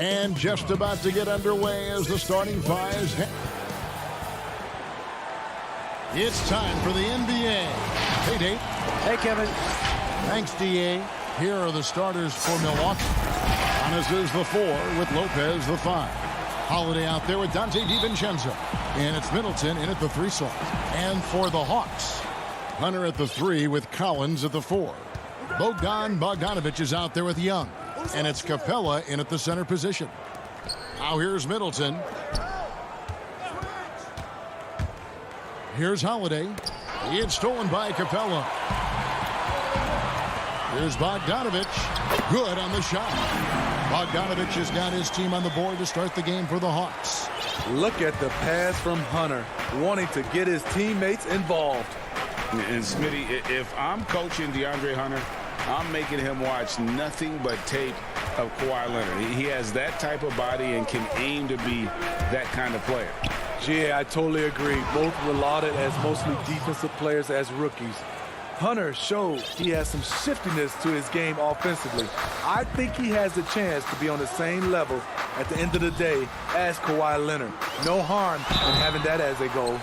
And just about to get underway as the starting fives. It's time for the NBA. Hey, Dave. Hey, Kevin. Thanks, D.A. Here are the starters for Milwaukee. Giannis is the 4 with Lopez the 5. Holiday out there with Dante DiVincenzo. And it's Middleton in at the 3 slot. And for the Hawks, Hunter at the 3 with Collins at the 4. Bogdanovic is out there with Young. And it's Capella in at the center position. Now here's Middleton. Here's Holiday. It's stolen by Capella. Here's Bogdanovic. Good on the shot. Bogdanovic has got his team on the board to start the game for the Hawks. Look at the pass from Hunter, wanting to get his teammates involved. And Smitty, if I'm coaching DeAndre Hunter, I'm making him watch nothing but tape of Kawhi Leonard. He has that type of body and can aim to be that kind of player. Yeah, I totally agree. Both were lauded as mostly defensive players as rookies. Hunter showed he has some shiftiness to his game offensively. I think he has a chance to be on the same level at the end of the day as Kawhi Leonard. No harm in having that as a goal.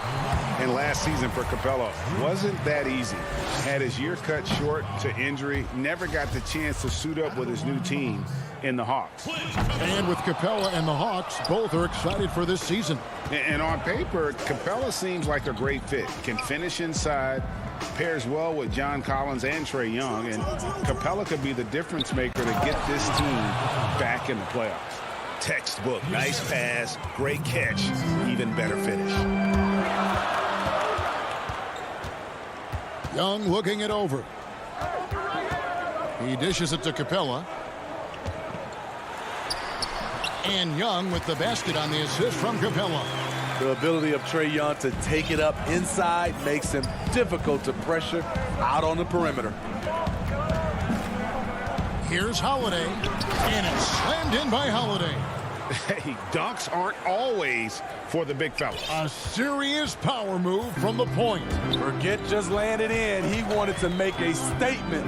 And last season for Capella wasn't that easy. Had his year cut short to injury, never got the chance to suit up with his new team in the Hawks. And with Capella and the Hawks, both are excited for this season. And on paper, Capella seems like a great fit. Can finish inside, pairs well with John Collins and Trae Young, and Capella could be the difference maker to get this team back in the playoffs. Textbook, nice pass, great catch, even better finish. Young looking it over. He dishes it to Capella. And Young with the basket on the assist from Capella. The ability of Trae Young to take it up inside makes him difficult to pressure out on the perimeter. Here's Holiday. And it's slammed in by Holiday. Hey, dunks aren't always for the big fella. A serious power move from the point. Forget just laying it in. He wanted to make a statement.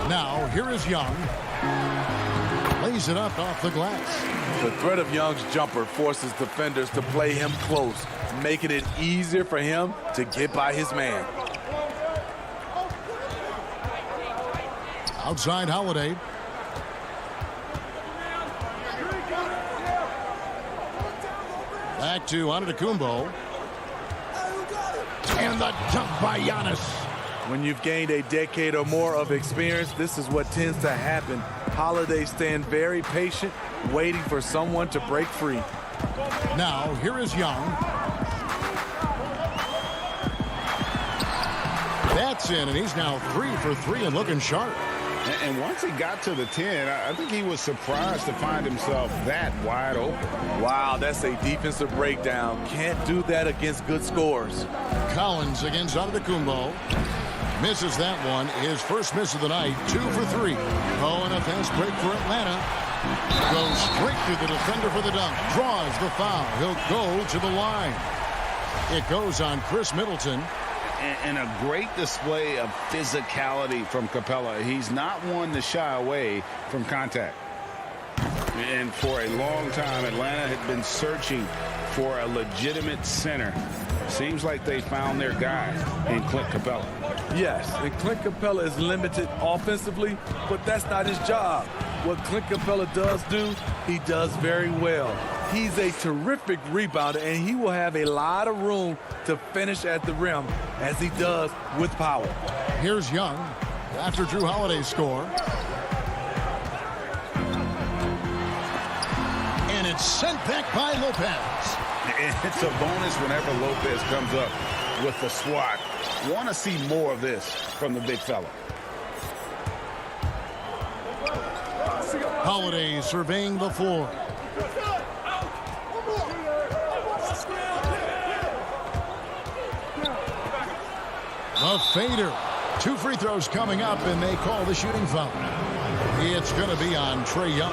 Now, here is Young. Lays it up off the glass. The threat of Young's jumper forces defenders to play him close, making it easier for him to get by his man. Outside Holiday. Back to Antetokounmpo. And the dunk by Giannis. When you've gained a decade or more of experience, this is what tends to happen. Holiday staying very patient, waiting for someone to break free. Now, here is Young. That's in, and he's now 3 for 3 and looking sharp. And once he got to the 10, I think he was surprised to find himself that wide open. Wow, that's a defensive breakdown. Can't do that against good scores. Collins against Antetokounmpo. Misses that one. His first miss of the night. 2 for 3. Oh, and a fast break for Atlanta. Goes straight through the defender for the dunk. Draws the foul. He'll go to the line. It goes on Chris Middleton. And a great display of physicality from Capella. He's not one to shy away from contact. And for a long time, Atlanta had been searching for a legitimate center. Seems like they found their guy in Clint Capella. Yes, and Clint Capella is limited offensively, but that's not his job. What Clint Capella does do, he does very well. He's a terrific rebounder, and he will have a lot of room to finish at the rim, as he does with power. Here's Young after Drew Holiday's score. And it's sent back by Lopez. It's a bonus whenever Lopez comes up with the swat. Want to see more of this from the big fella. Holiday surveying the floor. The fader. 2 free throws coming up, and they call the shooting foul. It's going to be on Trae Young.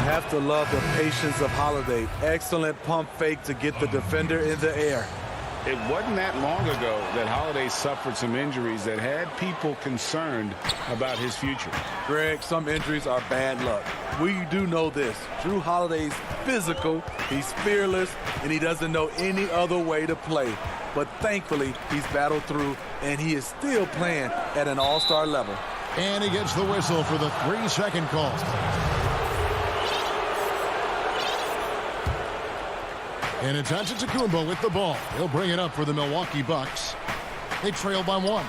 Have to love the patience of Holiday. Excellent pump fake to get the defender in the air. It wasn't that long ago that Holiday suffered some injuries that had people concerned about his future. Greg, some injuries are bad luck. We do know this. Drew Holiday's physical, he's fearless, and he doesn't know any other way to play. But thankfully, he's battled through, and he is still playing at an all-star level. And he gets the whistle for the 3-second call. And it's Antetokounmpo with the ball. He'll bring it up for the Milwaukee Bucks. They trail by 1.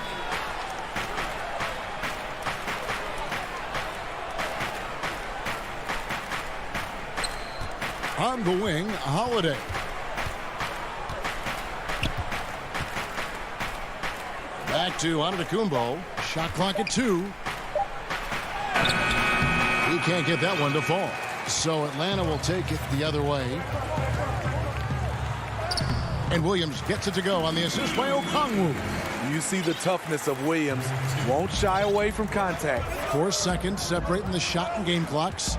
On the wing, Holiday. Back to Antetokounmpo. Shot clock at 2. He can't get that one to fall. So Atlanta will take it the other way. And Williams gets it to go on the assist by Okongwu. You see the toughness of Williams. Won't shy away from contact. 4 seconds separating the shot and game clocks.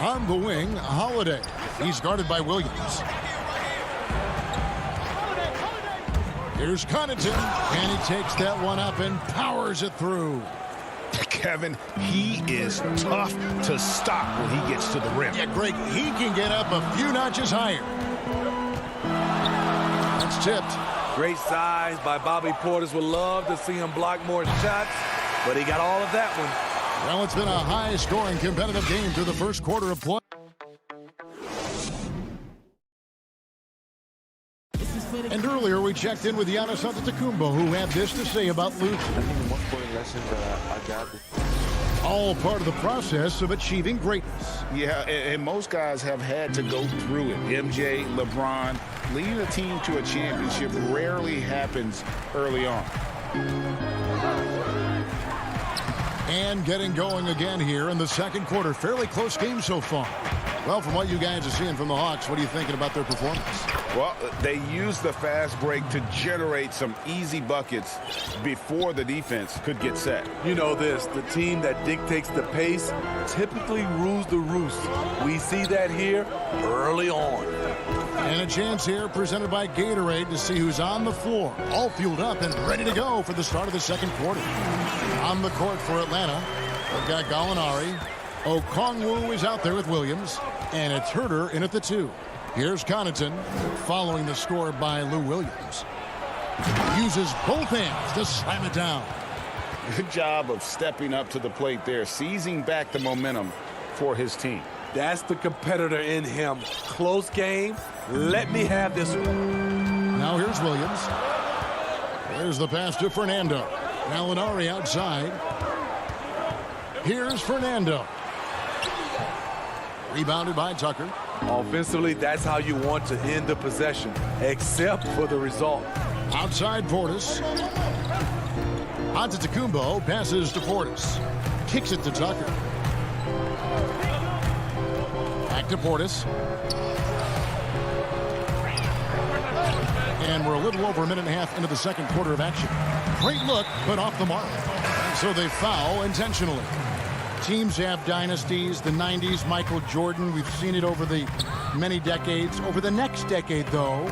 On the wing, Holiday. He's guarded by Williams. Here's Connaughton, and he takes that one up and powers it through. Kevin, he is tough to stop when he gets to the rim. Yeah, Greg, he can get up a few notches higher. That's tipped. Great size by Bobby Portis. Would love to see him block more shots, but he got all of that one. Well, it's been a high-scoring competitive game through the first quarter of play. And earlier we checked in with Giannis Antetokounmpo, who had this to say about losing. I think the most important lesson that I got. All part of the process of achieving greatness. Yeah, and most guys have had to go through it. MJ, LeBron, leading a team to a championship rarely happens early on. And getting going again here in the second quarter. Fairly close game so far. Well, from what you guys are seeing from the Hawks, what are you thinking about their performance? Well, they used the fast break to generate some easy buckets before the defense could get set. You know this, the team that dictates the pace typically rules the roost. We see that here early on. And a chance here presented by Gatorade to see who's on the floor. All fueled up and ready to go for the start of the second quarter. On the court for Atlanta, we've got Gallinari. Okongwu is out there with Williams. And it's Herter in at the 2. Here's Connaughton following the score by Lou Williams. Uses both hands to slam it down. Good job of stepping up to the plate there, seizing back the momentum for his team. That's the competitor in him. Close game. Let me have this one. Now here's Williams. There's the pass to Fernando. Gallinari outside. Here's Fernando. Rebounded by Tucker. Offensively, that's how you want to end the possession, except for the result. Outside Portis. Antetokounmpo passes to Portis. Kicks it to Tucker. Back to Portis. And we're a little over a minute and a half into the second quarter of action. Great look, but off the mark. So they foul intentionally. Teams have dynasties. The 90s, Michael Jordan. We've seen it over the many decades. Over the next decade, though,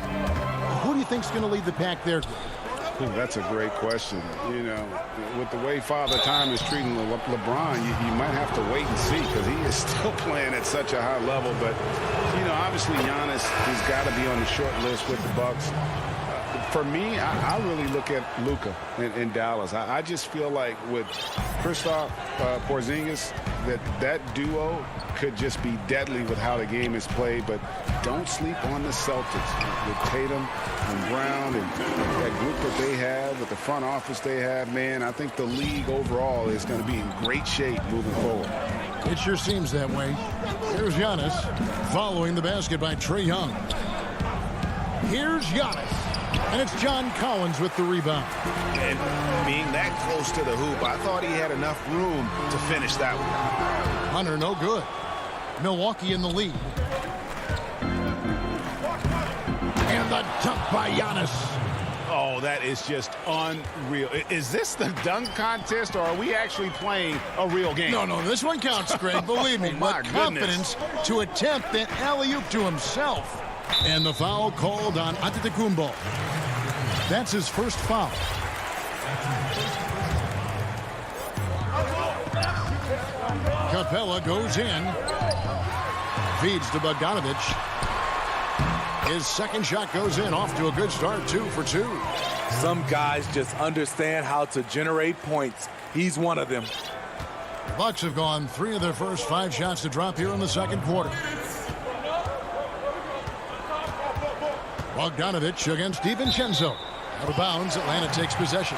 who do you think's going to lead the pack there? Ooh, that's a great question. You know, with the way Father Time is treating LeBron, you might have to wait and see because he is still playing at such a high level. But, you know, obviously Giannis has got to be on the short list with the Bucks. For me, I really look at Luka in Dallas. I just feel like with Kristaps Porzingis, that duo could just be deadly with how the game is played. But don't sleep on the Celtics with Tatum and Brown and that group that they have, with the front office they have, man. I think the league overall is going to be in great shape moving forward. It sure seems that way. Here's Giannis following the basket by Trae Young. Here's Giannis. And it's John Collins with the rebound. And being that close to the hoop, I thought he had enough room to finish that one. Hunter, no good. Milwaukee in the lead. And the dunk by Giannis. Oh, that is just unreal. Is this the dunk contest, or are we actually playing a real game? No, this one counts, Greg. Believe me. Oh, my but confidence to attempt that alley-oop to himself. And the foul called on Antetokounmpo. That's his first foul. Capella goes in. Feeds to Bogdanovic. His second shot goes in, off to a good start, 2 for 2. Some guys just understand how to generate points. He's one of them. Bucks have gone 3 of their first 5 shots to drop here in the second quarter. Bogdanovic against DiVincenzo. Out of bounds, Atlanta takes possession.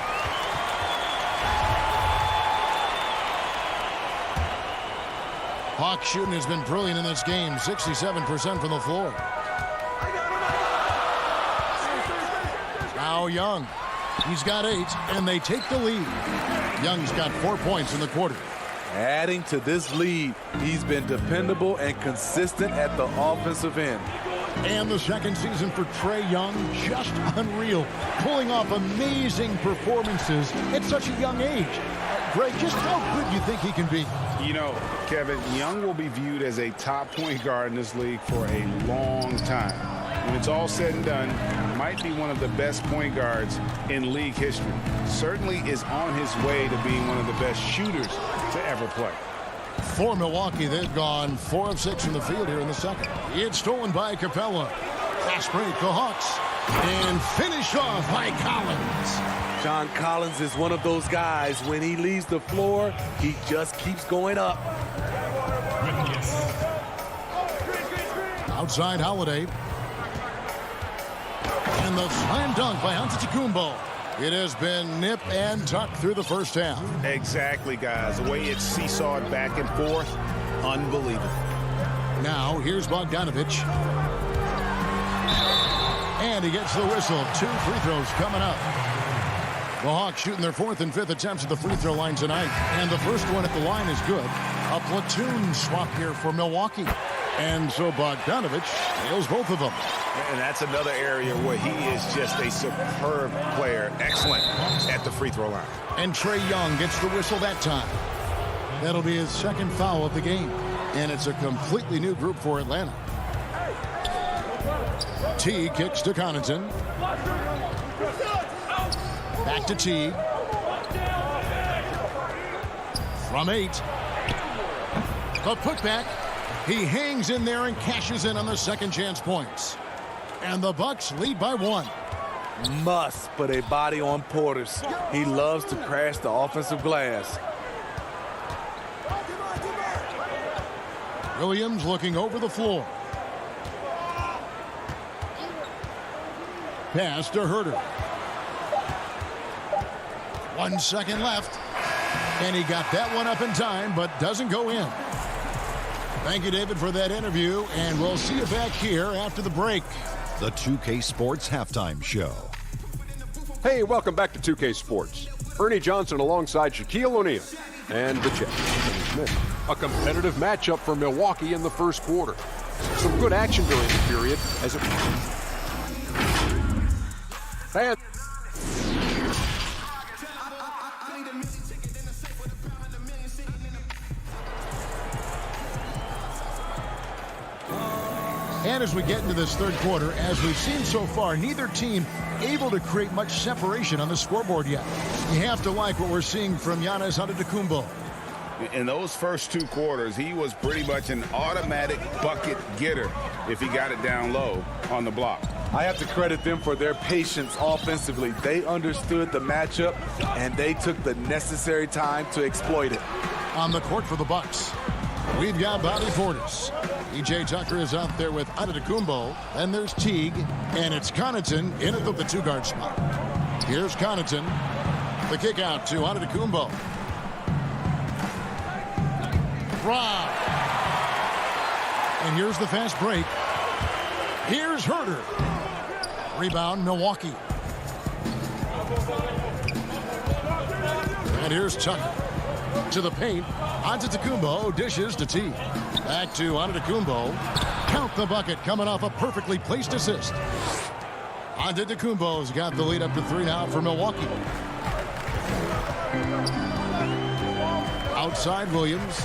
Hawks shooting has been brilliant in this game, 67% from the floor. Now Young. He's got 8, and they take the lead. Young's got 4 points in the quarter. Adding to this lead, he's been dependable and consistent at the offensive end. And the second season for Trae Young, just unreal. Pulling off amazing performances at such a young age. Greg, just how good do you think he can be? You know, Kevin, Young will be viewed as a top point guard in this league for a long time. When it's all said and done, might be one of the best point guards in league history. Certainly is on his way to being one of the best shooters to ever play. For Milwaukee, they've gone 4 of 6 from the field here in the second. It's stolen by Capella. Fast break, the Hawks. And finished off by Collins. John Collins is one of those guys, when he leaves the floor, he just keeps going up. Outside Holiday. And the slam dunk by Antetokounmpo. It has been nip and tuck through the first half. Exactly, guys. The way it's seesawed back and forth, unbelievable. Now, here's Bogdanovic. And he gets the whistle. 2 free throws coming up. The Hawks shooting their 4th and 5th attempts at the free throw line tonight. And the first one at the line is good. A platoon swap here for Milwaukee. And so Bogdanovic nails both of them. And that's another area where he is just a superb player. Excellent at the free throw line. And Trae Young gets the whistle that time. That'll be his second foul of the game. And it's a completely new group for Atlanta. T kicks to Connaughton. Back to T. From 8. The putback. He hangs in there and cashes in on the second chance points. And the Bucks lead by 1. Must put a body on Portis. He loves to crash the offensive glass. Williams looking over the floor. Pass to Herter. 1 second left. And he got that one up in time, but doesn't go in. Thank you, David, for that interview, and we'll see you back here after the break. The 2K Sports Halftime Show. Hey, welcome back to 2K Sports. Ernie Johnson alongside Shaquille O'Neal and the Jet, Kenny Smith. A competitive matchup for Milwaukee in the first quarter. Some good action during the period as it... And... And as we get into this third quarter, as we've seen so far, neither team able to create much separation on the scoreboard yet. You have to like what we're seeing from Giannis Antetokounmpo. In those first 2 quarters, he was pretty much an automatic bucket getter if he got it down low on the block. I have to credit them for their patience offensively. They understood the matchup, and they took the necessary time to exploit it. On the court for the Bucks, we've got Bobby Portis. E.J. Tucker is out there with Antetokounmpo. And there's Teague. And it's Connaughton in at the 2-guard spot. Here's Connaughton. The kick out to Antetokounmpo. Rob. And here's the fast break. Here's Herter. Rebound, Milwaukee. And here's Tucker. To the paint. Antetokounmpo dishes to T. Back to Antetokounmpo. Count the bucket coming off a perfectly placed assist. Antetokounmpo's got the lead up to 3 now for Milwaukee. Outside Williams.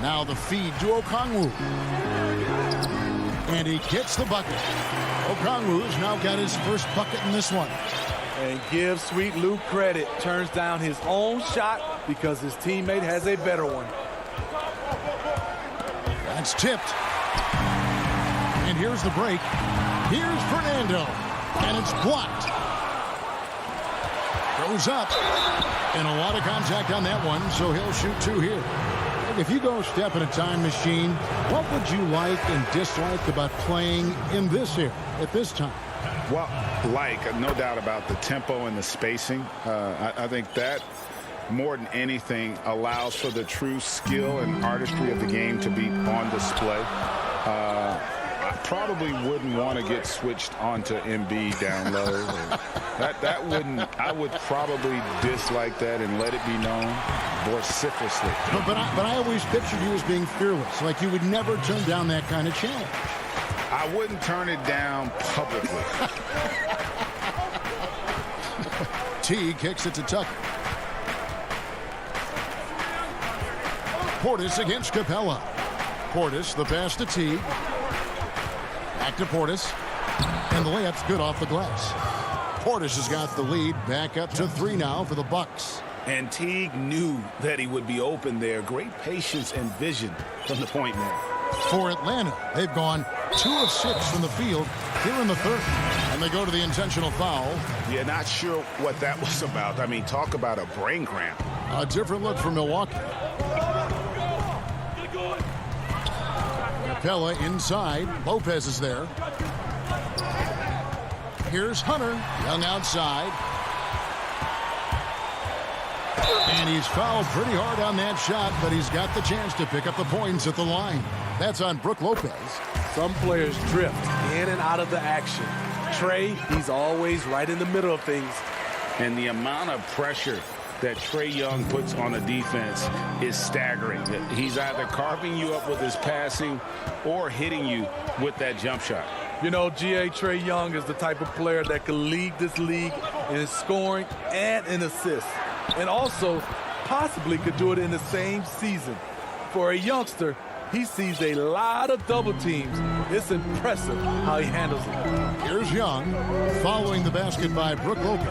Now the feed to Okongwu. And he gets the bucket. Okongwu's now got his first bucket in this one. And give Sweet Luke credit. Turns down his own shot because his teammate has a better one. That's tipped. And here's the break. Here's Fernando. And it's blocked. Goes up. And a lot of contact on that one, so he'll shoot two here. If you go step in a time machine, what would you like and dislike about playing in this era at this time? Well, no doubt about the tempo and the spacing. I think that more than anything allows for the true skill and artistry of the game to be on display. I probably wouldn't want to get switched onto Embiid down low. That wouldn't. I would probably dislike that and let it be known vociferously. But I always pictured you as being fearless, like you would never turn down that kind of challenge. I wouldn't turn it down publicly. T kicks it to Tucker. Portis against Capella. Portis, the pass to T. Back to Portis. And the layup's good off the glass. Portis has got the lead. Back up to 3 now for the Bucks. And Teague knew that he would be open there. Great patience and vision from the point man. For Atlanta, they've gone 2 of 6 from the field here in the third. And they go to the intentional foul. Yeah, not sure what that was about. I mean, talk about a brain cramp. A different look for Milwaukee. Capella inside. Lopez is there. Here's Hunter. Young outside. And he's fouled pretty hard on that shot, but he's got the chance to pick up the points at the line. That's on Brook Lopez. Some players drift in and out of the action. Trey, he's always right in the middle of things. And the amount of pressure that Trey Young puts on a defense is staggering. He's either carving you up with his passing or hitting you with that jump shot. You know, Trey Young is the type of player that can lead this league in scoring and in assists. And also possibly could do it in the same season. For a youngster, he sees a lot of double teams. It's impressive how he handles it. Here's Young following the basket by Brook Lopez.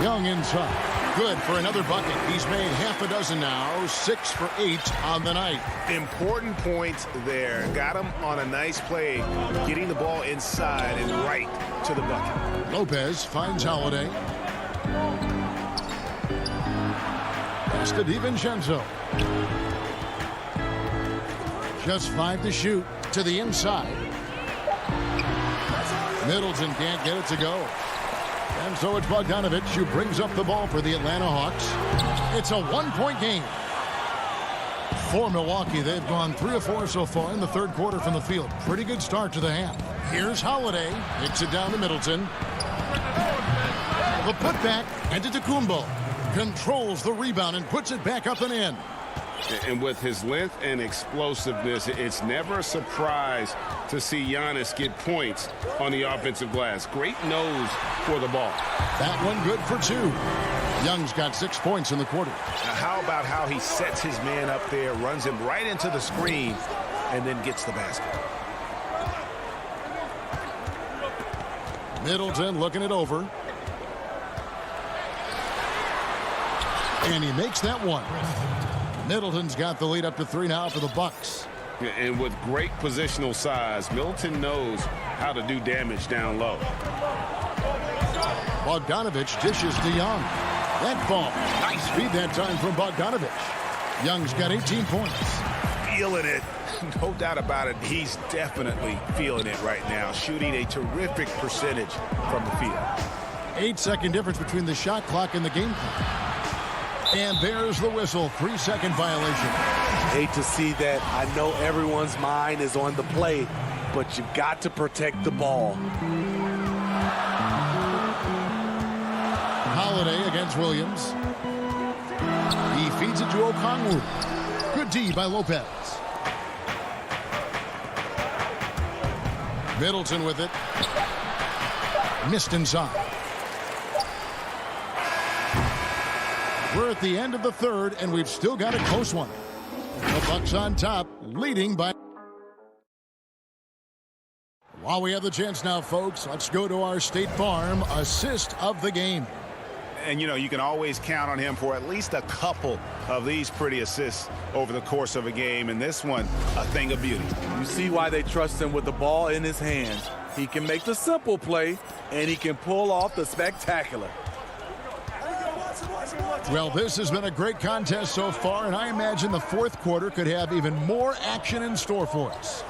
Young inside. Good for another bucket. He's made half a dozen now. 6 for 8 on the night. Important points there. Got him on a nice play, getting the ball inside and right to the bucket. Lopez finds Holiday. Pass to DiVincenzo. Just 5 to shoot to the inside. Middleton can't get it to go. And so it's Bogdanovich who brings up the ball for the Atlanta Hawks. It's a 1-point game. For Milwaukee, they've gone 3 of 4 so far in the third quarter from the field. Pretty good start to the half. Here's Holiday. Hits it down to Middleton. The putback and to Antetokounmpo. Controls the rebound and puts it back up and in. And with his length and explosiveness, it's never a surprise to see Giannis get points on the offensive glass. Great nose for the ball. That one good for 2. Young's got 6 points in the quarter. Now, how about how he sets his man up there, runs him right into the screen, and then gets the basket. Middleton looking it over. And he makes that one. Middleton's got the lead up to 3 now for the Bucks. And with great positional size, Middleton knows how to do damage down low. Bogdanovich dishes to Young. That ball. Nice feed that time from Bogdanovich. Young's got 18 points. Feeling it. No doubt about it. He's definitely feeling it right now. Shooting a terrific percentage from the field. 8-second difference between the shot clock and the game clock. And there's the whistle. 3-second violation. Hate to see that. I know everyone's mind is on the play, but you've got to protect the ball. Holiday against Williams. He feeds it to Okongwu. Good D by Lopez. Middleton with it. Missed inside. We're at the end of the third, and we've still got a close one. The Bucks on top, leading by... While we have the chance now, folks, let's go to our State Farm assist of the game. And, you know, you can always count on him for at least a couple of these pretty assists over the course of a game. And this one, a thing of beauty. You see why they trust him with the ball in his hands. He can make the simple play, and he can pull off the spectacular. Well, this has been a great contest so far, and I imagine the fourth quarter could have even more action in store for us.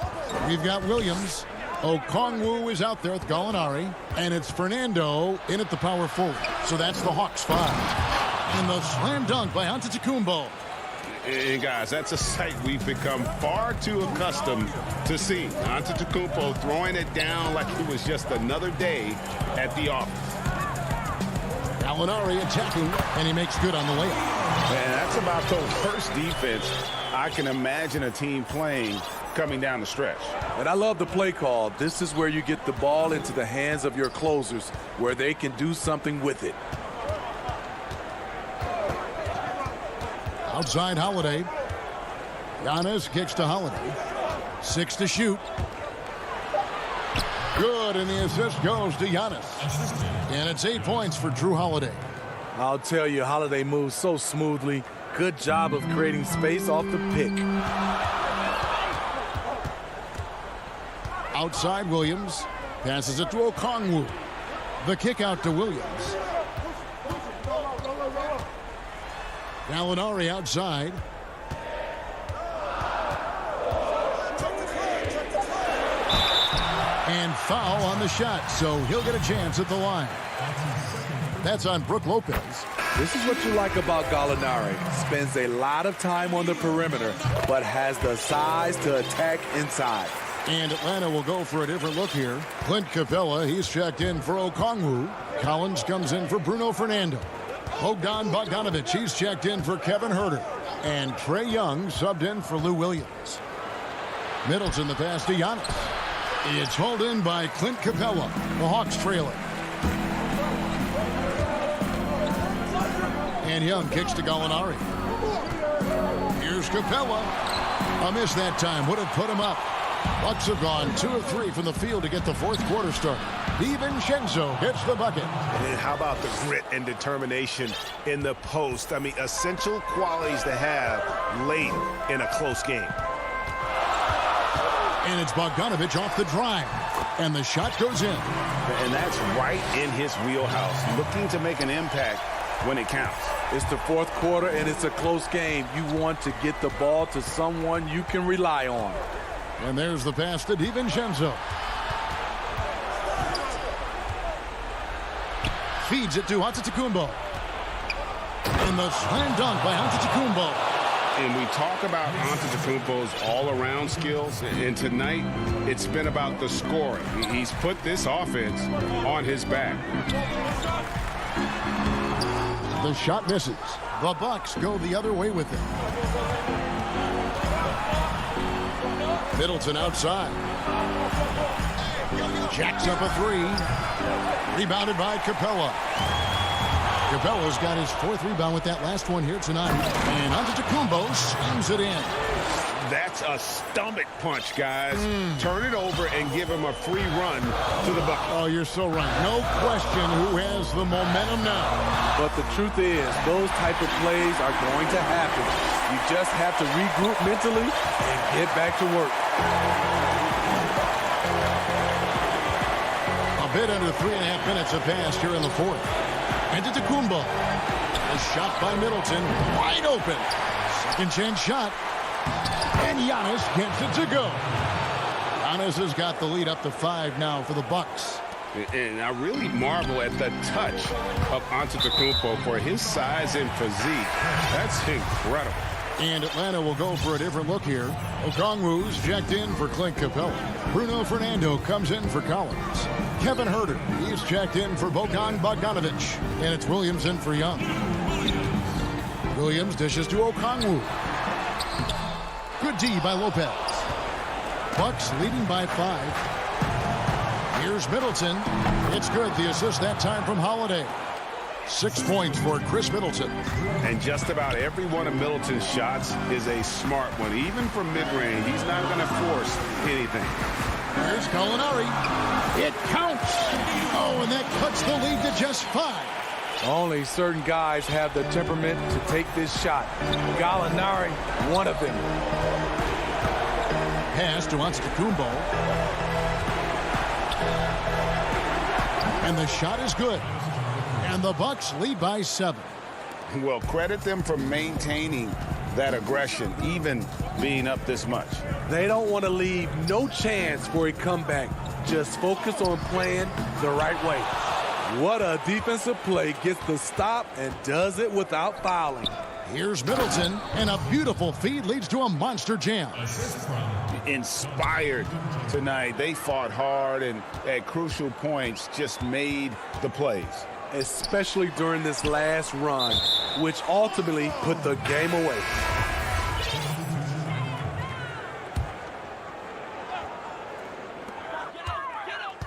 We've got Williams. Okongwu is out there with Gallinari, and it's Fernando in at the power forward. So that's the Hawks 5. And the slam dunk by Antetokounmpo. And guys, that's a sight we've become far too accustomed to seeing. Antetokounmpo throwing it down like it was just another day at the office. Gallinari attacking, and he makes good on the layup. Man, that's about the worst defense I can imagine a team playing coming down the stretch. And I love the play call. This is where you get the ball into the hands of your closers, where they can do something with it. Outside Holiday. Giannis kicks to Holiday. 6 to shoot. Good, and the assist goes to Giannis. And it's 8 points for Drew Holiday. I'll tell you, Holiday moves so smoothly. Good job of creating space off the pick. Outside Williams. Passes it to Okongwu. The kick out to Williams. Gallinari outside. And foul on the shot, so he'll get a chance at the line. That's on Brook Lopez. This is what you like about Gallinari. Spends a lot of time on the perimeter, but has the size to attack inside. And Atlanta will go for a different look here. Clint Capella, he's checked in for Okongwu. Collins comes in for Bruno Fernando. Bogdan Bogdanovic, he's checked in for Kevin Huerter. And Trae Young subbed in for Lou Williams. Middleton the pass to Giannis. It's hauled in by Clint Capella. The Hawks trailing. And Young kicks to Gallinari. Here's Capella. A miss that time. Would have put him up. Bucks have gone 2 of 3 from the field to get the fourth quarter started. DiVincenzo hits the bucket. And how about the grit and determination in the post? I mean, essential qualities to have late in a close game. And it's Bogdanovic off the drive. And the shot goes in. And that's right in his wheelhouse. Looking to make an impact when it counts. It's the fourth quarter, and it's a close game. You want to get the ball to someone you can rely on. And there's the pass to DiVincenzo. Feeds it to Antetokounmpo. And the slam dunk by Antetokounmpo. And we talk about Antetokounmpo's all-around skills, and tonight it's been about the scoring. He's put this offense on his back. The shot misses. The Bucks go the other way with it. Middleton outside. Jacks up a 3. Rebounded by Capella. Capella's got his 4th rebound with that last one here tonight. And Antetokounmpo slams it in. That's a stomach punch, guys. Turn it over and give him a free run to the bucket. Oh, you're so right. No question who has the momentum now. But the truth is, those type of plays are going to happen. You just have to regroup mentally and get back to work. A bit under 3.5 minutes have passed here in the fourth. Antetokounmpo. A shot by Middleton. Wide open. Second chance shot. And Giannis gets it to go. Giannis has got the lead up to 5 now for the Bucks. And I really marvel at the touch of Antetokounmpo for his size and physique. That's incredible. And Atlanta will go for a different look here. Okongwu's checked in for Clint Capella. Bruno Fernando comes in for Collins. Kevin Huerter, he's checked in for Bogdan Bogdanovic. And it's Williams in for Young. Williams dishes to Okongwu. Good D by Lopez. Bucks leading by 5. Here's Middleton. It's good. The assist that time from Holiday. 6 points for Chris Middleton. And just about every one of Middleton's shots is a smart one. Even from mid-range, he's not going to force anything. Here's Gallinari. It counts. Oh, and that cuts the lead to just 5. Only certain guys have the temperament to take this shot. Gallinari, one of them. Pass to Antetokounmpo. And the shot is good. And the Bucks lead by 7. Well, credit them for maintaining that aggression, even being up this much. They don't want to leave no chance for a comeback. Just focus on playing the right way. What a defensive play. Gets the stop and does it without fouling. Here's Middleton, and a beautiful feed leads to a monster jam. Inspired tonight. They fought hard and at crucial points just made the plays. Especially during this last run, which ultimately put the game away.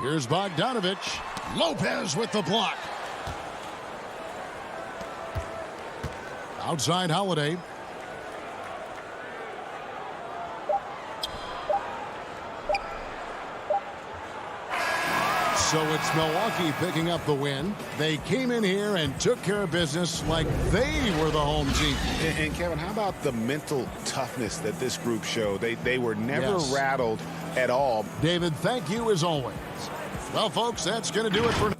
Here's Bogdanovich. Lopez with the block. Outside Holiday. So it's Milwaukee picking up the win. They came in here and took care of business like they were the home team. And Kevin, how about the mental toughness that this group showed? They were never rattled at all. David, thank you as always. Well, folks, that's going to do it for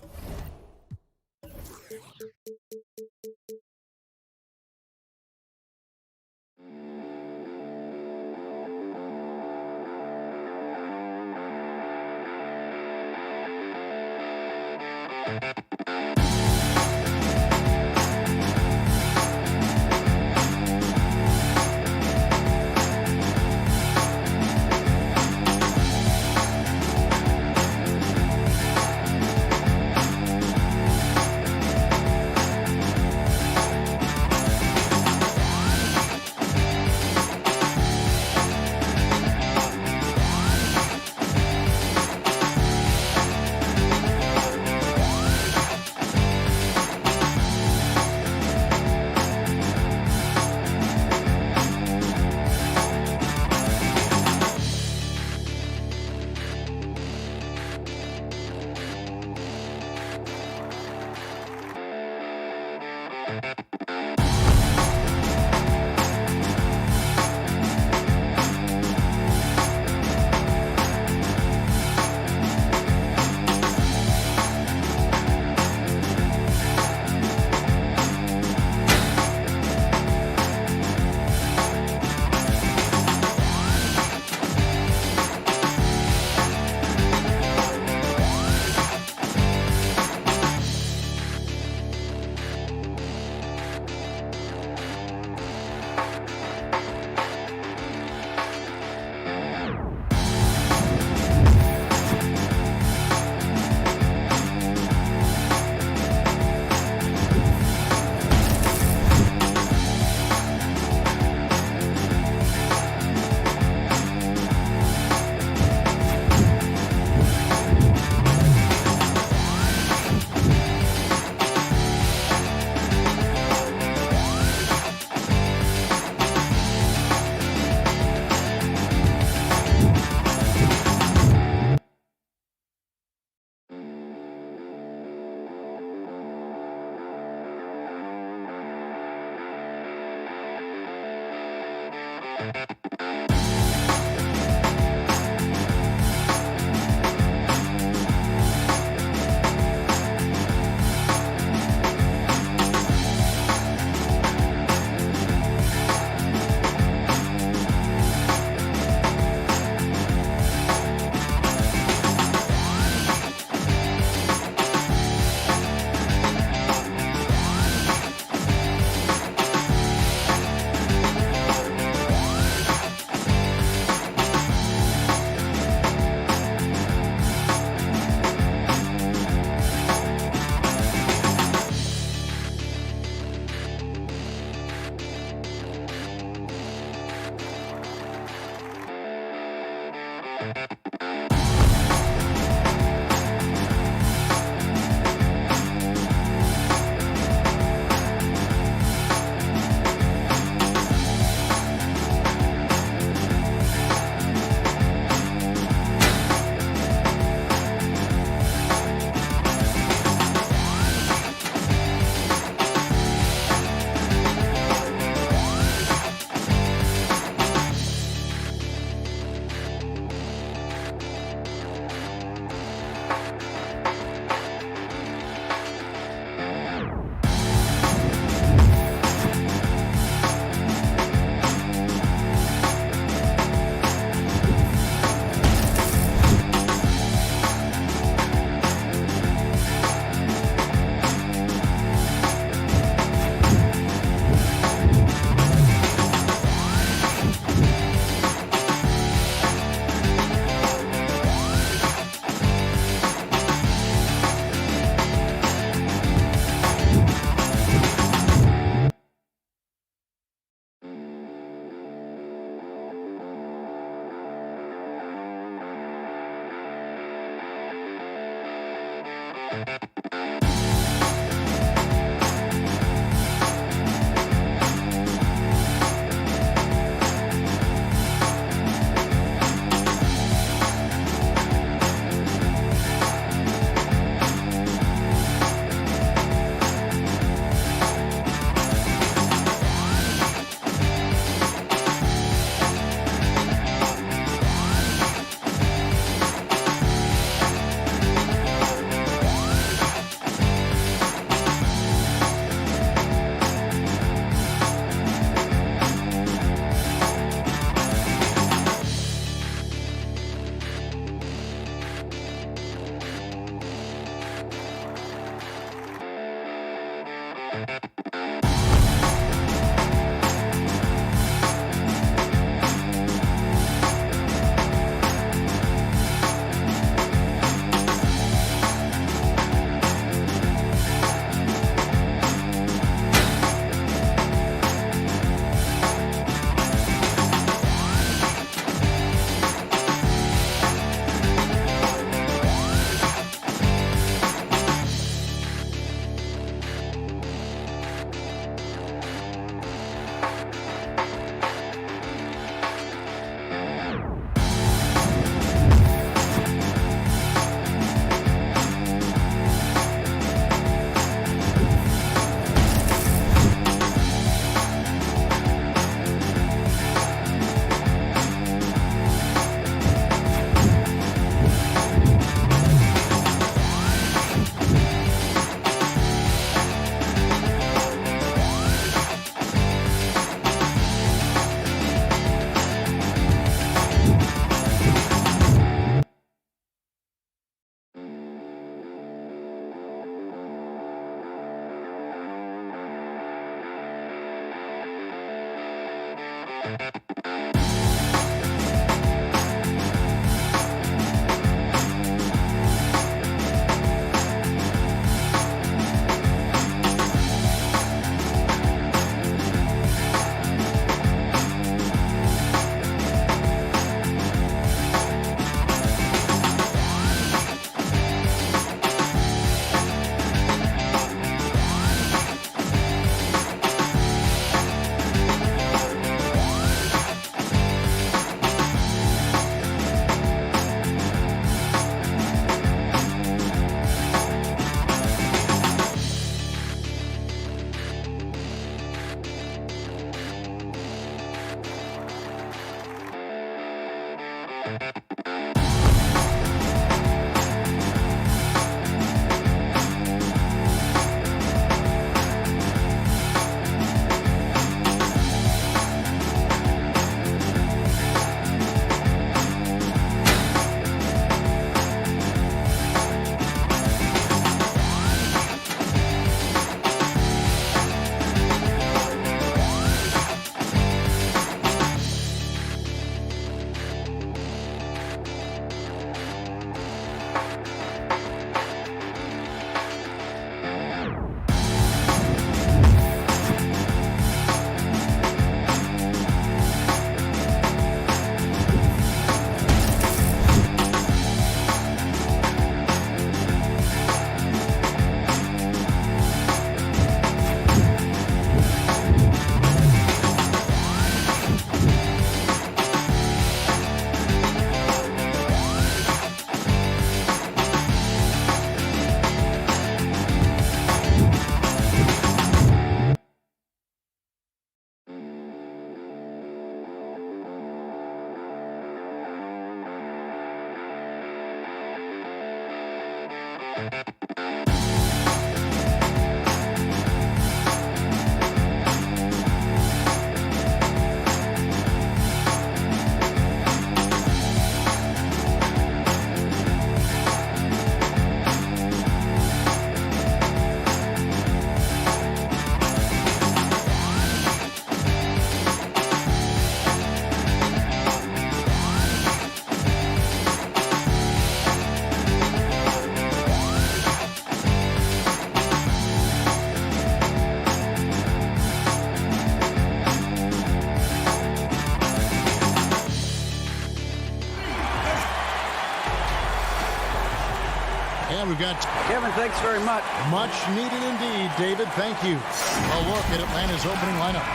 And we've got Kevin, thanks very much. much needed indeed, David. Thank you. A look at Atlanta's opening lineup.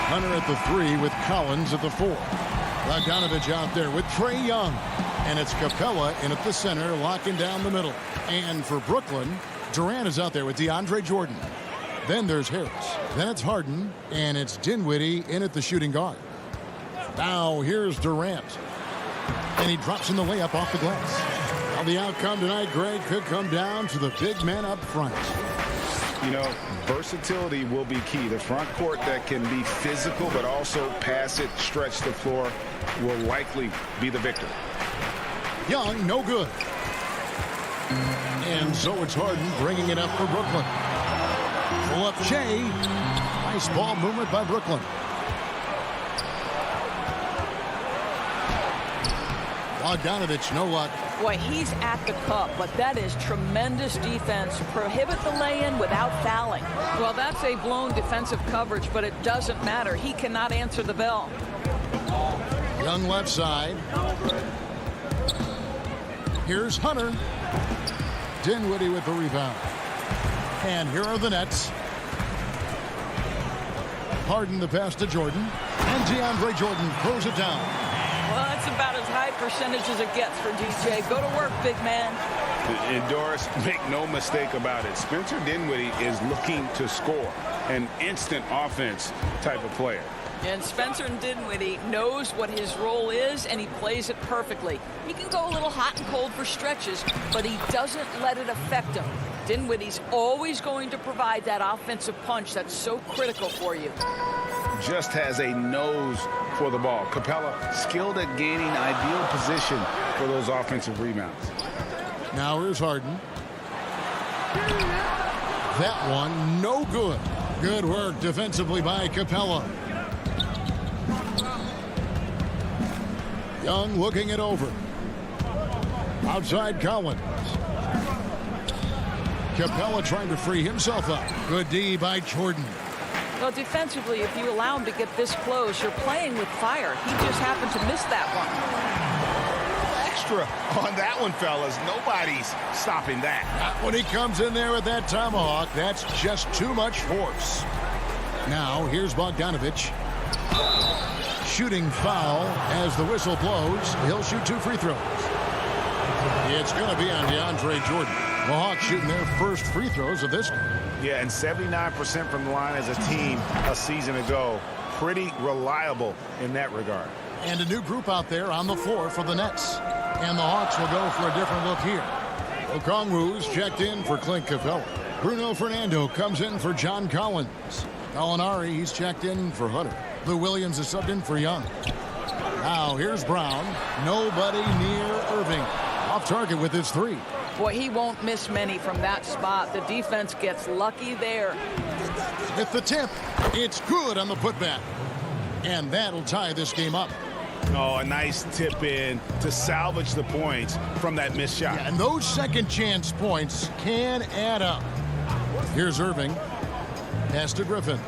Hunter at the 3 with Collins at the 4. Bogdanovich out there with Trae Young. And it's Capella in at the center, locking down the middle. And for Brooklyn, Durant is out there with DeAndre Jordan. Then there's Harris. Then it's Harden. And it's Dinwiddie in at the shooting guard. Now here's Durant. And he drops in the layup off the glass. Now the outcome tonight, Greg, could come down to the big man up front. You know, versatility will be key. The front court that can be physical but also pass it, stretch the floor will likely be the victor. Young, no good. And so it's Harden bringing it up for Brooklyn. Pull up Shea. Nice ball movement by Brooklyn. Bogdanovich, no luck. Boy, he's at the cup, but that is tremendous defense. Prohibit the lay-in without fouling. Well, that's a blown defensive coverage, but it doesn't matter. He cannot answer the bell. Young left side. Here's Hunter. Dinwiddie with the rebound. And here are the Nets. Harden the pass to Jordan. And DeAndre Jordan throws it down. Well, that's about as high percentage as it gets for DJ. Go to work, big man. And Doris, make no mistake about it. Spencer Dinwiddie is looking to score. An instant offense type of player. And Spencer Dinwiddie knows what his role is, and he plays it perfectly. He can go a little hot and cold for stretches, but he doesn't let it affect him. Dinwiddie's always going to provide that offensive punch that's so critical for you. Just has a nose for the ball. Capella skilled at gaining ideal position for those offensive rebounds. Now here's Harden. That one, no good. Good work defensively by Capella. Young looking it over. Outside Collins. Capella trying to free himself up. Good D by Jordan. Well, defensively, if you allow him to get this close, you're playing with fire. He just happened to miss that one. Extra on that one, fellas. Nobody's stopping that. When he comes in there with that tomahawk, that's just too much force. Now, here's Bogdanovich. Shooting foul as the whistle blows. He'll shoot 2 free throws. It's going to be on DeAndre Jordan. The Hawks shooting their first free throws of this game. Yeah, and 79% from the line as a team a season ago. Pretty reliable in that regard. And a new group out there on the floor for the Nets. And the Hawks will go for a different look here. Okongwu's checked in for Clint Capella. Bruno Fernando comes in for John Collins. Gallinari, he's checked in for Hunter. Lou Williams is subbed in for Young. Now here's Brown. Nobody near Irving. Off target with his 3. Boy, he won't miss many from that spot. The defense gets lucky there. With the tip, it's good on the putback. And that'll tie this game up. Oh, a nice tip in to salvage the points from that missed shot. Yeah, and those second chance points can add up. Here's Irving. Pass to Griffin.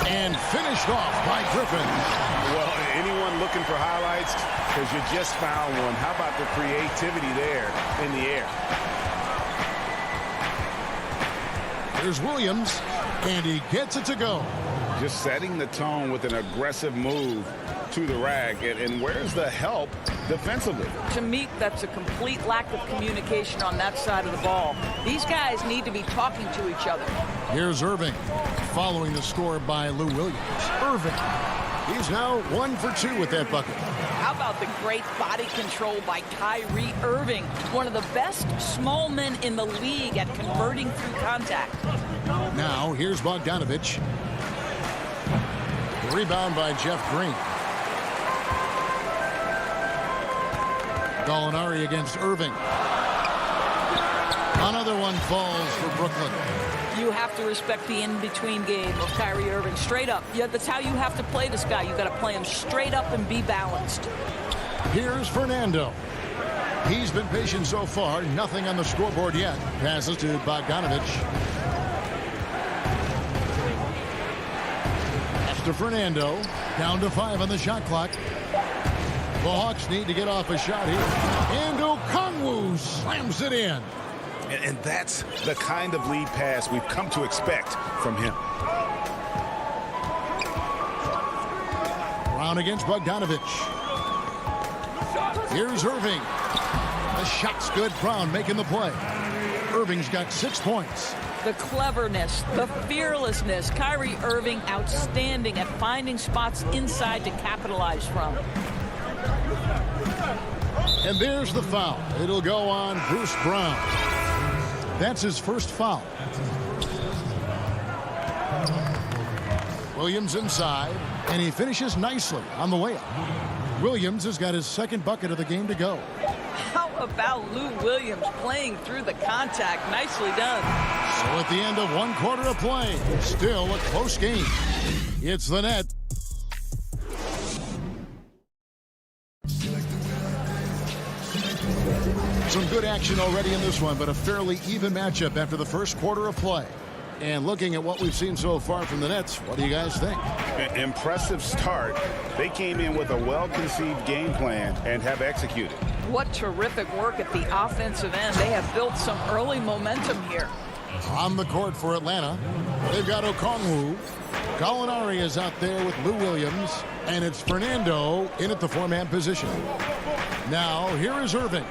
And finished off by Griffin. Well, anyone looking for highlights, because you just found one. How about the creativity there in the air? Here's Williams, and he gets it to go. Just setting the tone with an aggressive move to the rag. And where's the help defensively? To me, that's a complete lack of communication on that side of the ball. These guys need to be talking to each other. Here's Irving, following the score by Lou Williams. Irving, he's now 1 for 2 with that bucket. How about the great body control by Kyrie Irving, one of the best small men in the league at converting through contact. Now, here's Bogdanovich. Rebound by Jeff Green. Gallinari against Irving. Another one falls for Brooklyn. You have to respect the in-between game of Kyrie Irving. Straight up. Yeah, that's how you have to play this guy. You got to play him straight up and be balanced. Here's Fernando. He's been patient so far. Nothing on the scoreboard yet. Passes to Bogdanovich. To Fernando, down to 5 on the shot clock. The Hawks need to get off a shot here. And Okongwu slams it in. And that's the kind of lead pass we've come to expect from him. Brown against Bogdanovich. Here's Irving. The shot's good. Brown making the play. Irving's got 6 points. The cleverness, the fearlessness. Kyrie Irving outstanding at finding spots inside to capitalize from. And there's the foul. It'll go on Bruce Brown. That's his first foul. Williams inside, and he finishes nicely on the layup. Williams has got his second bucket of the game to go. How about Lou Williams playing through the contact? Nicely done. So at the end of 1 quarter of play, still a close game. It's the net. Some good action already in this one, but a fairly even matchup after the first quarter of play. And looking at what we've seen so far from the Nets, what do you guys think? Impressive start. They came in with a well-conceived game plan and have executed. What terrific work at the offensive end. They have built some early momentum here. On the court for Atlanta, they've got Okongwu. Gallinari is out there with Lou Williams, and it's Fernando in at the 4-man position. Now, here is Irving.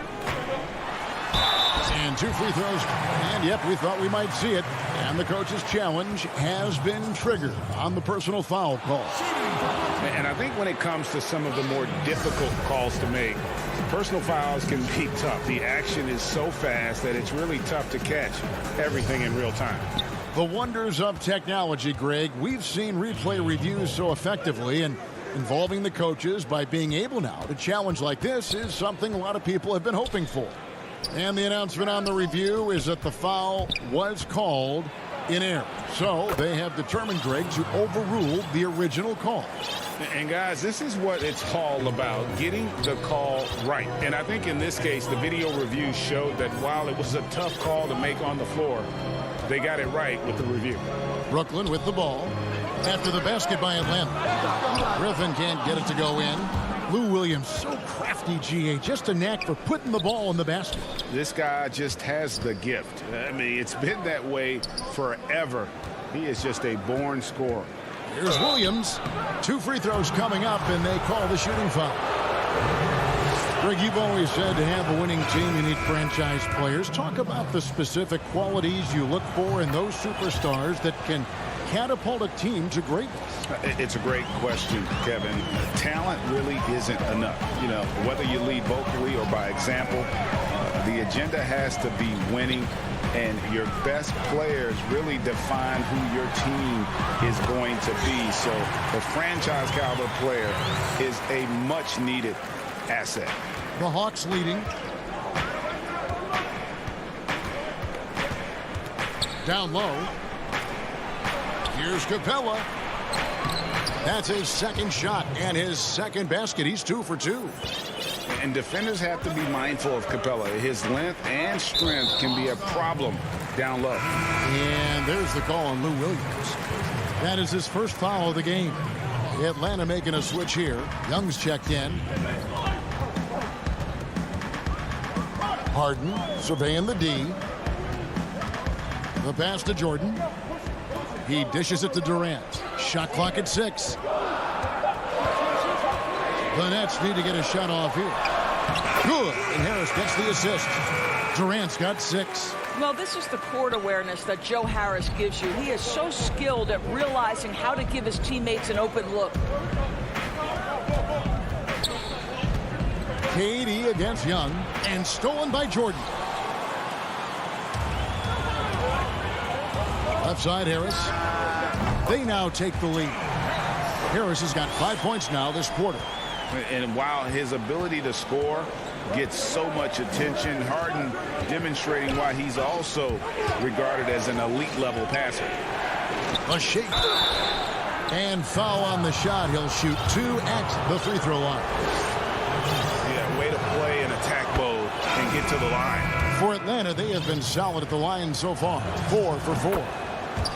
And 2 free throws. And, yep, we thought we might see it. And the coach's challenge has been triggered on the personal foul call. And I think when it comes to some of the more difficult calls to make, personal fouls can be tough. The action is so fast that it's really tough to catch everything in real time. The wonders of technology, Greg. We've seen replay reviews so effectively, and involving the coaches by being able now to challenge like this is something a lot of people have been hoping for. And the announcement on the review is that the foul was called in error. So they have determined, Greg, to overrule the original call. And guys, this is what it's all about, getting the call right. And I think in this case, the video review showed that while it was a tough call to make on the floor, they got it right with the review. Brooklyn with the ball after the basket by Atlanta. Griffin can't get it to go in. Lou Williams, so crafty, GA, just a knack for putting the ball in the basket. This guy just has the gift. I mean, it's been that way forever. He is just a born scorer. Here's Williams. 2 free throws coming up, and they call the shooting foul. Greg, you've always said to have a winning team, you need franchise players. Talk about the specific qualities you look for in those superstars that can catapult a team to greatness. It's a great question, Kevin. Talent really isn't enough. You know, whether you lead vocally or by example, the agenda has to be winning, and your best players really define who your team is going to be. So the franchise caliber player is a much needed asset. The Hawks leading. Down low. Here's Capella. That's his second shot and his second basket. He's 2 for 2. And defenders have to be mindful of Capella. His length and strength can be a problem down low. And there's the call on Lou Williams. That is his first foul of the game. Atlanta making a switch here. Young's checked in. Harden surveying the D. The pass to Jordan. He dishes it to Durant. Shot clock at 6. The Nets need to get a shot off here. Good. And Harris gets the assist. Durant's got 6. Well, this is the court awareness that Joe Harris gives you. He is so skilled at realizing how to give his teammates an open look. KD against Young, and stolen by Jordan. Left side, Harris. They now take the lead. Harris has got 5 points now this quarter. And while his ability to score gets so much attention, Harden demonstrating why he's also regarded as an elite level passer. A shake. And foul on the shot. He'll shoot 2 at the free throw line. Yeah, way to play in attack mode and get to the line. For Atlanta, they have been solid at the line so far. 4 for 4.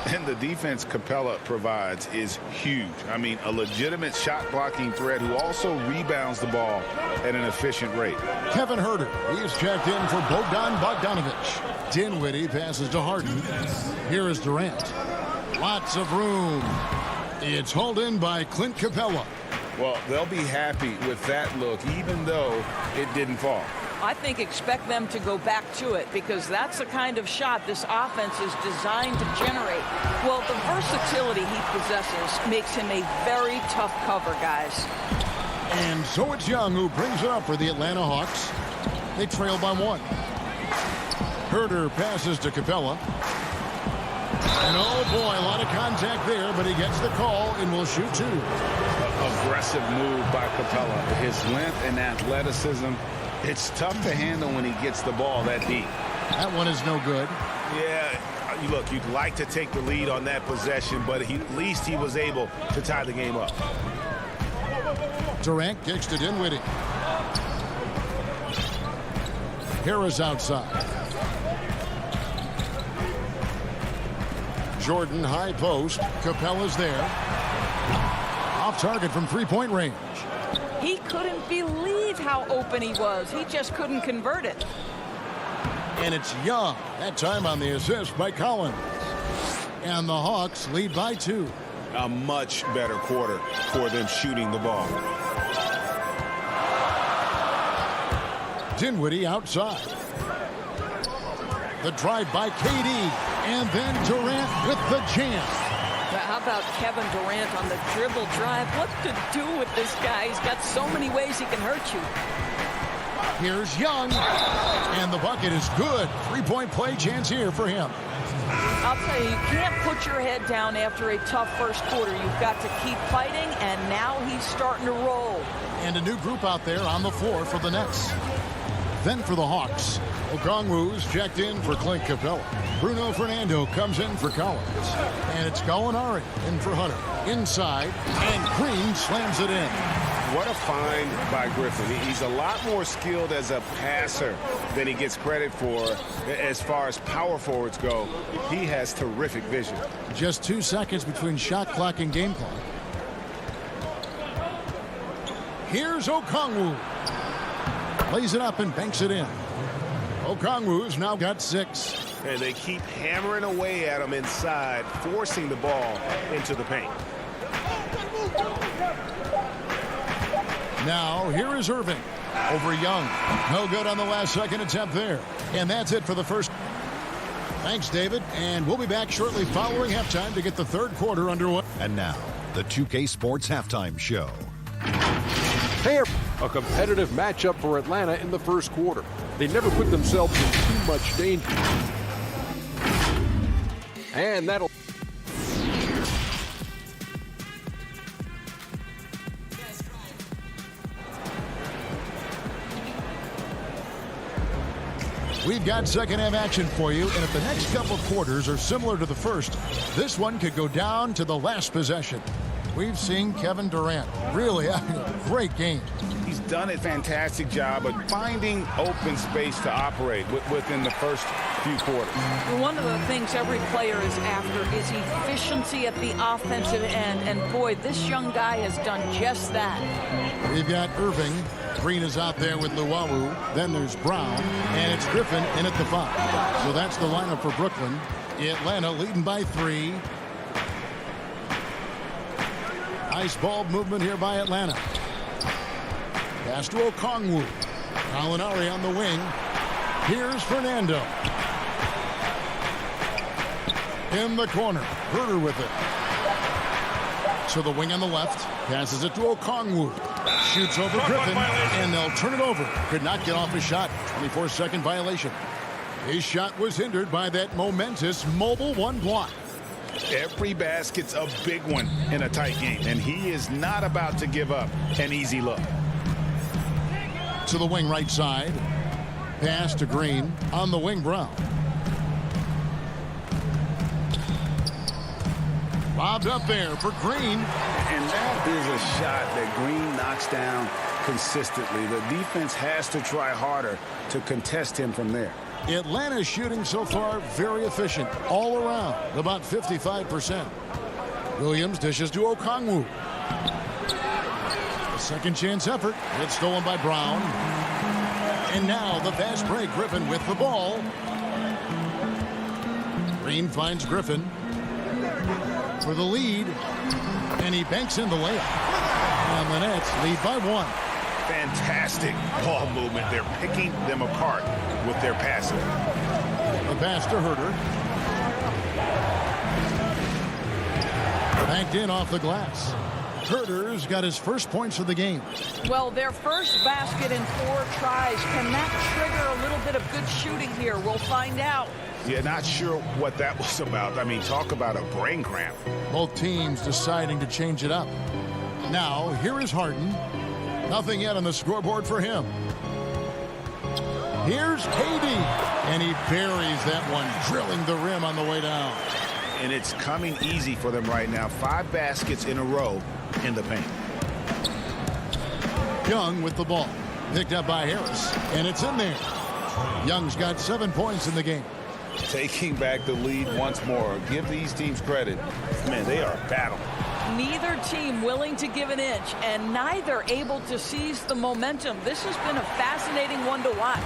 And the defense Capella provides is huge. I mean, a legitimate shot blocking threat who also rebounds the ball at an efficient rate. Kevin Huerter, he's checked in for Bogdan Bogdanovic. Dinwiddie passes to Harden. Here is Durant. Lots of room. It's hauled in by Clint Capella. Well, they'll be happy with that look, even though it didn't fall. I think expect them to go back to it because that's the kind of shot this offense is designed to generate. Well, the versatility he possesses makes him a very tough cover, guys. And so it's Young who brings it up for the Atlanta Hawks. They trail by 1. Huerter passes to Capella. And oh boy, a lot of contact there, but he gets the call and will shoot 2. Aggressive move by Capella. His length and athleticism. It's tough to handle when he gets the ball that deep. That one is no good. Yeah, look, you'd like to take the lead on that possession, but at least he was able to tie the game up. Durant kicks to Dinwiddie. Harris outside. Jordan high post. Capella's there. Off target from three-point range. He couldn't believe how open he was. He just couldn't convert it. And it's Young. That time on the assist by Collins. And the Hawks lead by 2. A much better quarter for them shooting the ball. Dinwiddie outside. The drive by KD. And then Durant with the jam. How about Kevin Durant on the dribble drive? What to do with this guy? He's got so many ways he can hurt you. Here's Young. And the bucket is good. 3-point play chance here for him. I'll tell you, you can't put your head down after a tough first quarter. You've got to keep fighting, and now he's starting to roll. And a new group out there on the floor for the Nets. Then for the Hawks, Okongwu's checked in for Clint Capella. Bruno Fernando comes in for Collins. And it's Gallinari in for Hunter. Inside, and Green slams it in. What a find by Griffin. He's a lot more skilled as a passer than he gets credit for as far as power forwards go. He has terrific vision. Just 2 seconds between shot clock and game clock. Here's Okongwu. Lays it up and banks it in. Okongwu's now got 6. And they keep hammering away at him inside, forcing the ball into the paint. Now, here is Irving over Young. No good on the last second attempt there. And that's it for the first. Thanks, David. And we'll be back shortly following halftime to get the third quarter underway. And now, the 2K Sports Halftime Show. Hey, a competitive matchup for Atlanta in the first quarter. They never put themselves in too much danger. And that'll... We've got second half action for you, and if the next couple of quarters are similar to the first, this one could go down to the last possession. We've seen Kevin Durant really having a great game. He's done a fantastic job of finding open space to operate within the first few quarters. One of the things every player is after is efficiency at the offensive end, and boy, this young guy has done just that. We've got Irving. Green is out there with Luwawu. Then there's Brown, and it's Griffin in at the 5. So that's the lineup for Brooklyn. Atlanta leading by 3. Nice ball movement here by Atlanta. Pass to Okongwu. Gallinari on the wing. Here's Fernando. In the corner. Huerter with it. So the wing on the left. Passes it to Okongwu. Shoots over Griffin. And they'll turn it over. Could not get off his shot. 24-second violation. His shot was hindered by that momentous mobile 1 block. Every basket's a big one in a tight game, and he is not about to give up an easy look. To the wing right side. Pass to Green. On the wing, Brown. Bobbed up there for Green. And that is a shot that Green knocks down consistently. The defense has to try harder to contest him from there. Atlanta's shooting so far very efficient all around, about 55%. Williams dishes to Okongwu. A second chance effort. It's stolen by Brown. And now the fast break. Griffin with the ball. Green finds Griffin for the lead. And he banks in the layup. And the Nets lead by 1. Fantastic ball movement. They're picking them apart with their passing. The pass to Herter. Banked in off the glass. Herter's got his first points of the game. Well, their first basket in 4 tries. Can that trigger a little bit of good shooting here? We'll find out. Yeah, not sure what that was about. I mean, talk about a brain cramp. Both teams deciding to change it up. Now, here is Harden. Nothing yet on the scoreboard for him. Here's KD. And he buries that one, drilling the rim on the way down. And it's coming easy for them right now. 5 baskets in a row in the paint. Young with the ball. Picked up by Harris. And it's in there. Young's got 7 points in the game. Taking back the lead once more. Give these teams credit. Man, they are battling. Neither team willing to give an inch, and neither able to seize the momentum. This has been a fascinating one to watch.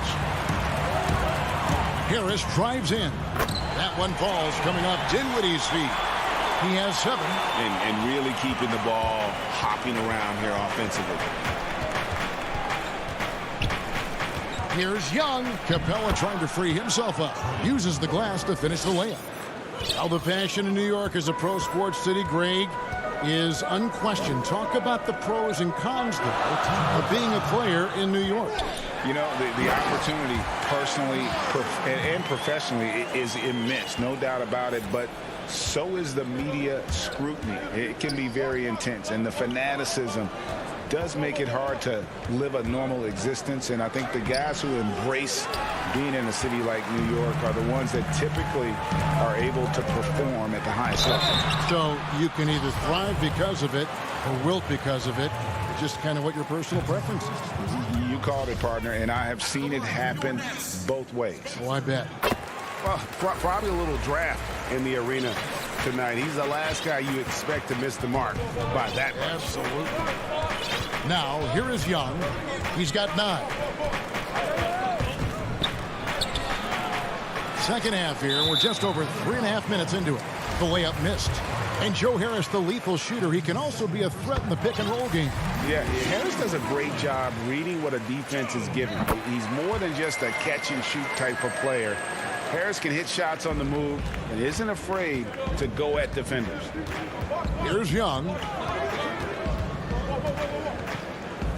Harris drives in. That one falls coming off Dinwiddie's feet. He has 7. And really keeping the ball hopping around here offensively. Here's Young. Capella trying to free himself up. Uses the glass to finish the layup. How the passion in New York is a pro sports city, Greg, is unquestioned. Talk about the pros and cons, though, of being a player in New York. You know, the opportunity personally and professionally is immense, no doubt about it, but so is the media scrutiny. It can be very intense, and the fanaticism does make it hard to live a normal existence. And I think the guys who embrace being in a city like New York are the ones that typically are able to perform at the highest level. So you can either thrive because of it or wilt because of it. It's just kind of what your personal preference is. You called it, partner, and I have seen it happen both ways. Oh, I bet. Well, probably a little draft in the arena tonight. He's the last guy you expect to miss the mark by that much. Absolutely. Now, here is Young. He's got 9. Second half here. We're just over 3.5 minutes into it. The layup missed. And Joe Harris, the lethal shooter, he can also be a threat in the pick-and-roll game. Yeah, Harris does a great job reading what a defense is giving. He's more than just a catch-and-shoot type of player. Harris can hit shots on the move and isn't afraid to go at defenders. Here's Young.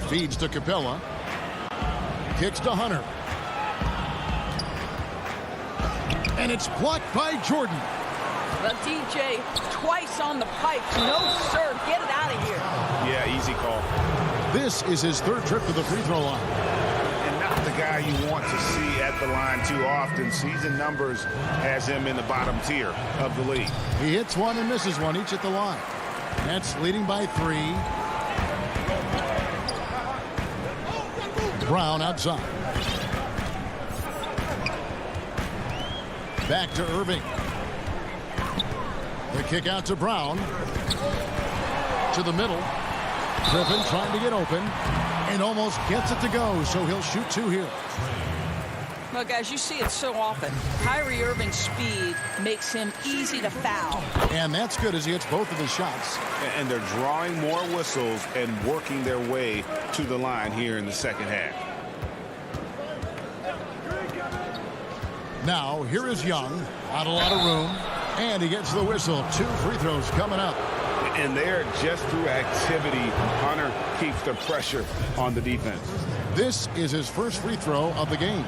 Feeds to Capella. Kicks to Hunter. And it's blocked by Jordan. The DJ twice on the pipes. No, sir. Get it out of here. Yeah, easy call. This is his 3rd trip to the free throw line. And not the guy you want to see at the line too often. Season numbers has him in the bottom tier of the league. He hits one and misses one, each at the line. Nets leading by 3. Brown outside. Back to Irving. The kick out to Brown. To the middle. Griffin trying to get open. And almost gets it to go, so he'll shoot 2 here. Look, as you see it so often, Kyrie Irving's speed makes him easy to foul. And that's good as he hits both of his shots. And they're drawing more whistles and working their way to the line here in the second half. Now, here is Young. Not a lot of room. And he gets the whistle. 2 free throws coming up. And there, just through activity, Hunter keeps the pressure on the defense. This is his first free throw of the game.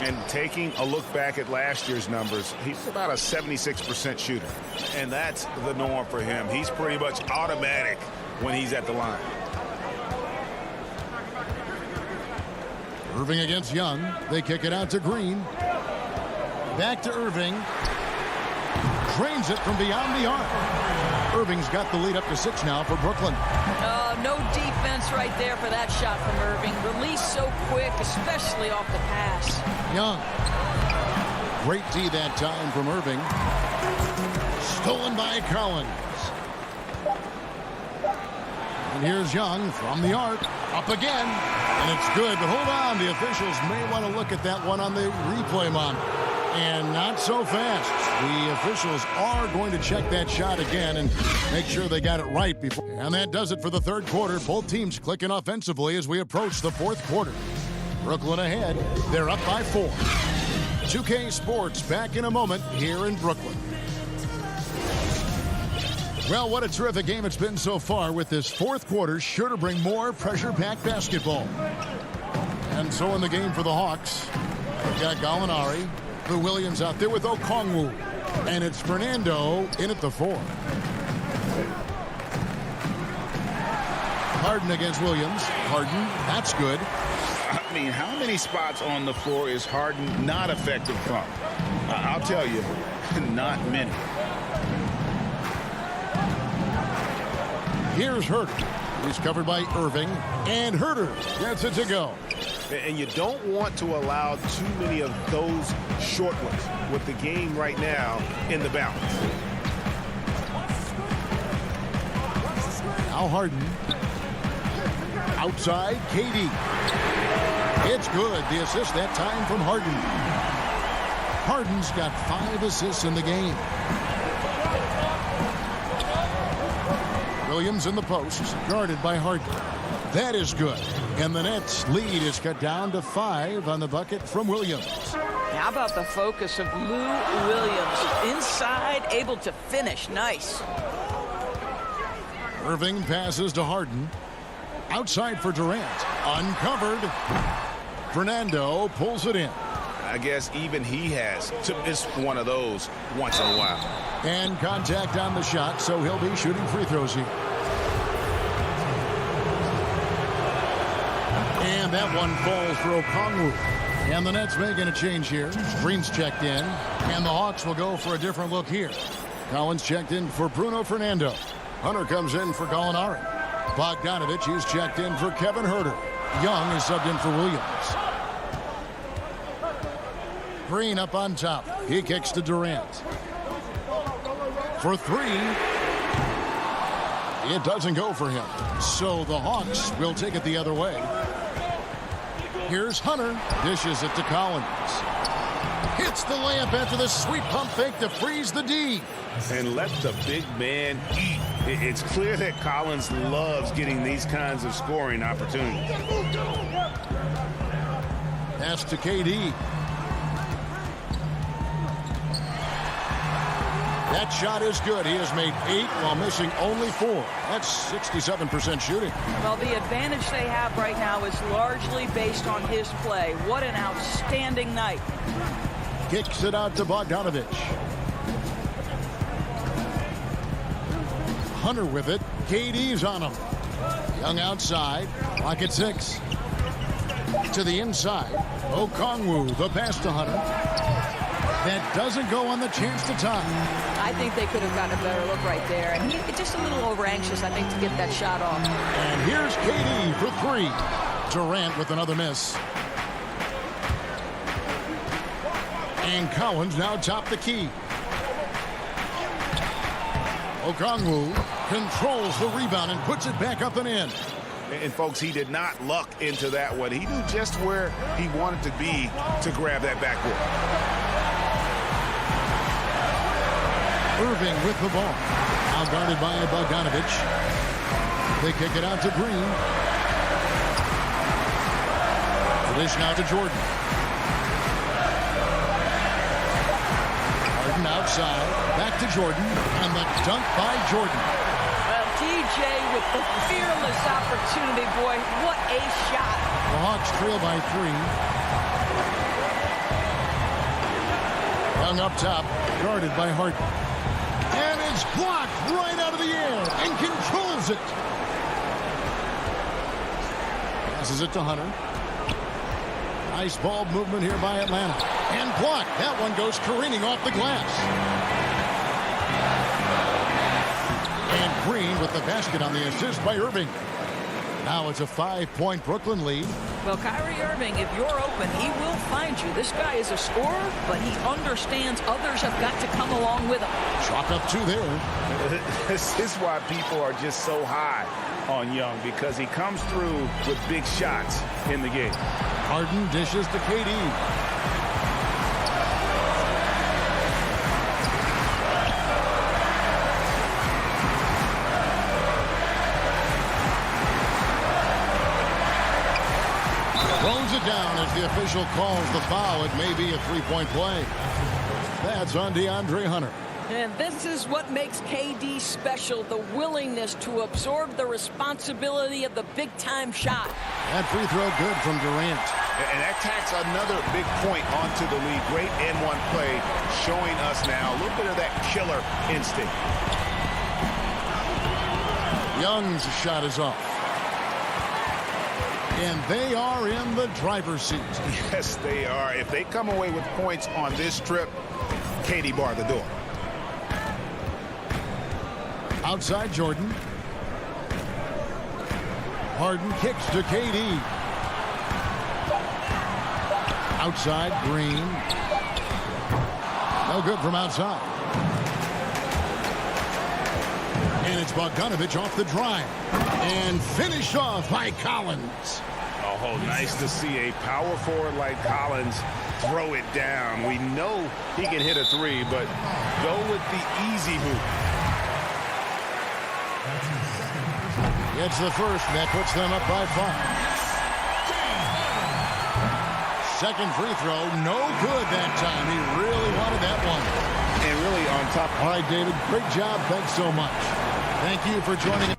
And taking a look back at last year's numbers, he's about a 76% shooter. And that's the norm for him. He's pretty much automatic when he's at the line. Irving against Young. They kick it out to Green. Back to Irving. Drains it from beyond the arc. Irving's got the lead up to 6 now for Brooklyn. No defense right there for that shot from Irving. Released so quick, especially off the pass. Young Great D that time from Irving. Stolen by Collins. And here's Young from the arc. Up again. And it's good, but hold on. The officials may want to look at that one on the replay monitor. And not so fast. The officials are going to check that shot again and make sure they got it right before. And that does it for the third quarter. Both teams clicking offensively as we approach the fourth quarter. Brooklyn ahead. They're up by 4. 2K Sports back in a moment here in Brooklyn. Well, what a terrific game it's been so far, with this fourth quarter sure to bring more pressure-packed basketball. And so in the game for the Hawks, we've got Gallinari, the Williams out there with Okongwu, and it's Fernando in at the 4. Harden against Williams. Harden, that's good. I mean, how many spots on the floor is Harden not effective from? I'll tell you, not many. Here's Herter. He's covered by Irving, and Herter gets it to go. And you don't want to allow too many of those short ones with the game right now in the balance. Now Harden. Outside, KD. It's good. The assist that time from Harden. Harden's got 5 assists in the game. Williams in the post, guarded by Harden. That is good. And the Nets' lead is cut down to 5 on the bucket from Williams. How about the focus of Lou Williams? Inside, able to finish. Nice. Irving passes to Harden. Outside for Durant. Uncovered. Fernando pulls it in. I guess even he has to miss one of those once in a while. And contact on the shot, so he'll be shooting free throws here. And that one falls for Okongwu. And the Nets making a change here. Green's checked in. And the Hawks will go for a different look here. Collins checked in for Bruno Fernando. Hunter comes in for Gallinari. Bogdanovich is checked in for Kevin Herter. Young is subbed in for Williams. Green up on top. He kicks to Durant. For 3. It doesn't go for him. So the Hawks will take it the other way. Here's Hunter. Dishes it to Collins. Hits the layup after the sweet pump fake to freeze the D. And let the big man eat. It's clear that Collins loves getting these kinds of scoring opportunities. Pass to KD. That shot is good. He has made 8 while missing only 4. That's 67% shooting. Well, the advantage they have right now is largely based on his play. What an outstanding night. Kicks it out to Bogdanovich. Hunter with it. KD's on him. Young outside. Clock at 6. To the inside. Okongwu, the pass to Hunter. That doesn't go on the chance to tie. I think they could have gotten a better look right there. And he's just a little over anxious, I think, to get that shot off. And here's KD for 3. Durant with another miss. And Collins now top the key. Okongwu controls the rebound and puts it back up and in. And folks, he did not luck into that one. He knew just where he wanted to be to grab that backboard. Irving with the ball. Now guarded by Bogdanovich. They kick it out to Green. Dish now to Jordan. Harden outside. Back to Jordan. And the dunk by Jordan. Well, TJ with the fearless opportunity, boy. What a shot. The Hawks trail by 3. Young up top. Guarded by Harden. And it's blocked right out of the air and controls it. Passes it to Hunter. Nice ball movement here by Atlanta. And blocked. That one goes careening off the glass. And Green with the basket on the assist by Irving. Now it's a 5-point Brooklyn lead. Well, Kyrie Irving, if you're open, he will find you. This guy is a scorer, but he understands others have got to come along with him. Chalk up 2 there. This is why people are just so high on Young, because he comes through with big shots in the game. Harden dishes to KD. Throws it down as the official calls the foul. It may be a 3-point play. That's on DeAndre Hunter. And this is what makes KD special, the willingness to absorb the responsibility of the big-time shot. That free throw good from Durant. And that tacks another big point onto the lead. Great N1 play, showing us now a little bit of that killer instinct. Young's shot is off. And they are in the driver's seat. Yes, they are. If they come away with points on this trip, KD bar the door. Outside Jordan. Harden kicks to KD. Outside Green. No good from outside. And it's Bogdanovich off the drive. And finished off by Collins. Oh, nice to see a power forward like Collins throw it down. We know he can hit a 3, but go with the easy hoop. It's the first, and that puts them up by 5. Second free throw, no good that time. He really wanted that one. And really on top. All right, David, great job. Thanks so much. Thank you for joining us.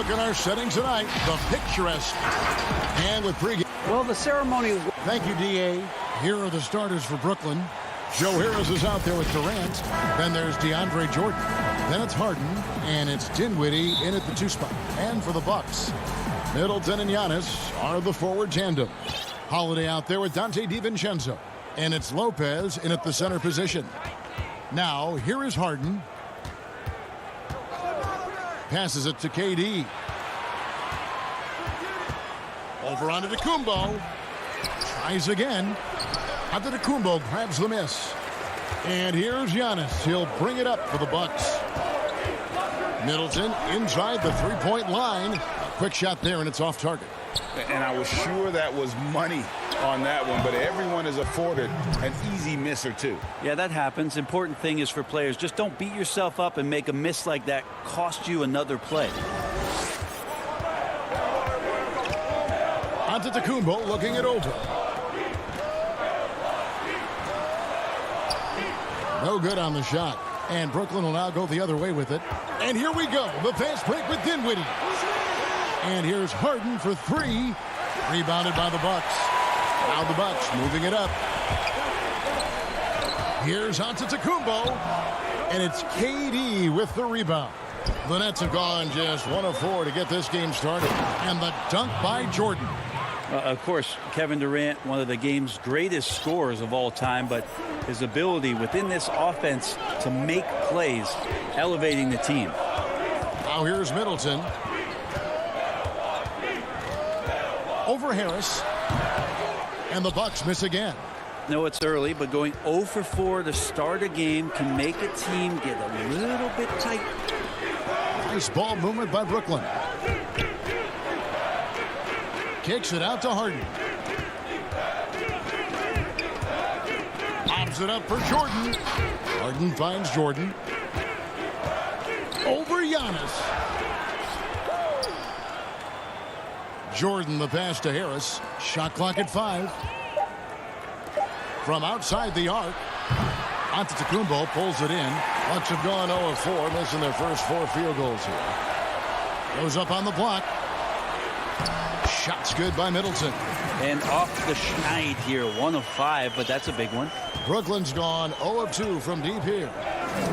Look at our setting tonight. The picturesque. And with pregame. Well, the ceremony. Thank you, D.A. Here are the starters for Brooklyn. Joe Harris is out there with Durant. Then there's DeAndre Jordan. Then it's Harden. And it's Dinwiddie in at the 2 spot. And for the Bucks, Middleton and Giannis are the forward tandem. Holiday out there with Dante DiVincenzo. And it's Lopez in at the center position. Now, here is Harden. Passes it to KD. Over onto Kumbo. Tries again. Kumbo grabs the miss. And here's Giannis. He'll bring it up for the Bucks. Middleton inside the three-point line. A quick shot there, and it's off target. And I was sure that was money on that one, but everyone is afforded an easy miss or two. Yeah, that happens. Important thing is for players, just don't beat yourself up and make a miss like that cost you another play. Antetokounmpo looking it over. No good on the shot. And Brooklyn will now go the other way with it. And here we go. The fast break with Dinwiddie. And here's Harden for 3. Rebounded by the Bucks. Now the Bucks moving it up. Here's Antetokounmpo. And it's KD with the rebound. The Nets have gone just 1 of 4 to get this game started. And the dunk by Jordan. Of course, Kevin Durant, one of the game's greatest scorers of all time, but his ability within this offense to make plays, elevating the team. Now here's Middleton. Over Harris. And the Bucks miss again. No, it's early, but going 0 for 4 to start a game can make a team get a little bit tight. Nice ball movement by Brooklyn. Kicks it out to Harden. Lobs it up for Jordan. Harden finds Jordan. Over Giannis. Jordan the pass to Harris. Shot clock at 5. From outside the arc. Antetokounmpo pulls it in. Bucks have gone 0 of 4, missing their first 4 field goals here. Goes up on the block. Shot's good by Middleton. And off the schneid here, 1 of 5, but that's a big one. Brooklyn's gone 0 of 2 from deep here.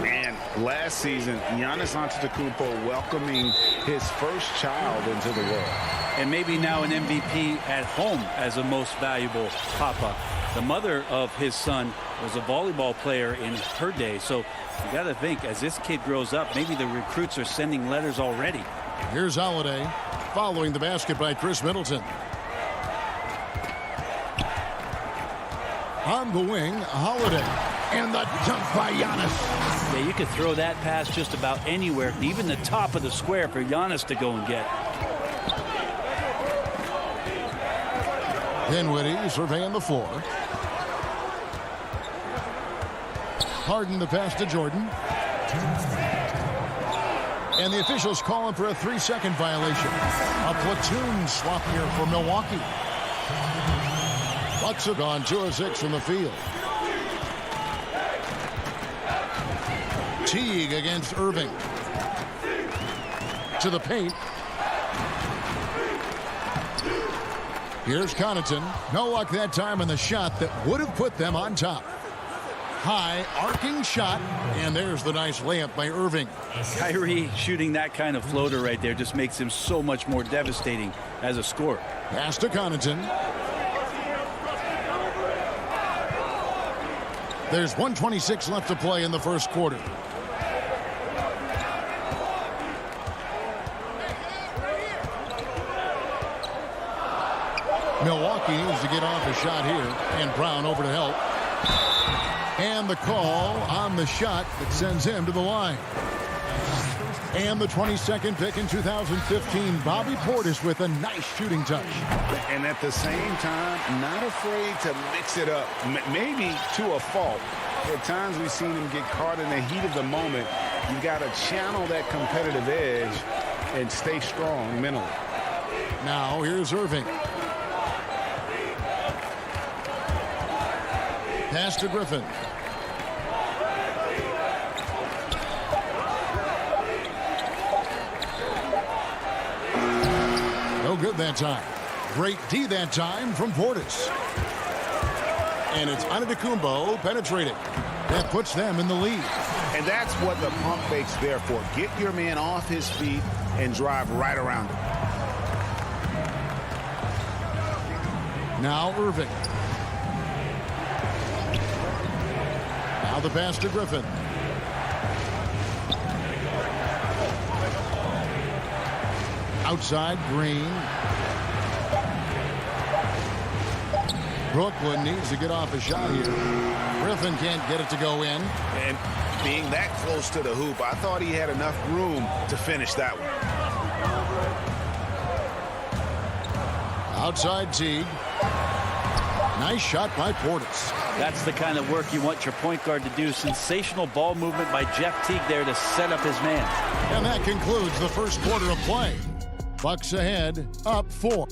And last season, Giannis Antetokounmpo welcoming his first child into the world. And maybe now an MVP at home as a most valuable papa. The mother of his son was a volleyball player in her day. So you got to think, as this kid grows up, maybe the recruits are sending letters already. Here's Holiday following the basket by Chris Middleton. On the wing, Holiday. And the dunk by Giannis. Yeah, you could throw that pass just about anywhere, even the top of the square for Giannis to go and get. Dinwiddie surveying the floor. Harden the pass to Jordan. And the officials calling for a 3-second violation. A platoon swap here for Milwaukee. Bucks have gone 2 of 6 from the field. Teague against Irving. To the paint. Here's Connaughton. No luck that time on the shot that would have put them on top. High arcing shot, and there's the nice layup by Irving. Kyrie shooting that kind of floater right there just makes him so much more devastating as a scorer. Pass to Connaughton. There's 1:26 left to play in the first quarter. Milwaukee needs to get off a shot here, and Brown over to help. And the call on the shot that sends him to the line. And the 22nd pick in 2015, Bobby Portis with a nice shooting touch. And at the same time, not afraid to mix it up, maybe to a fault. At times we've seen him get caught in the heat of the moment. You got to channel that competitive edge and stay strong mentally. Now here's Irving. Pass to Griffin. no good that time. Great D that time from Portis. And it's Antetokounmpo penetrating. That puts them in the lead. And that's what the pump fake's there for. Get your man off his feet and drive right around him. Now Irving. Now the pass to Griffin. Outside, Green. Brooklyn needs to get off a shot here. Griffin can't get it to go in. And being that close to the hoop, I thought he had enough room to finish that one. Outside Teague. Nice shot by Portis. That's the kind of work you want your point guard to do. Sensational ball movement by Jeff Teague there to set up his man. And that concludes the first quarter of play. Bucks ahead, up 4.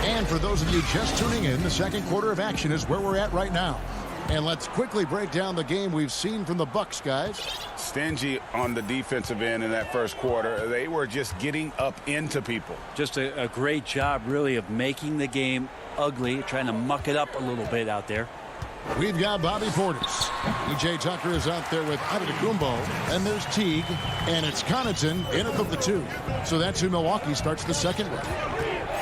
And for those of you just tuning in, the second quarter of action is where we're at right now. And let's quickly break down the game we've seen from the Bucks, guys. Stingy on the defensive end in that first quarter. They were just getting up into people. Just a great job, really, of making the game ugly, trying to muck it up a little bit out there. We've got Bobby Portis. E.J. Tucker is out there with Antetokounmpo. And there's Teague. And it's Connaughton in it with the 2. So that's who Milwaukee starts the second with.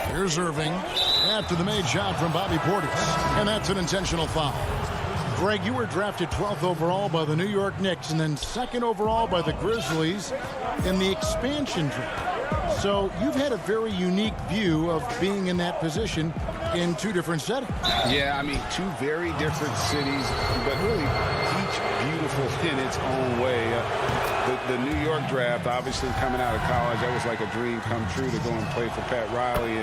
Here's Irving after the made shot from Bobby Portis. And that's an intentional foul. Greg, you were drafted 12th overall by the New York Knicks and then 2nd overall by the Grizzlies in the expansion draft. So you've had a very unique view of being in that position in 2 different settings. Yeah, I mean, 2 very different cities, but really each beautiful in its own way. The New York draft, obviously coming out of college, that was like a dream come true to go and play for Pat Riley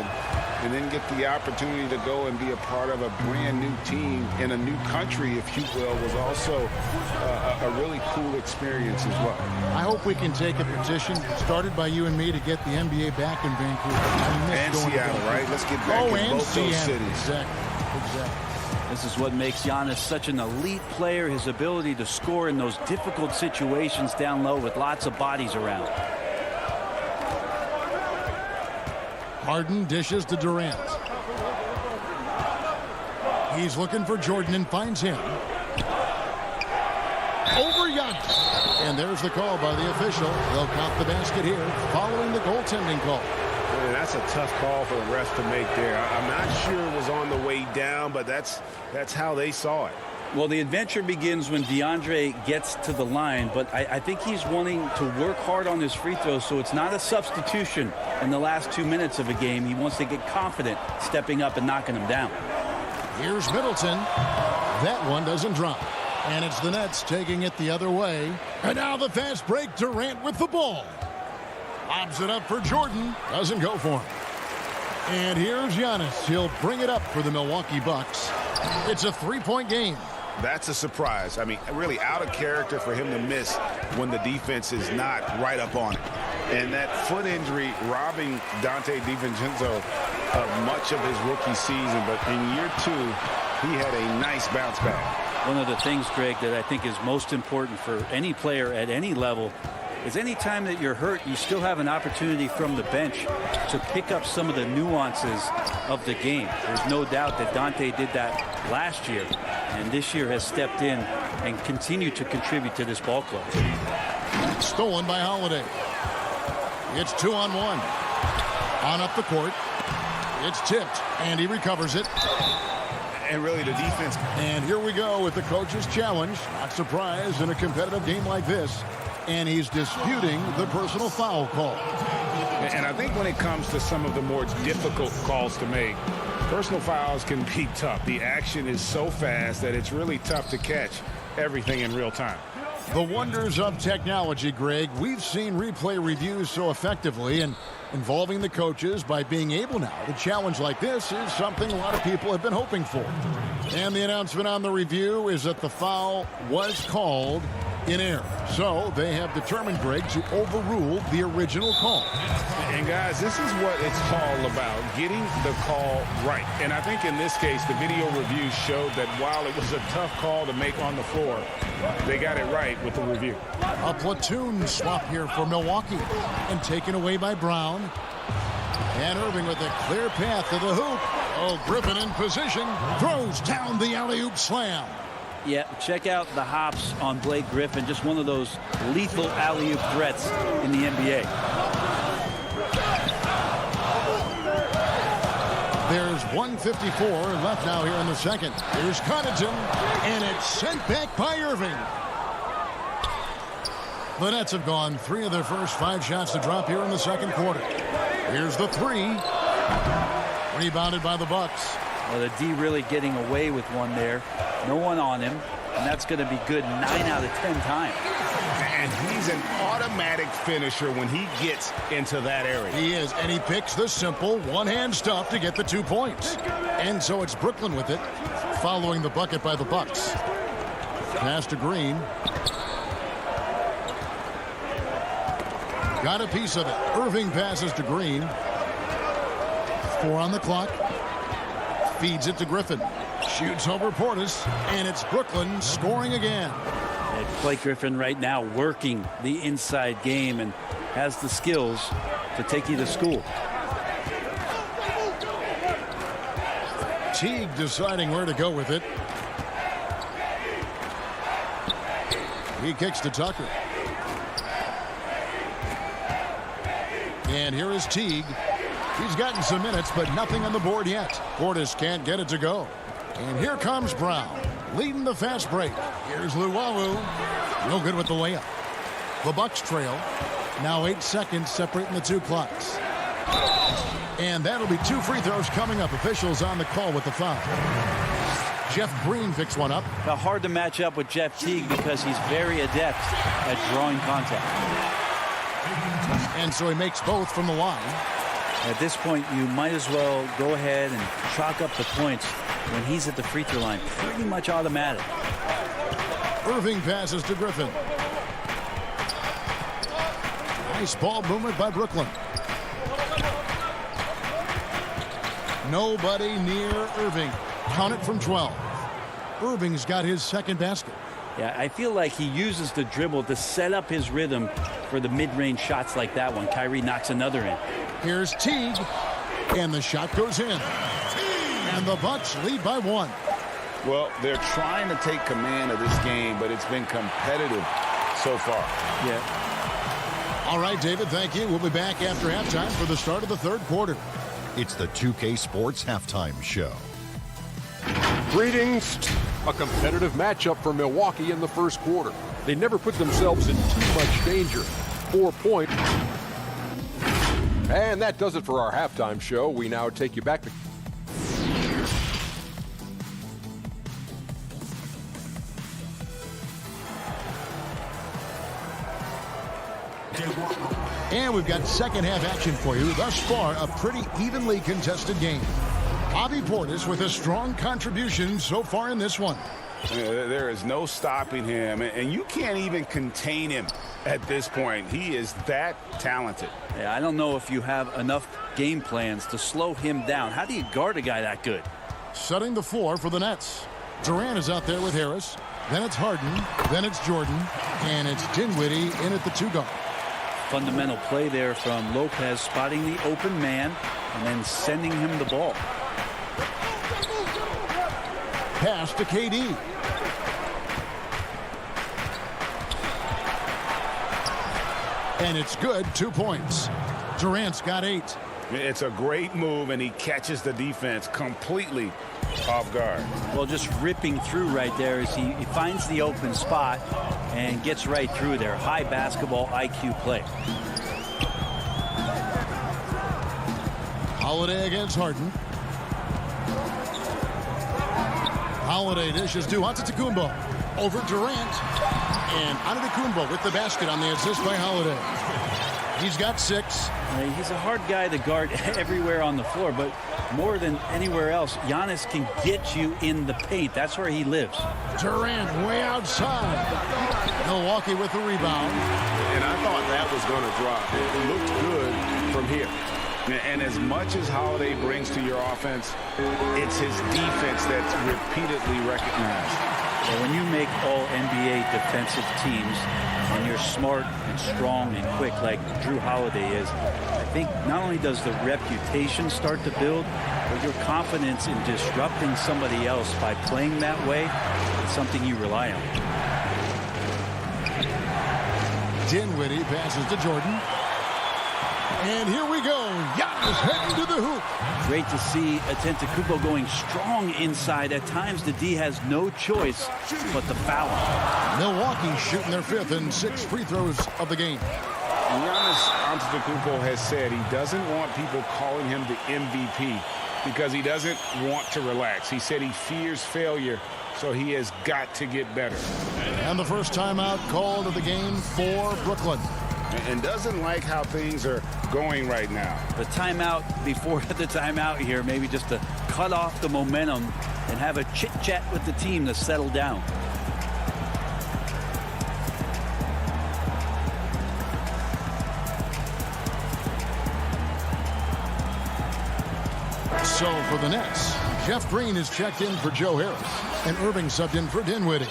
and then get the opportunity to go and be a part of a brand new team in a new country, if you will, was also a really cool experience as well. I hope we can take a petition started by you and me to get the NBA back in Vancouver. And Seattle, right? Let's get back in both those cities. Exactly. This is what makes Giannis such an elite player, his ability to score in those difficult situations down low with lots of bodies around. Harden dishes to Durant. He's looking for Jordan and finds him. Over Giannis. And there's the call by the official. They'll count the basket here following the goaltending call. Man, that's a tough call for the refs to make there. I'm not sure it was on the way down, but that's how they saw it. Well, the adventure begins when DeAndre gets to the line, but I think he's wanting to work hard on his free throws, so it's not a substitution in the last 2 minutes of a game. He wants to get confident stepping up and knocking them down. Here's Middleton. That one doesn't drop. And it's the Nets taking it the other way. And now the fast break. Durant with the ball. Lobs it up for Jordan. Doesn't go for him. And here's Giannis. He'll bring it up for the Milwaukee Bucks. It's a 3-point game. That's a surprise. I mean, really out of character for him to miss when the defense is not right up on it. And that foot injury robbing Dante DiVincenzo of much of his rookie season. But in year 2, he had a nice bounce back. One of the things, Greg, that I think is most important for any player at any level is any time that you're hurt, you still have an opportunity from the bench to pick up some of the nuances of the game. There's no doubt that Dante did that last year, and this year has stepped in and continued to contribute to this ball club. Stolen by Holiday. It's 2-on-1. On up the court. It's tipped, and he recovers it. And really the defense. And here we go with the coach's challenge. Not surprised in a competitive game like this. And he's disputing the personal foul call. And I think when it comes to some of the more difficult calls to make, personal fouls can be tough. The action is so fast that it's really tough to catch everything in real time. The wonders of technology, Greg. We've seen replay reviews so effectively, and involving the coaches by being able now to challenge like this is something a lot of people have been hoping for. And the announcement on the review is that the foul was called in air. So they have determined, Greg, to overrule the original call. And guys, this is what it's all about, getting the call right. And I think in this case, the video review showed that while it was a tough call to make on the floor, they got it right with the review. A platoon swap here for Milwaukee, and taken away by Brown. And Irving with a clear path to the hoop. Oh, Griffin in position, throws down the alley-oop slam. Yeah, check out the hops on Blake Griffin. Just one of those lethal alley-oop threats in the NBA. There's 1:54 left now here in the second. Here's Connaughton, and it's sent back by Irving. The Nets have gone 3 of their first 5 shots to drop here in the second quarter. Here's the 3. Rebounded by the Bucks. Well, the D really getting away with one there. No one on him, and that's going to be good 9 out of 10 times. And he's an automatic finisher when he gets into that area. He is, and he picks the simple one-hand stuff to get the 2 points. And so it's Brooklyn with it, following the bucket by the Bucks. Pass to Green. Got a piece of it. Irving passes to Green. 4 on the clock. Feeds it to Griffin. Shoots over Portis, and it's Brooklyn scoring again. And Blake Griffin right now working the inside game and has the skills to take you to school. Teague deciding where to go with it. He kicks to Tucker. And here is Teague. He's gotten some minutes, but nothing on the board yet. Portis can't get it to go. And here comes Brown, leading the fast break. Here's Luwawu. No good with the layup. The Bucks trail. Now 8 seconds separating the 2 clocks. And that'll be 2 free throws coming up. Officials on the call with the foul. Jeff Green picks one up. Now hard to match up with Jeff Teague because he's very adept at drawing contact. And so he makes both from the line. At this point, you might as well go ahead and chalk up the points when he's at the free throw line. Pretty much automatic. Irving passes to Griffin. Nice ball movement by Brooklyn. Nobody near Irving. Count it from 12. Irving's got his second basket. Yeah, I feel like he uses the dribble to set up his rhythm for the mid-range shots like that one. Kyrie knocks another in. Here's Teague, and the shot goes in. And the Bucks lead by 1. Well, they're trying to take command of this game, but it's been competitive so far. Yeah. All right, David, thank you. We'll be back after halftime for the start of the third quarter. It's the 2K Sports Halftime Show. Greetings. A competitive matchup for Milwaukee in the first quarter. They never put themselves in too much danger. 4-point. And that does it for our halftime show. We now take you back to... And we've got second half action for you. Thus far, a pretty evenly contested game. Bobby Portis with a strong contribution so far in this one. There is no stopping him, and you can't even contain him at this point. He is that talented. Yeah, I don't know if you have enough game plans to slow him down. How do you guard a guy that good? Setting the floor for the Nets. Durant is out there with Harris. Then it's Harden. Then it's Jordan. And it's Dinwiddie in at the 2 guard. Fundamental play there from Lopez, spotting the open man and then sending him the ball. Pass to KD. And it's good. 2 points. Durant's got 8. It's a great move, and he catches the defense completely off guard. Well, just ripping through right there as he finds the open spot and gets right through there. High basketball IQ play. Holiday against Harden. Holiday dishes to Antetokounmpo. Over Durant. And Antetokounmpo with the basket on the assist by Holiday. He's got 6. He's a hard guy to guard everywhere on the floor, but more than anywhere else, Giannis can get you in the paint. That's where he lives. Durant way outside. Milwaukee with the rebound. And I thought that was going to drop. It looked good from here. And as much as Holiday brings to your offense, it's his defense that's repeatedly recognized. So when you make all NBA defensive teams and you're smart and strong and quick like Drew Holiday is, I think not only does the reputation start to build, but your confidence in disrupting somebody else by playing that way is something you rely on. Dinwiddie passes to Jordan. And here we go. Giannis heading to the hoop. Great to see Antetokounmpo going strong inside. At times, the D has no choice but to foul him. Milwaukee shooting their 5th and 6th free throws of the game. Giannis Antetokounmpo has said he doesn't want people calling him the MVP because he doesn't want to relax. He said he fears failure, so he has got to get better. And the first timeout called of the game for Brooklyn. And doesn't like how things are going right now. The timeout before the timeout here, maybe just to cut off the momentum and have a chit-chat with the team to settle down. So for the Nets, Jeff Green is checked in for Joe Harris, and Irving subbed in for Dinwiddie.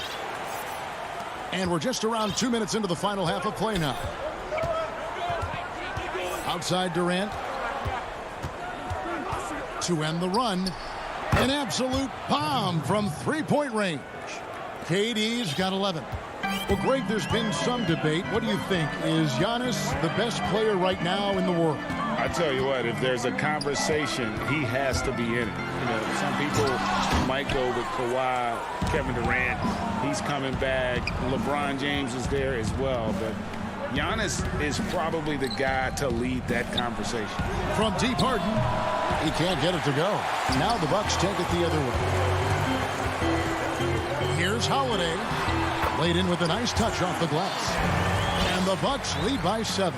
And we're just around 2 minutes into the final half of play now. Outside Durant to end the run. An absolute bomb from three-point range. KD's got 11. Well, Greg, there's been some debate. What do you think? Is Giannis the best player right now in the world? I tell you what, if there's a conversation, he has to be in it. You know, some people might go with Kawhi, Kevin Durant. He's coming back. LeBron James is there as well, but Giannis is probably the guy to lead that conversation. From deep Harden, he can't get it to go. Now the Bucks take it the other way. Here's Holiday, laid in with a nice touch off the glass. And the Bucks lead by 7.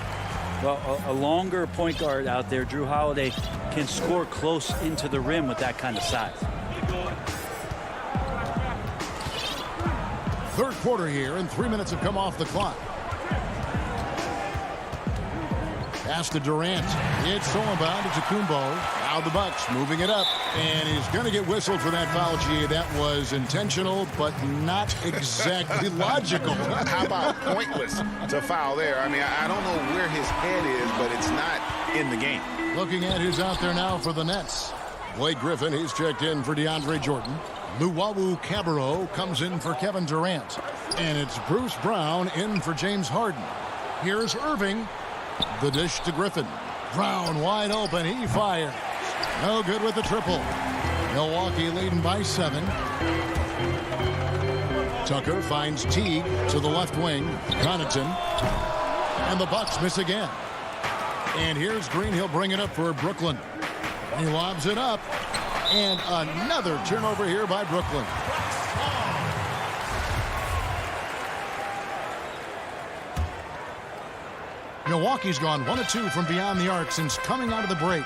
Well, a longer point guard out there, Drew Holiday, can score close into the rim with that kind of size. Third quarter here, and 3 minutes have come off the clock. Pass to Durant. It's thrown by to Antetokounmpo. Now the Bucks moving it up. And he's going to get whistled for that foul, G. That was intentional, but not exactly logical. How about pointless to foul there? I mean, I don't know where his head is, but it's not in the game. Looking at who's out there now for the Nets. Blake Griffin, he's checked in for DeAndre Jordan. Luwawu Cabarrot comes in for Kevin Durant. And it's Bruce Brown in for James Harden. Here's Irving. The dish to Griffin. Brown wide open. He fires. No good with the triple. Milwaukee leading by 7. Tucker finds Teague to the left wing. Connaughton. And the Bucks miss again. And here's Green. He'll bring it up for Brooklyn. He lobs it up. And another turnover here by Brooklyn. Milwaukee's gone 1 of 2 from beyond the arc since coming out of the break.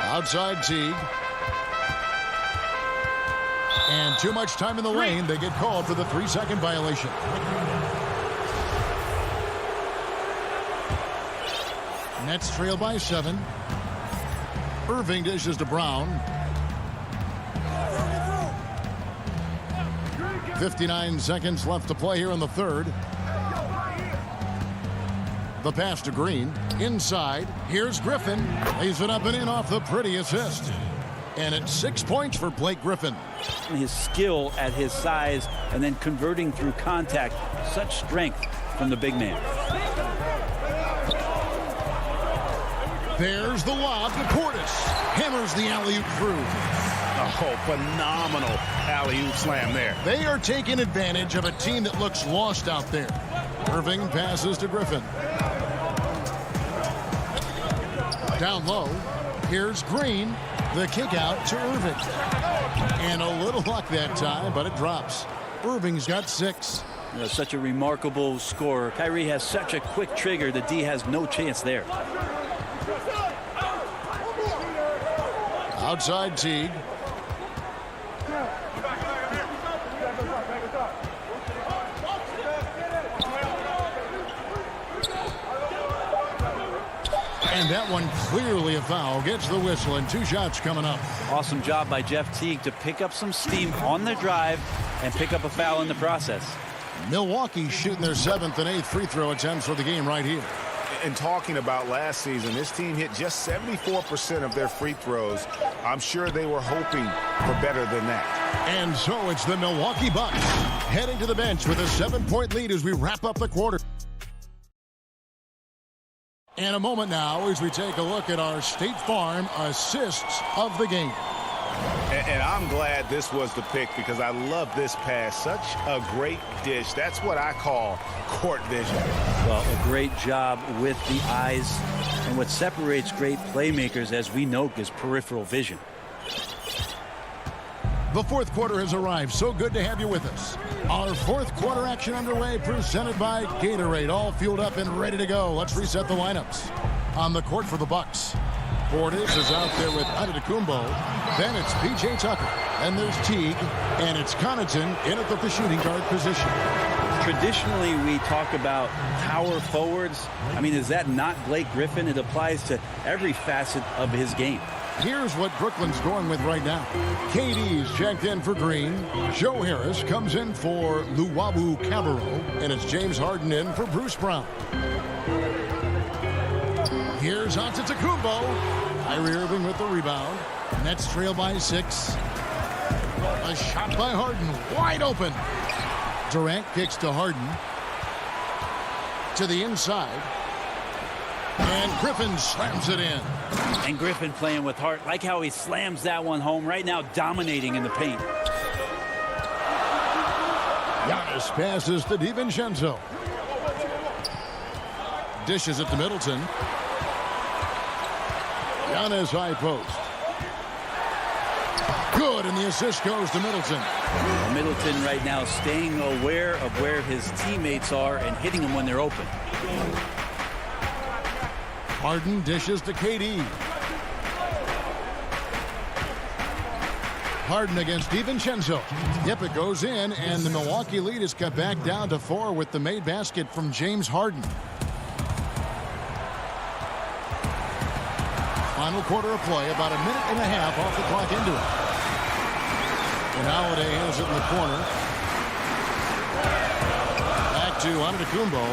Outside Teague. And too much time in the lane. They get called for the 3-second violation. Nets trail by 7. Irving dishes to Brown. 59 seconds left to play here in the third. The pass to Green. Inside. Here's Griffin. Lays it up and in off the pretty assist. And it's 6 points for Blake Griffin. His skill at his size and then converting through contact. Such strength from the big man. There's the lob to Portis. Hammers the alley-oop through. Oh, phenomenal alley-oop slam there. They are taking advantage of a team that looks lost out there. Irving passes to Griffin. Down low. Here's Green. The kick out to Irving. And a little luck that time, but it drops. Irving's got 6. You know, such a remarkable scorer. Kyrie has such a quick trigger. The D has no chance there. Outside Teague. And that one clearly a foul. Gets the whistle and 2 shots coming up. Awesome job by Jeff Teague to pick up some steam on the drive and pick up a foul in the process. Milwaukee shooting their 7th and 8th free throw attempts for the game right here. And talking about last season, this team hit just 74% of their free throws. I'm sure they were hoping for better than that. And so it's the Milwaukee Bucks heading to the bench with a 7-point lead as we wrap up the quarter. In a moment now as we take a look at our State Farm assists of the game. And I'm glad this was the pick because I love this pass. Such a great dish. That's what I call court vision. Well, a great job with the eyes. And what separates great playmakers, as we know, is peripheral vision. The fourth quarter has arrived. So good to have you with us. Our fourth quarter action underway, presented by Gatorade. All fueled up and ready to go. Let's reset the lineups. On the court for the Bucks, Portis is out there with Antetokounmpo. Then it's P.J. Tucker. And there's Teague. And it's Connaughton in at the shooting guard position. Traditionally, we talk about power forwards. I mean, is that not Blake Griffin? It applies to every facet of his game. Here's what Brooklyn's going with right now. KD's checked in for Green. Joe Harris comes in for Luwawu Cabarro. And it's James Harden in for Bruce Brown. Here's Antetokounmpo. Kyrie Irving with the rebound. Nets trail by 6. A shot by Harden. Wide open. Durant kicks to Harden. To the inside. And Griffin slams it in. And Griffin playing with heart. Like how he slams that one home. Right now dominating in the paint. Giannis passes to DiVincenzo. Dishes it to Middleton. Giannis high post. Good, and the assist goes to Middleton. Middleton right now staying aware of where his teammates are and hitting them when they're open. Harden dishes to KD. Harden against DiVincenzo. Yep, it goes in, and the Milwaukee lead is cut back down to 4 with the made basket from James Harden. Final quarter of play, about a minute and a half off the clock into it. And Holiday has it in the corner. Back to Antetokounmpo.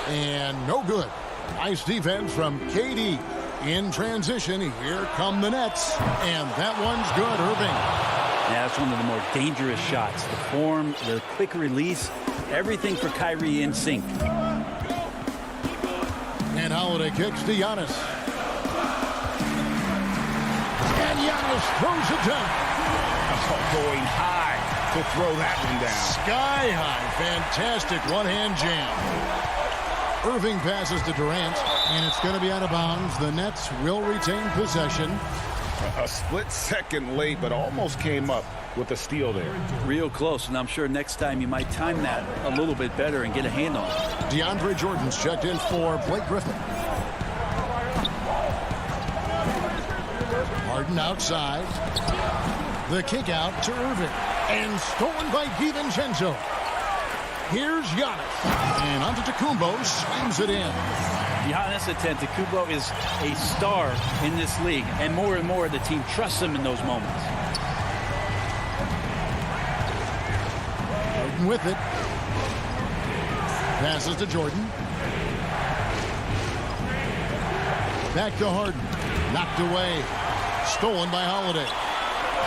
And no good. Nice defense from KD. In transition, here come the Nets. And that one's good, Irving. Yeah, that's one of the more dangerous shots. The form, the quick release, everything for Kyrie in sync. And Holiday kicks to Giannis. And Giannis throws it down. Oh, going high to throw that one down. Sky high. Fantastic one-hand jam. Irving passes to Durant, and it's going to be out of bounds. The Nets will retain possession. A split second late, but almost came up with a steal there. Real close, and I'm sure next time you might time that a little bit better and get a hand on it. DeAndre Jordan's checked in for Blake Griffin. Harden outside. The kick out to Irving. And stolen by DiVincenzo. Here's Giannis. And Antetokounmpo slams it in. Giannis Antetokounmpo is a star in this league, and more the team trusts him in those moments. Harden with it. Passes to Jordan. Back to Harden. Knocked away. Stolen by Holiday.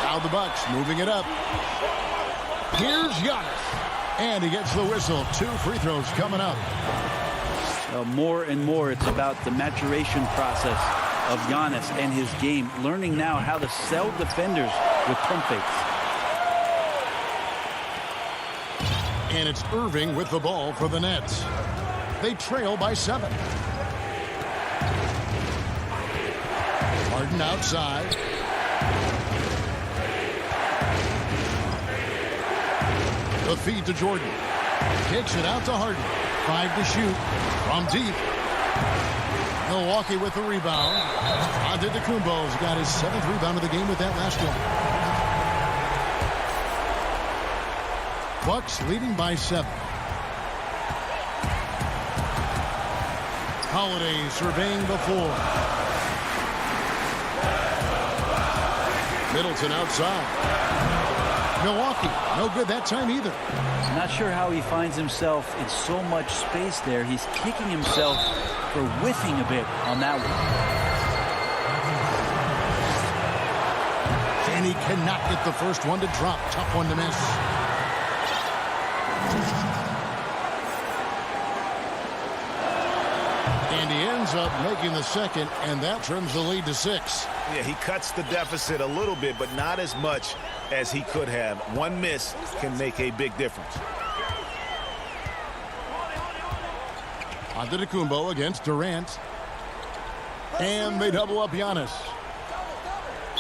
Now the Bucks moving it up. Here's Giannis. And he gets the whistle. 2 free throws coming up. More and more, it's about the maturation process of Giannis and his game. Learning now how to sell defenders with pump fakes. And it's Irving with the ball for the Nets. They trail by 7. Harden outside. The feed to Jordan. Kicks it out to Harden. 5 to shoot from deep. Milwaukee with the rebound. Antetokounmpo's got his 7th rebound of the game with that last one. Bucks leading by 7. Holiday surveying the floor. Middleton outside. Milwaukee, no good that time either. Not sure how he finds himself in so much space there. He's kicking himself for whiffing a bit on that one. And he cannot get the first one to drop. Tough one to miss. And he ends up making the second, and that trims the lead to 6. Yeah, he cuts the deficit a little bit, but not as much as he could have. One miss can make a big difference. Antetokounmpo against Durant. And they double up Giannis.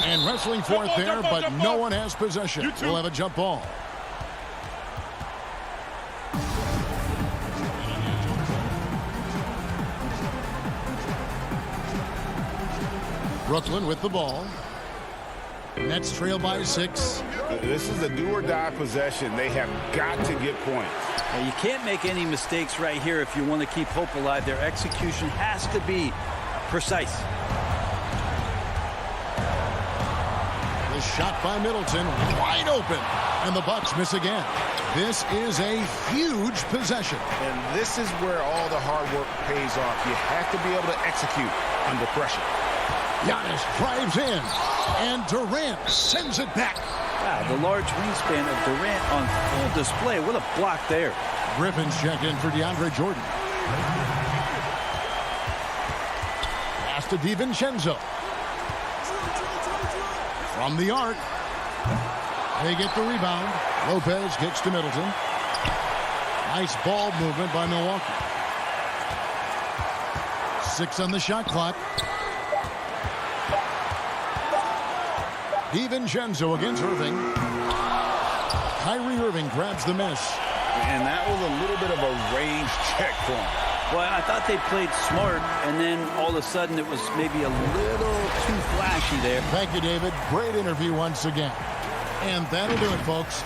And wrestling for it there, but no one has possession. We'll have a jump ball. Brooklyn with the ball. Nets trail by 6. This is a do-or-die possession. They have got to get points. Well, you can't make any mistakes right here if you want to keep hope alive. Their execution has to be precise. The shot by Middleton, wide open, and the Bucks miss again. This is a huge possession. And this is where all the hard work pays off. You have to be able to execute under pressure. Giannis drives in, and Durant sends it back. Wow, the large wingspan of Durant on full display. What a block there. Griffin's check in for DeAndre Jordan. Pass to DiVincenzo. From the arc. They get the rebound. Lopez kicks to Middleton. Nice ball movement by Milwaukee. 6 on the shot clock. DiVincenzo against Irving. Kyrie Irving grabs the miss. And that was a little bit of a range check for him. Well, I thought they played smart, and then all of a sudden it was maybe a little too flashy there. Thank you, David. Great interview once again. And that'll do it, folks.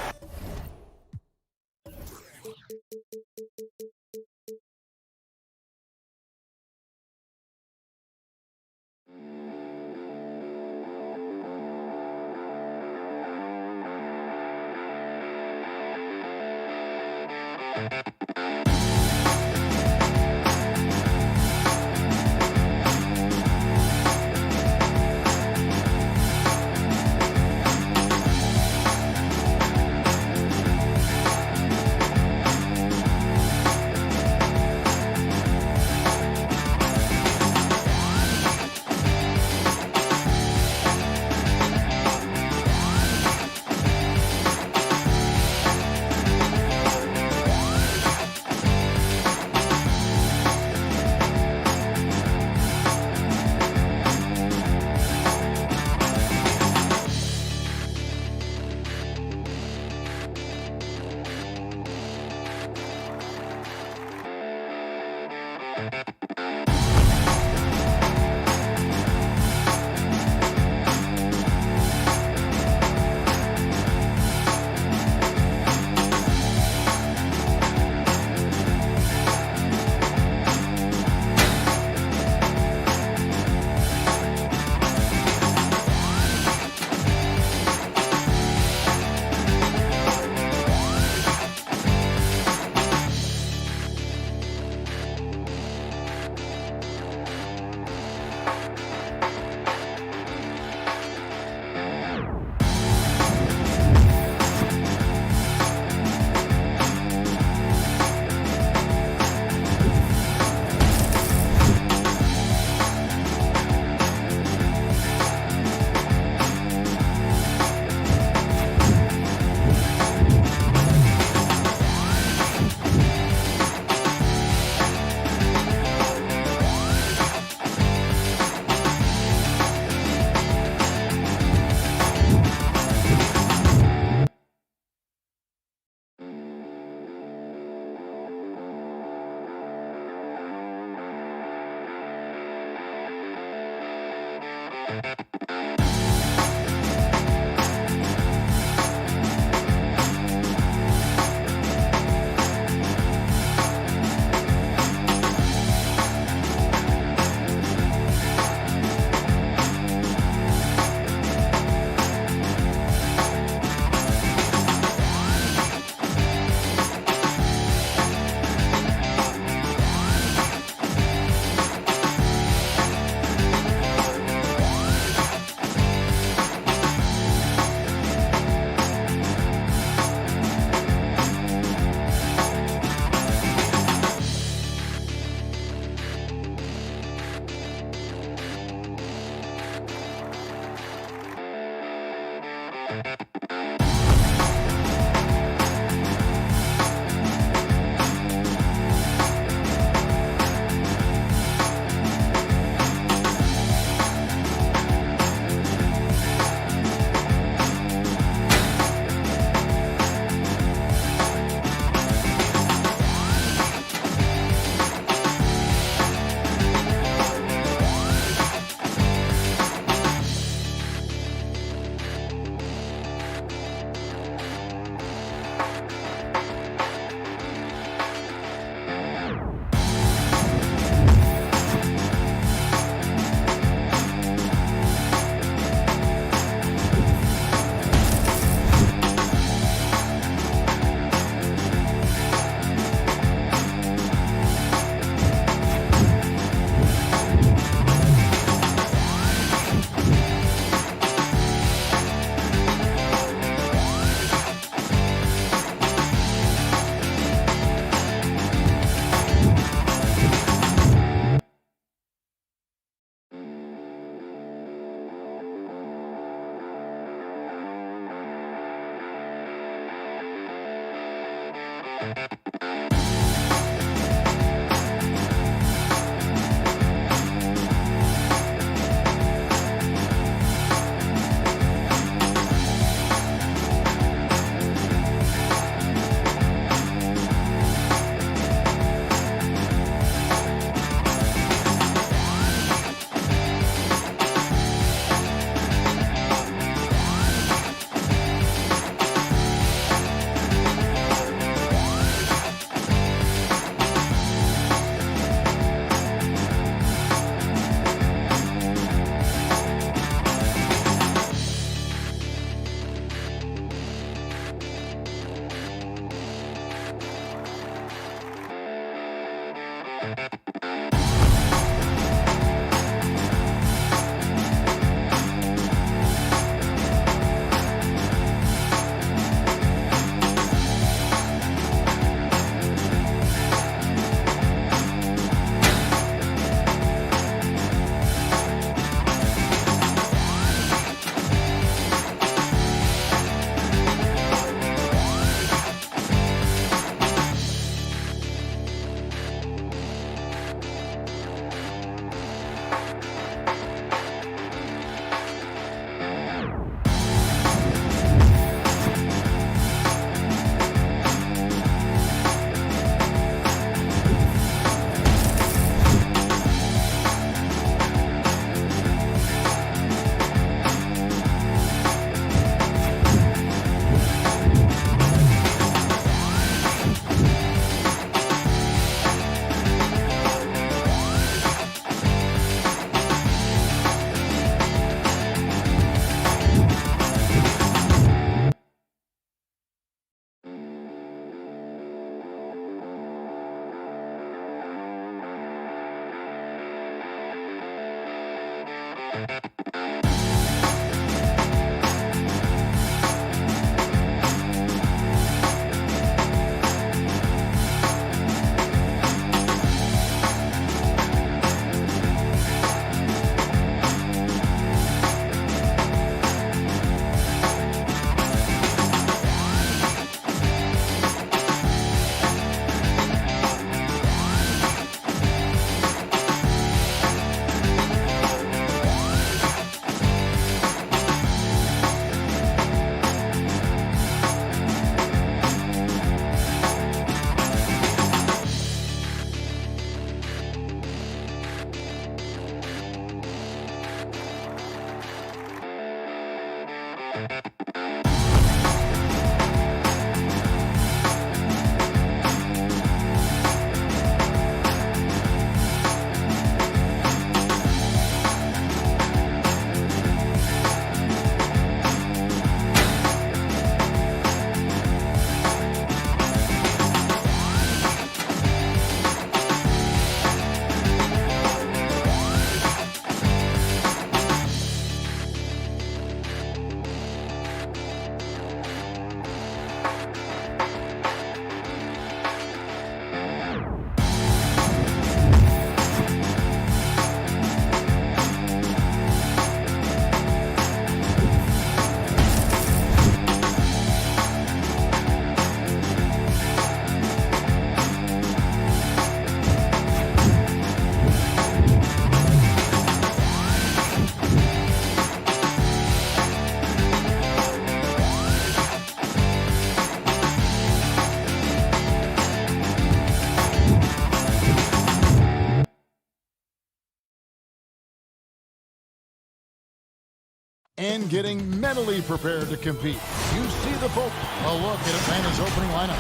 and getting mentally prepared to compete. You see the focus. A look at Atlanta's opening lineup.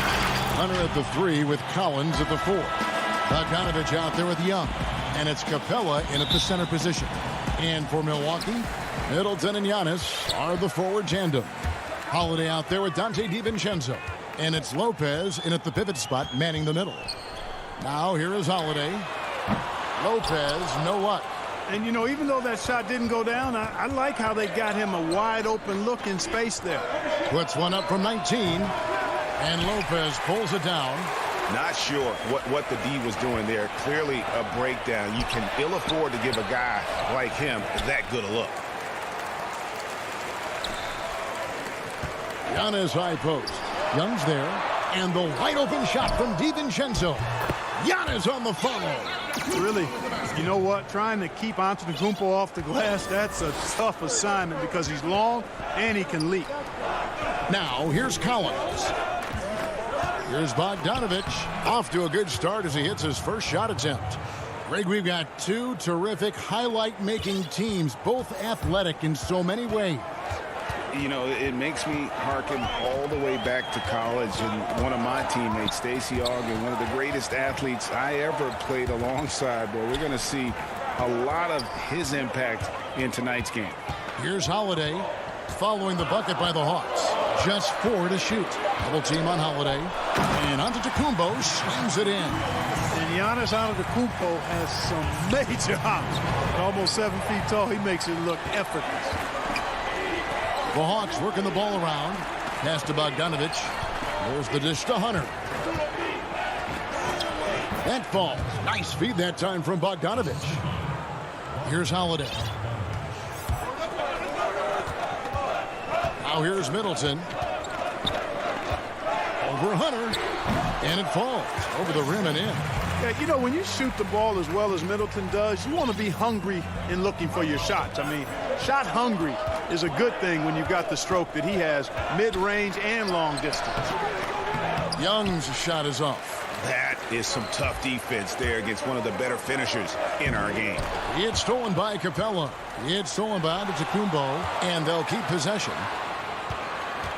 Hunter at the 3 with Collins at the 4. Bogdanovich out there with Young. And it's Capella in at the center position. And for Milwaukee, Middleton and Giannis are the forward tandem. Holiday out there with Dante DiVincenzo. And it's Lopez in at the pivot spot, manning the middle. Now here is Holiday. Lopez, no luck. And, you know, even though that shot didn't go down, I like how they got him a wide-open look in space there. Puts one up from 19, and Lopez pulls it down. Not sure what the D was doing there. Clearly a breakdown. You can ill afford to give a guy like him that good a look. Giannis high post. Young's there, and the wide-open shot from DiVincenzo. Giannis on the follow. Really, you know what? Trying to keep Antetokounmpo off the glass, that's a tough assignment because he's long and he can leap. Now, here's Collins. Here's Bogdanovich. Off to a good start as he hits his first shot attempt. Greg, we've got two terrific highlight-making teams, both athletic in so many ways. You know, it makes me hearken all the way back to college, and one of my teammates, Stacey Ogden, one of the greatest athletes I ever played alongside. Well, we're going to see a lot of his impact in tonight's game. Here's Holiday following the bucket by the Hawks. Just 4 to shoot. Double team on Holiday. And Antetokounmpo slams it in. And Giannis Antetokounmpo has some major hops. At almost 7 feet tall, he makes it look effortless. The Hawks working the ball around. Pass to Bogdanovich. There's the dish to Hunter. That falls. Nice feed that time from Bogdanovich. Here's Holiday. Now here's Middleton. Over Hunter. And it falls. Over the rim and in. Yeah, you know, when you shoot the ball as well as Middleton does, you want to be hungry in looking for your shots. I mean, shot hungry is a good thing when you've got the stroke that he has, mid-range and long distance. Young's shot is off. That is some tough defense there against one of the better finishers in our game. It's stolen by Capella. It's stolen by Antetokounmpo, and they'll keep possession.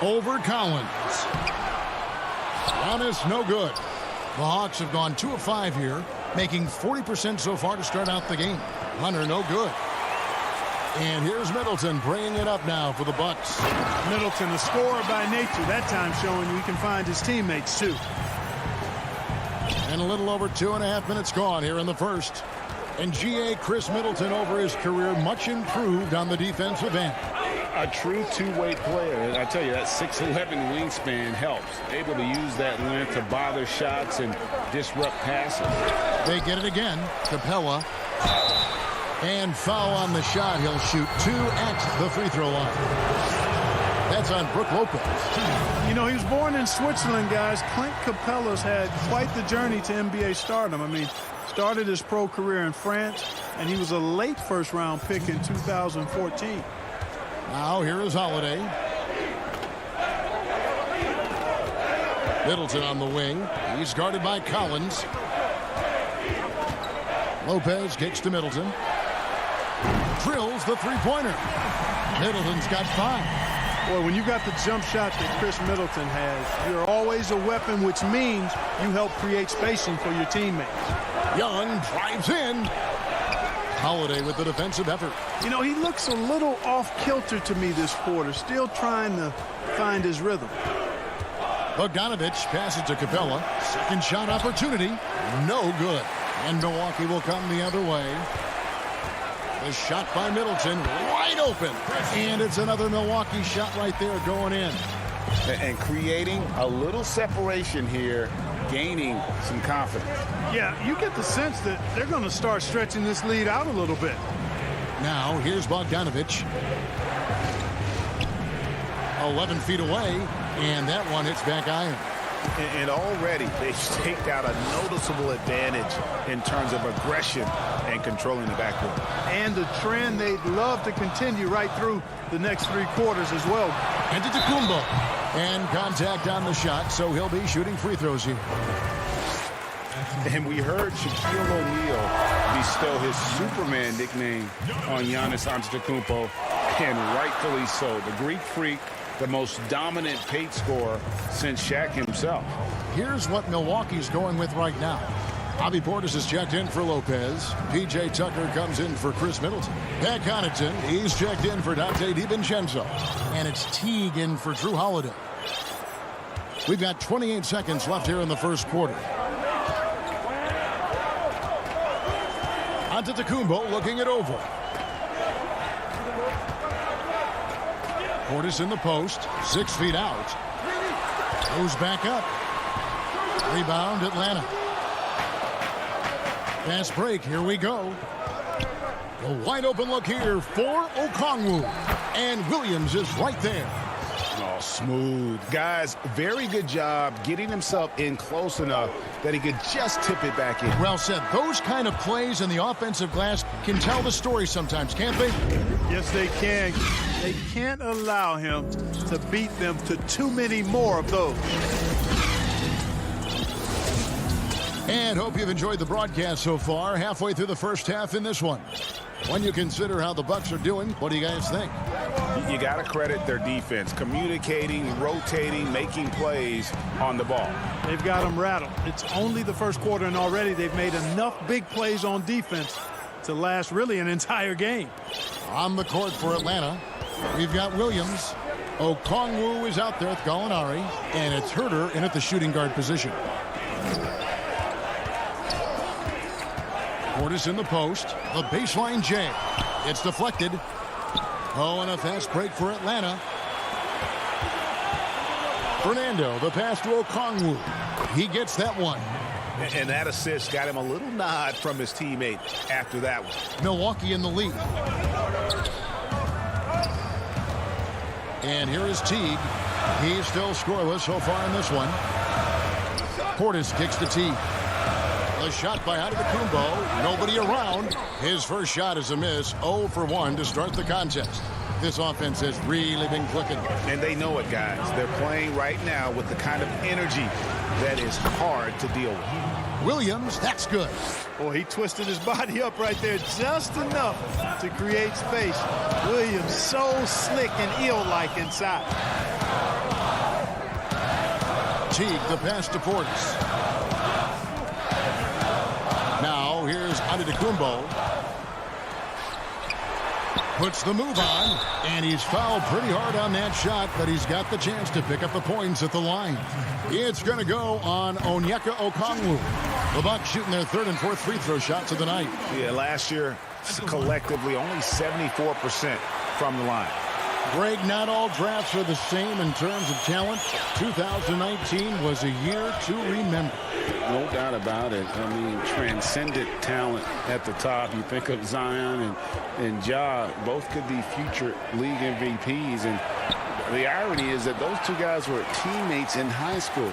Over Collins. Giannis, no good. The Hawks have gone 2 of 5 here, making 40% so far to start out the game. Hunter, no good. And here's Middleton bringing it up now for the Bucks. Middleton, a scorer by nature, that time showing he can find his teammates too. And a little over 2.5 minutes gone here in the first. And G.A. Chris Middleton over his career, much improved on the defensive end. A true two-way player. And I tell you, that 6'11" wingspan helps. Able to use that length to bother shots and disrupt passes. They get it again. Capella. And foul on the shot. He'll shoot 2 at the free throw line. That's on Brook Lopez. You know, he was born in Switzerland, guys. Clint Capella's had quite the journey to NBA stardom. I mean, started his pro career in France, and he was a late first-round pick in 2014. Now here is Holiday. Middleton on the wing. He's guarded by Collins. Lopez kicks to Middleton. Drills the three-pointer. Middleton's got 5. Boy, when you got the jump shot that Chris Middleton has, you're always a weapon, which means you help create spacing for your teammates. Young drives in. Holiday with the defensive effort. You know, he looks a little off-kilter to me this quarter, still trying to find his rhythm. Bogdanovich passes to Capella. Second shot opportunity. No good. And Milwaukee will come the other way. The shot by Middleton, wide open. And it's another Milwaukee shot right there going in. And creating a little separation here, gaining some confidence. Yeah, you get the sense that they're going to start stretching this lead out a little bit. Now, here's Bogdanovich. 11 feet away, and that one hits back iron. And already they've staked out a noticeable advantage in terms of aggression and controlling the backcourt. And a trend they'd love to continue right through the next 3 quarters as well. Antetokounmpo. And contact on the shot, so he'll be shooting free throws here. And we heard Shaquille O'Neal bestow his Superman nickname on Giannis Antetokounmpo and rightfully so. The Greek Freak, the most dominant paint scorer since Shaq himself. Here's what Milwaukee's going with right now. Bobby Portis is checked in for Lopez. P.J. Tucker comes in for Chris Middleton. Pat Connaughton, he's checked in for Dante DiVincenzo. And it's Teague in for Drew Holiday. We've got 28 seconds left here in the first quarter. Antetokounmpo looking it over. Portis in the post, 6 feet out. Goes back up. Rebound, Atlanta. Fast break, here we go. A wide open look here for Okongwu. And Williams is right there. Oh, smooth. Guys, very good job getting himself in close enough that he could just tip it back in. Well said. Those kind of plays in the offensive glass can tell the story sometimes, can't they? Yes, they can. They can't allow him to beat them to too many more of those. And hope you've enjoyed the broadcast so far. Halfway through the first half in this one. When you consider how the Bucks are doing, what do you guys think? You got to credit their defense, communicating, rotating, making plays on the ball. They've got them rattled. It's only the first quarter, and already they've made enough big plays on defense to last really an entire game. On the court for Atlanta, we've got Williams. Okongwu is out there with Gallinari, and it's Herter in at the shooting guard position. Portis in the post. The baseline J. It's deflected. Oh, and a fast break for Atlanta. Fernando, the pass to Okongwu. He gets that one. And that assist got him a little nod from his teammate after that one. Milwaukee in the lead. And here is Teague. He's still scoreless so far in this one. Portis kicks to Teague. The shot by Antetokounmpo. Nobody around. His first shot is a miss. 0 for 1 to start the contest. This offense has really been clicking. And they know it, guys. They're playing right now with the kind of energy that is hard to deal with. Williams, that's good. Oh, he twisted his body up right there just enough to create space. Williams so slick and eel-like inside. Teague, the pass to Portis. Now, here's Antetokounmpo. Puts the move on, and he's fouled pretty hard on that shot, but he's got the chance to pick up the points at the line. It's going to go on Onyeka Okongwu. The Bucks shooting their third and fourth free throw shots of the night. Yeah, last year, collectively, only 74% from the line. Greg, not all drafts are the same in terms of talent. 2019 was a year to remember. No doubt about it. I mean, transcendent talent at the top. You think of Zion and Ja, both could be future league MVPs. And the irony is that those two guys were teammates in high school.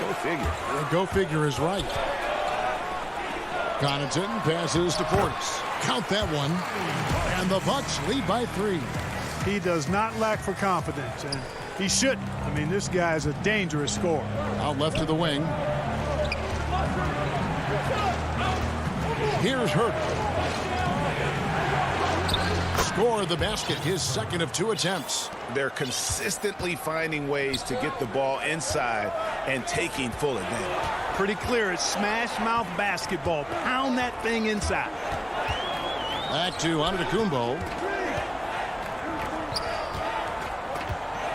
Go figure. Well, go figure is right. Connaughton passes to Portis. Count that one. And the Bucks lead by 3. He does not lack for confidence, and he shouldn't. I mean, this guy is a dangerous scorer. Out left to the wing. Here's Herter. Score the basket, his second of 2 attempts. They're consistently finding ways to get the ball inside and taking full advantage. Pretty clear, it's smash mouth basketball. Pound that thing inside. Back to Antetokounmpo.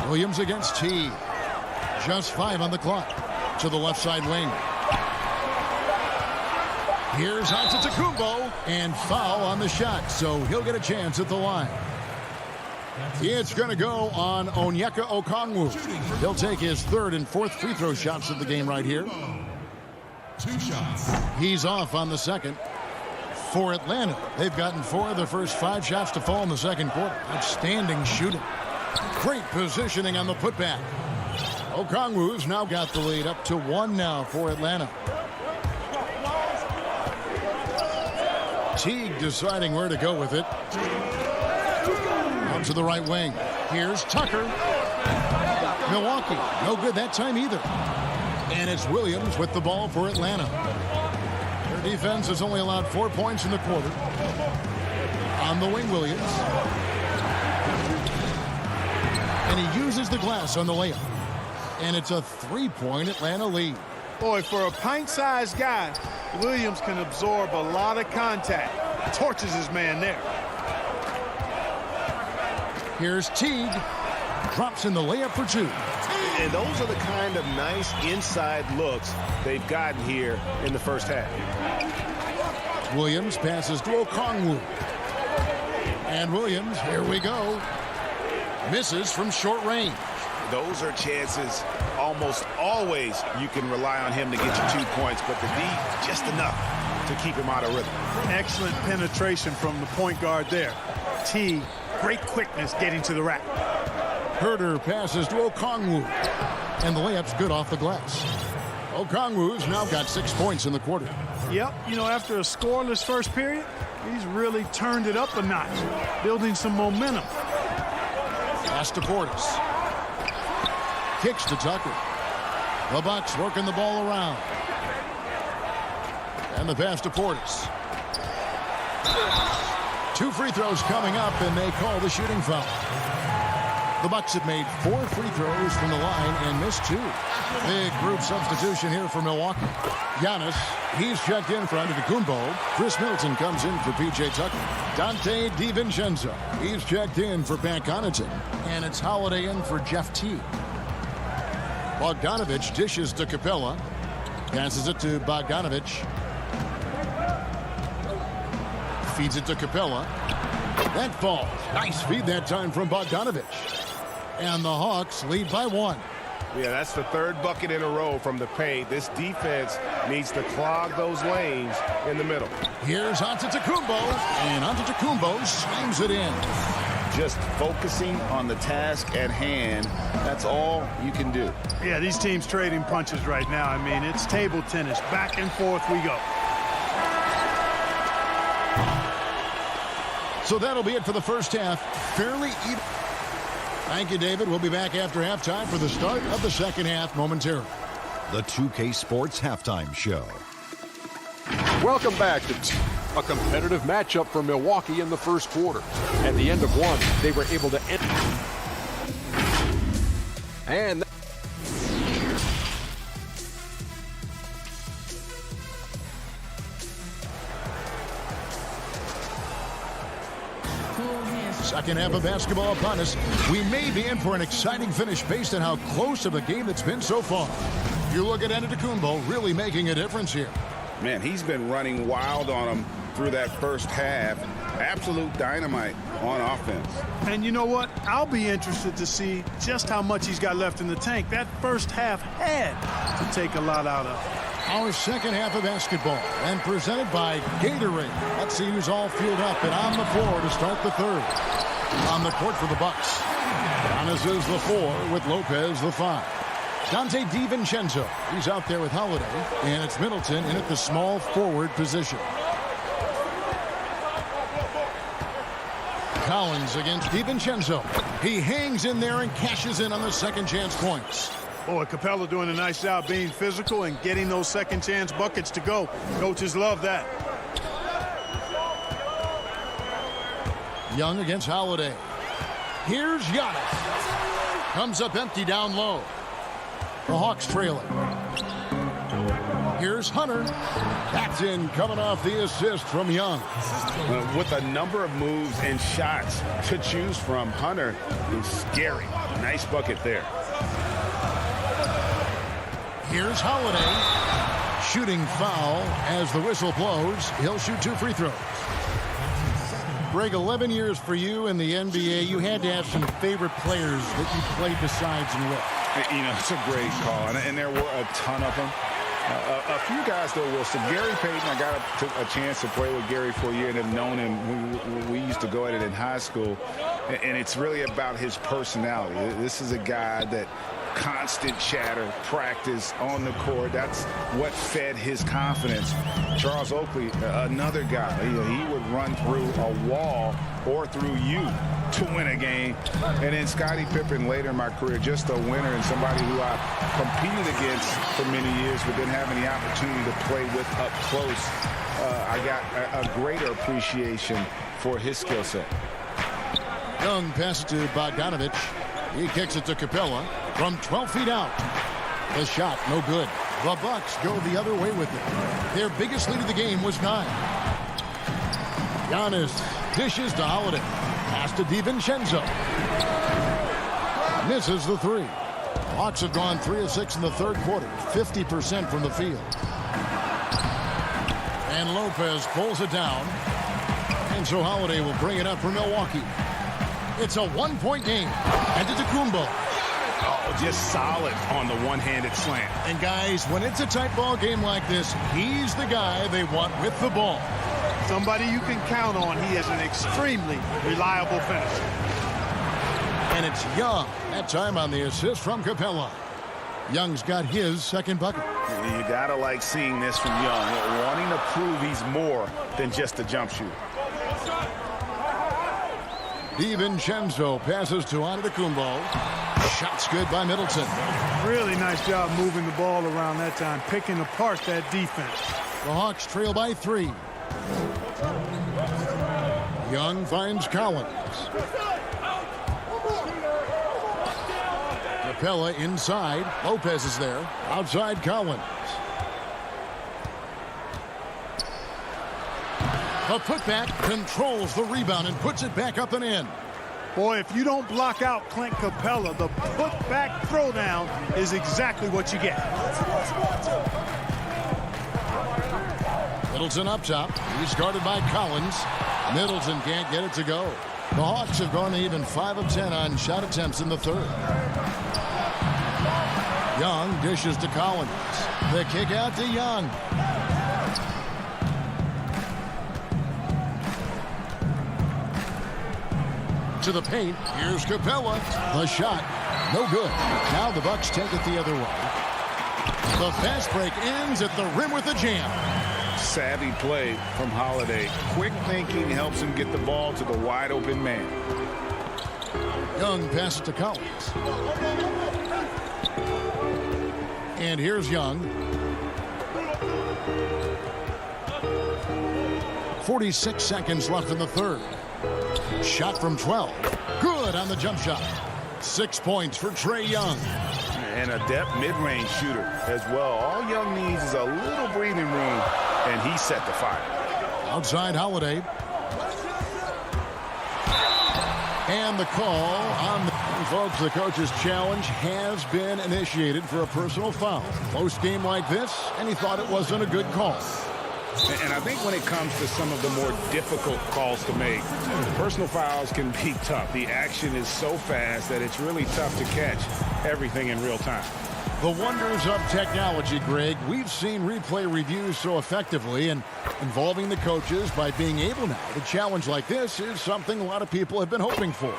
Williams against T. Just 5 on the clock. To the left side wing. Here's Antetokounmpo, and foul on the shot, so he'll get a chance at the line. It's going to go on Onyeka Okongwu. He'll take his third and fourth free throw shots of the game right here. 2 shots. He's off on the second. For Atlanta, they've gotten 4 of their first 5 shots to fall in the second quarter. Outstanding shooting. Great positioning on the putback. Okongwu's now got the lead up to 1 now for Atlanta. Teague deciding where to go with it. Out to the right wing. Here's Tucker. Milwaukee, no good that time either. And it's Williams with the ball for Atlanta. Their defense has only allowed 4 points in the quarter. On the wing, Williams. And he uses the glass on the layup. And it's a three-point Atlanta lead. Boy, for a pint-sized guy, Williams can absorb a lot of contact. Torches his man there. Here's Teague. Drops in the layup for two. And those are the kind of nice inside looks they've gotten here in the first half. Williams passes to Okongwu. And Williams, here we go, misses from short range. Those are chances almost always you can rely on him to get you 2 points, but the D, just enough to keep him out of rhythm. Excellent penetration from the point guard there. T, great quickness getting to the rack. Herter passes to Okongwu. And the layup's good off the glass. Okongwu's now got 6 points in the quarter. Yep, you know, after a scoreless first period, he's really turned it up a notch, building some momentum. Pass to Portis. Kicks to Tucker. The Bucks working the ball around. And the pass to Portis. 2 free throws coming up, and they call the shooting foul. The Bucks have made 4 free throws from the line and missed 2. Big group substitution here for Milwaukee. Giannis, he's checked in for Antetokounmpo. Chris Middleton comes in for P.J. Tucker. Dante DiVincenzo, he's checked in for Pat Connaughton. And it's Holiday in for Jeff Teague. Bogdanovich dishes to Capella. Passes it to Bogdanovich. Feeds it to Capella. That falls. Nice feed that time from Bogdanovich. And the Hawks lead by 1. Yeah, that's the 3rd bucket in a row from the paint. This defense needs to clog those lanes in the middle. Here's Antetokounmpo, and Antetokounmpo slams it in. Just focusing on the task at hand, that's all you can do. Yeah, these teams trading punches right now. I mean, it's table tennis. Back and forth we go. So that'll be it for the first half. Fairly even. Thank you, David. We'll be back after halftime for the start of the second half momentarily. The 2K Sports Halftime Show. Welcome back to a competitive matchup for Milwaukee in the first quarter. At the end of one, they were able to end. And second half of basketball upon us. We may be in for an exciting finish based on how close of a game it's been so far. You look at Antetokounmpo really making a difference here. Man, he's been running wild on him through that first half. Absolute dynamite on offense. And you know what? I'll be interested to see just how much he's got left in the tank. That first half had to take a lot out of. Our second half of basketball, and presented by Gatorade. Let's see who's all fueled up and on the floor to start the third. On the court for the Bucks. Giannis is the 4 with Lopez the 5. Dante DiVincenzo, he's out there with Holiday, and it's Middleton in at the small forward position. Collins against DiVincenzo. He hangs in there and cashes in on the second chance points. Boy, Capella doing a nice job being physical and getting those second chance buckets to go. Coaches love that. Young against Holiday. Here's Giannis. Comes up empty down low. The Hawks trailing. Here's Hunter. That's in, coming off the assist from Young. With a number of moves and shots to choose from, Hunter is scary. Nice bucket there. Here's Holiday. Shooting foul as the whistle blows. He'll shoot 2 free throws. Greg, 11 years for you in the NBA. You had to have some favorite players that you played besides and with. You know, it's a great call, and there were a ton of them. A few guys, though, Wilson. Gary Payton, I got a chance to play with Gary for a year and have known him. We used to go at it in high school, and it's really about his personality. This is a guy that constant chatter, practice on the court. That's what fed his confidence. Charles Oakley, another guy, he would run through a wall or through you to win a game. And then Scottie Pippen later in my career, just a winner and somebody who I competed against for many years but didn't have any opportunity to play with up close. I got a greater appreciation for his skill set. Young passes to Bogdanovich. He kicks it to Capella from 12 feet out. The shot, no good. The Bucks go the other way with it. Their biggest lead of the game was 9. Giannis dishes to Holiday. Pass to DiVincenzo. Misses the 3. Hawks have gone 3 of 6 in the third quarter. 50% from the field. And Lopez pulls it down. And so Holiday will bring it up for Milwaukee. It's a 1-point game. And Antetokounmpo. Oh, just solid on the one-handed slam. And guys, when it's a tight ball game like this, he's the guy they want with the ball. Somebody you can count on. He is an extremely reliable finisher. And it's Young. That time on the assist from Capella. Young's got his second bucket. You gotta like seeing this from Young, wanting to prove he's more than just a jump shooter. DiVincenzo passes to Antetokounmpo. Shot's good by Middleton. Really nice job moving the ball around that time, picking apart that defense. The Hawks trail by 3. Young finds Collins. Capella inside. Lopez is there. Outside Collins. The putback controls the rebound and puts it back up and in. Boy, if you don't block out Clint Capella, the putback throwdown is exactly what you get. Middleton up top. He's guarded by Collins. Middleton can't get it to go. The Hawks have gone even 5 of 10 on shot attempts in the third. Young dishes to Collins. The kick out to Young. To the paint. Here's Capella. The shot. No good. Now the Bucks take it the other way. The fast break ends at the rim with a jam. Savvy play from Holiday. Quick thinking helps him get the ball to the wide open man. Young passes to Collins. And here's Young. 46 seconds left in the third. Shot from 12. Good on the jump shot. 6 points for Trae Young. And a depth mid-range shooter as well. All Young needs is a little breathing room, and he set the fire. Outside Holiday. And the call on the... Folks, the coach's challenge has been initiated for a personal foul. Close game like this, and he thought it wasn't a good call. And I think when it comes to some of the more difficult calls to make, personal fouls can be tough. The action is so fast that it's really tough to catch everything in real time. The wonders of technology, Greg. We've seen replay reviews so effectively, and involving the coaches by being able now to challenge like this is something a lot of people have been hoping for.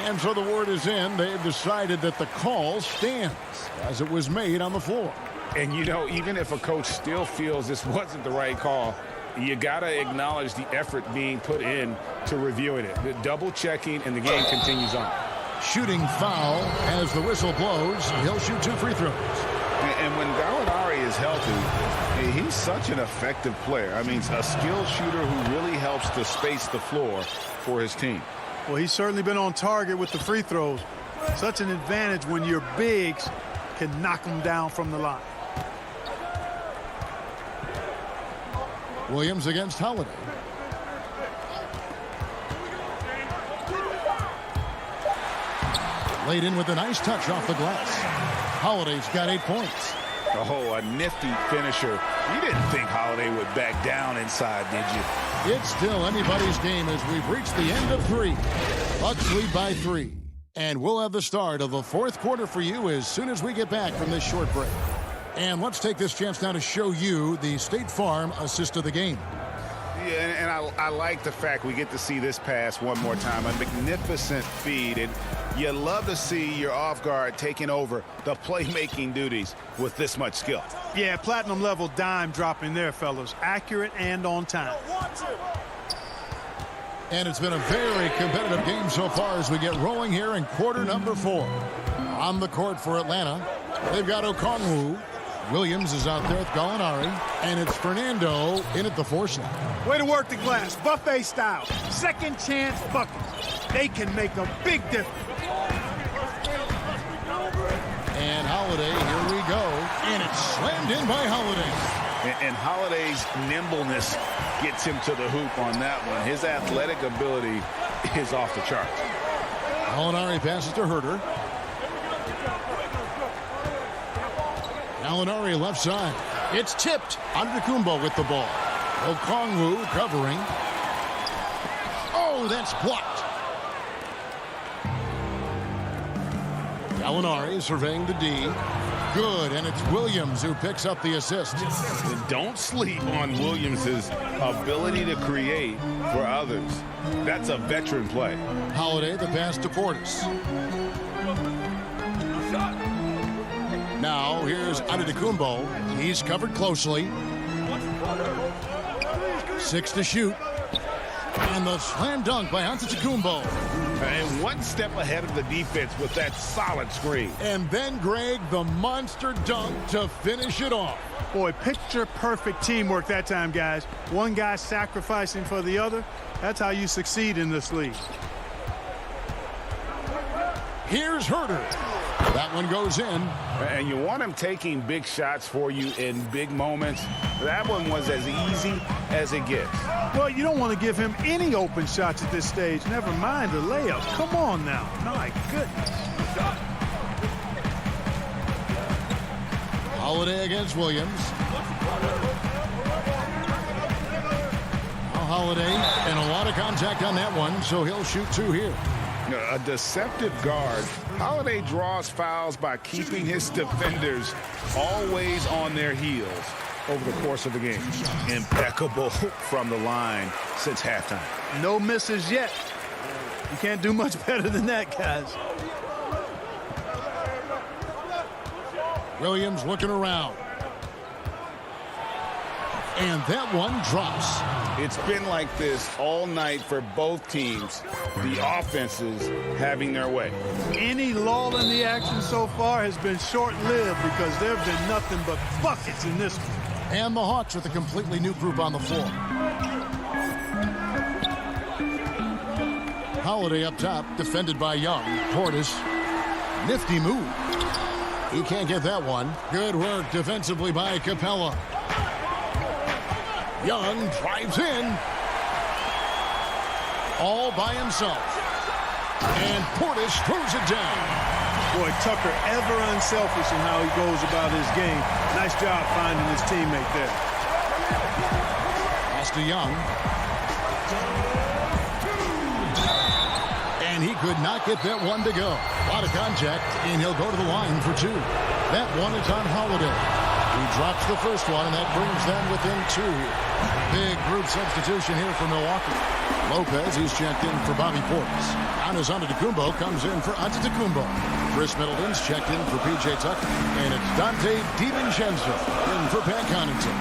And so the word is in. They've decided that the call stands as it was made on the floor. And, you know, even if a coach still feels this wasn't the right call, you got to acknowledge the effort being put in to reviewing it. The double checking, and the game continues on. Shooting foul as the whistle blows. He'll shoot 2 free throws. And when Gallinari is healthy, he's such an effective player. I mean, a skilled shooter who really helps to space the floor for his team. Well, he's certainly been on target with the free throws. Such an advantage when your bigs can knock them down from the line. Williams against Holiday. Laid in with a nice touch off the glass. Holiday's got 8 points. Oh, a nifty finisher. You didn't think Holiday would back down inside, did you? It's still anybody's game as we've reached the end of 3. Bucks lead by 3. And we'll have the start of the fourth quarter for you as soon as we get back from this short break. And let's take this chance now to show you the State Farm assist of the game. Yeah, and I like the fact we get to see this pass one more time. A magnificent feed, and you love to see your off guard taking over the playmaking duties with this much skill. Yeah, platinum level dime dropping there, fellas. Accurate and on time. And it's been a very competitive game so far as we get rolling here in quarter number 4. On the court for Atlanta, they've got Okongwu. Williams is out there with Gallinari, and it's Fernando in at the 4 slot. Way to work the glass, buffet style. Second chance buckets. They can make a big difference. Jammed in by Holiday. And Holiday's nimbleness gets him to the hoop on that one. His athletic ability is off the charts. Gallinari passes to Herter. Gallinari left side. It's tipped. Antetokounmpo with the ball. Okongwu covering. Oh, that's blocked. Gallinari surveying the D. Good, and it's Williams who picks up the assist. Don't sleep on Williams' ability to create for others. That's a veteran play. Holiday, the pass to Portis. Now, here's Antetokounmpo. He's covered closely. 6 to shoot. And the slam dunk by Antetokounmpo. And one step ahead of the defense with that solid screen. And then, Greg, the monster dunk to finish it off. Boy, picture-perfect teamwork that time, guys. One guy sacrificing for the other. That's how you succeed in this league. Here's Herter. That one goes in. And you want him taking big shots for you in big moments. That one was as easy as it gets. Well, you don't want to give him any open shots at this stage. Never mind a layup. Come on now. My goodness. Holiday against Williams. Holiday, and a lot of contact on that one, so he'll shoot 2 here. A deceptive guard. Holiday draws fouls by keeping his defenders always on their heels over the course of the game. Impeccable from the line since halftime. No misses yet. You can't do much better than that, guys. Williams looking around. And that one drops. It's been like this all night for both teams. The offenses having their way. Any lull in the action so far has been short-lived because there have been nothing but buckets in this one. And the Hawks with a completely new group on the floor. Holiday up top, defended by Young. Portis, nifty move. He can't get that one. Good work defensively by Capella. Young drives in. All by himself. And Portis throws it down. Boy, Tucker ever unselfish in how he goes about his game. Nice job finding his teammate there. Pass to Young. And he could not get that one to go. A lot of contact, and he'll go to the line for 2. That one is on Holiday. He drops the first one, and that brings them within 2 here. Big group substitution here for Milwaukee. Lopez, he's checked in for Bobby Portis. Giannis Antetokounmpo comes in for Antetokounmpo. Chris Middleton's checked in for P.J. Tucker. And it's Dante DiVincenzo in for Pat Connaughton.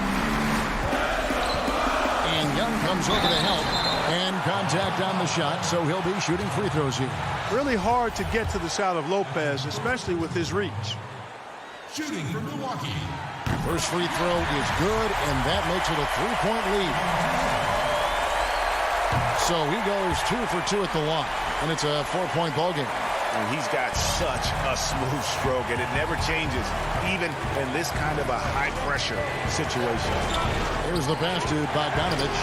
And Young comes over to help. And contact on the shot, so he'll be shooting free throws here. Really hard to get to the shot of Lopez, especially with his reach. Shooting for Milwaukee. First free throw is good, and that makes it a 3-point lead. So he goes 2 for 2 at the line, and it's a 4-point ball game. And he's got such a smooth stroke, and it never changes, even in this kind of a high-pressure situation. Here's the pass to Bogdanovich.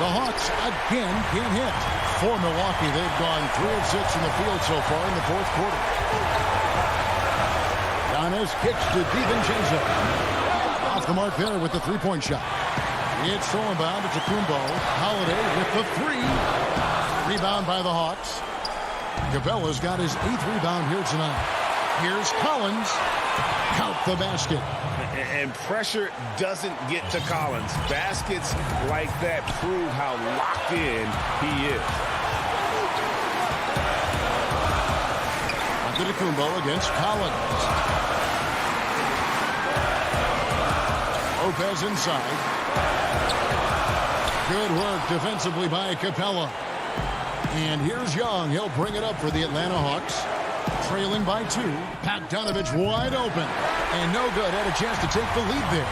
The Hawks again can't hit. For Milwaukee, they've gone 3 of 6 in the field so far in the 4th quarter. Giannis kicks to DiVincenzo. Off the mark there with the 3-point shot. It's thrown by Antetokounmpo. Holiday with the 3. Rebound by the Hawks. Capella's got his 8th rebound here tonight. Here's Collins. Count the basket. And pressure doesn't get to Collins. Baskets like that prove how locked in he is. Antetokounmpo against Collins. Lopez inside. Good work defensively by Capella. And here's Young. He'll bring it up for the Atlanta Hawks. Trailing by 2. Bogdanovich wide open. And no good. Had a chance to take the lead there.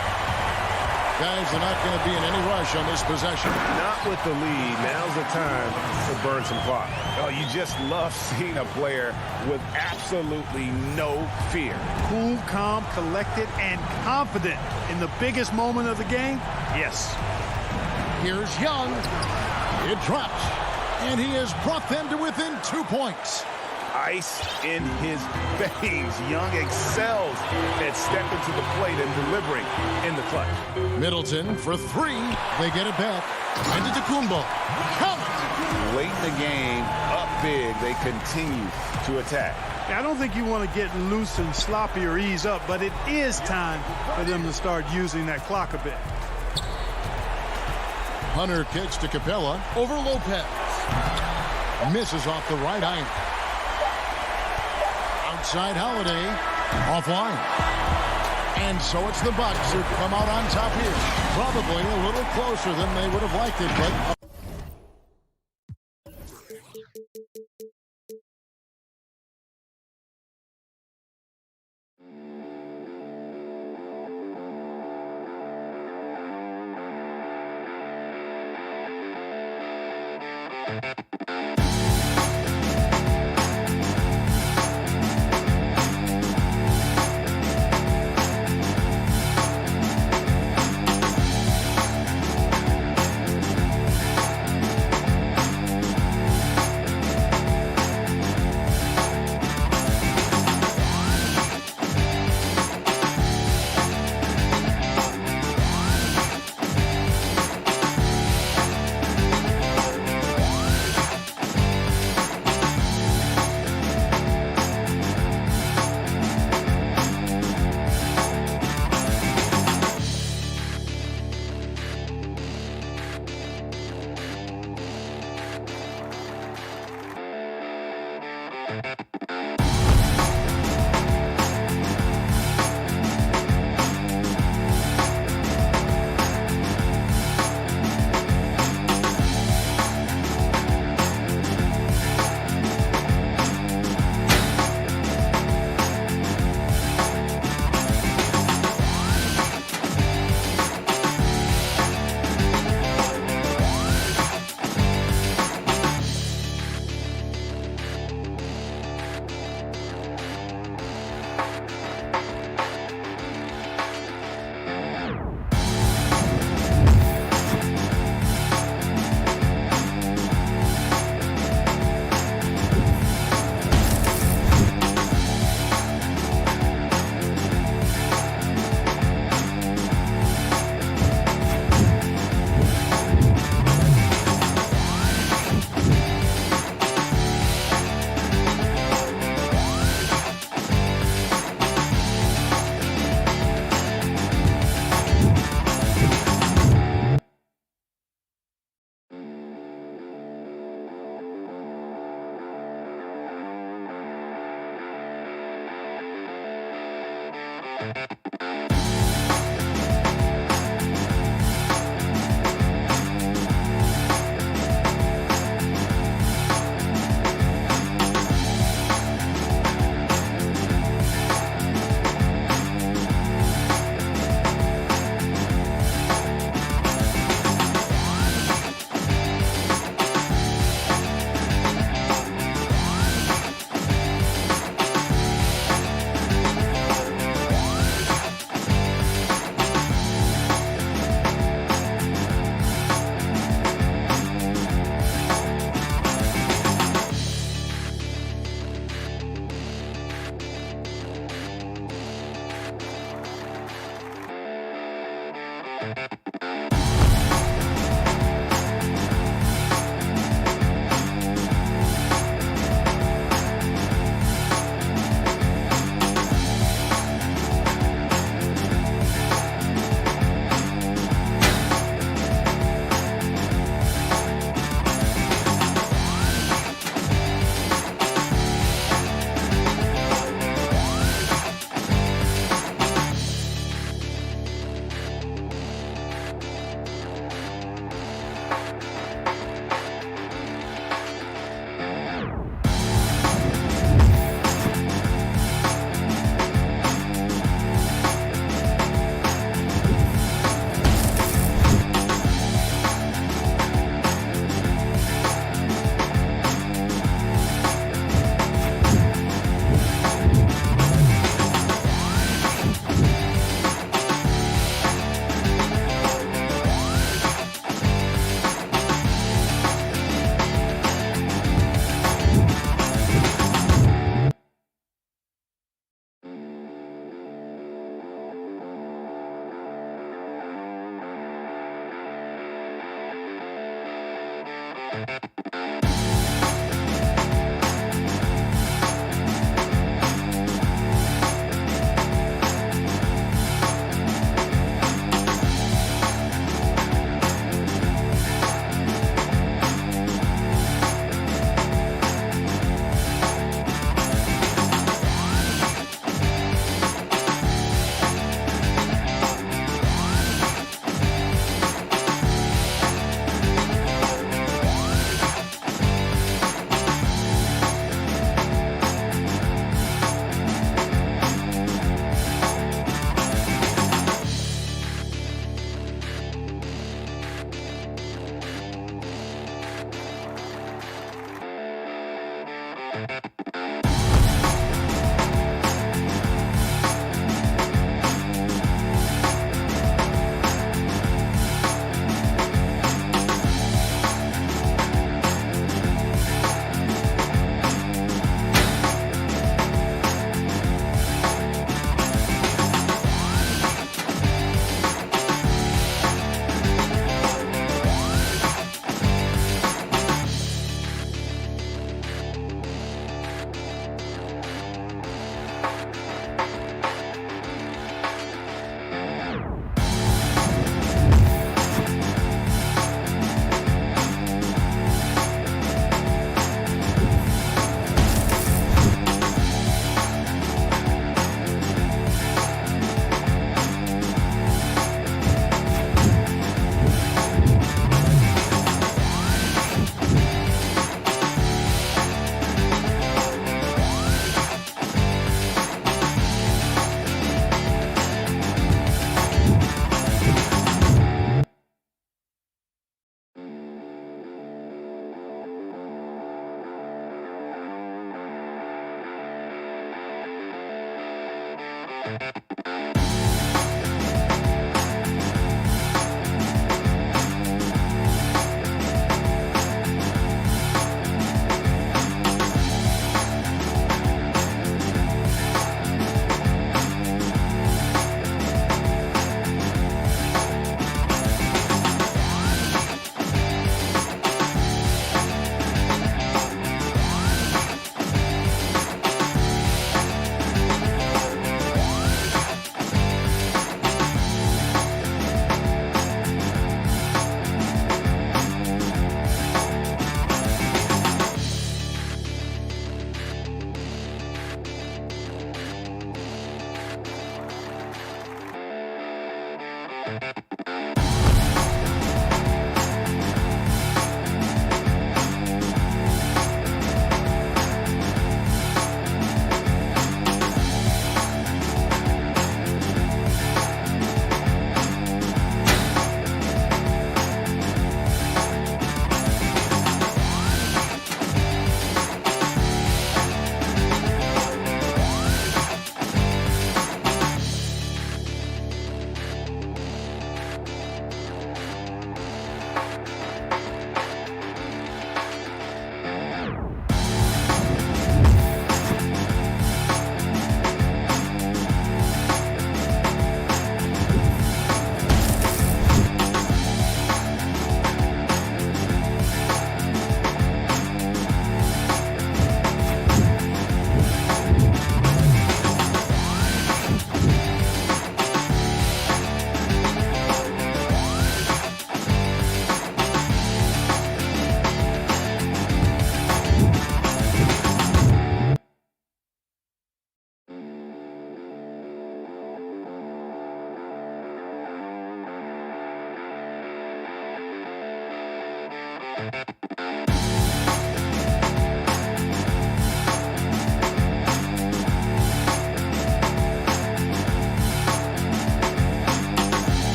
Guys are not going to be in any rush on this possession. Not with the lead. Now's the time to burn some clock. Oh, you just love seeing a player with absolutely no fear. Cool, calm, collected, and confident in the biggest moment of the game. Yes. Here's Young. It drops. And he has brought them to within 2 points. Ice in his veins. Young excels at stepping to the plate and delivering in the clutch. Middleton for three. They get it back. And to Tacumbo. Count it. Late in the game, up big, they continue to attack. I don't think you want to get loose and sloppy or ease up, but it is time for them to start using that clock a bit. Hunter kicks to Capella over Lopez. Misses off the right iron. Outside Holiday. Offline. And so it's the Bucks who come out on top here. Probably a little closer than they would have liked it, but...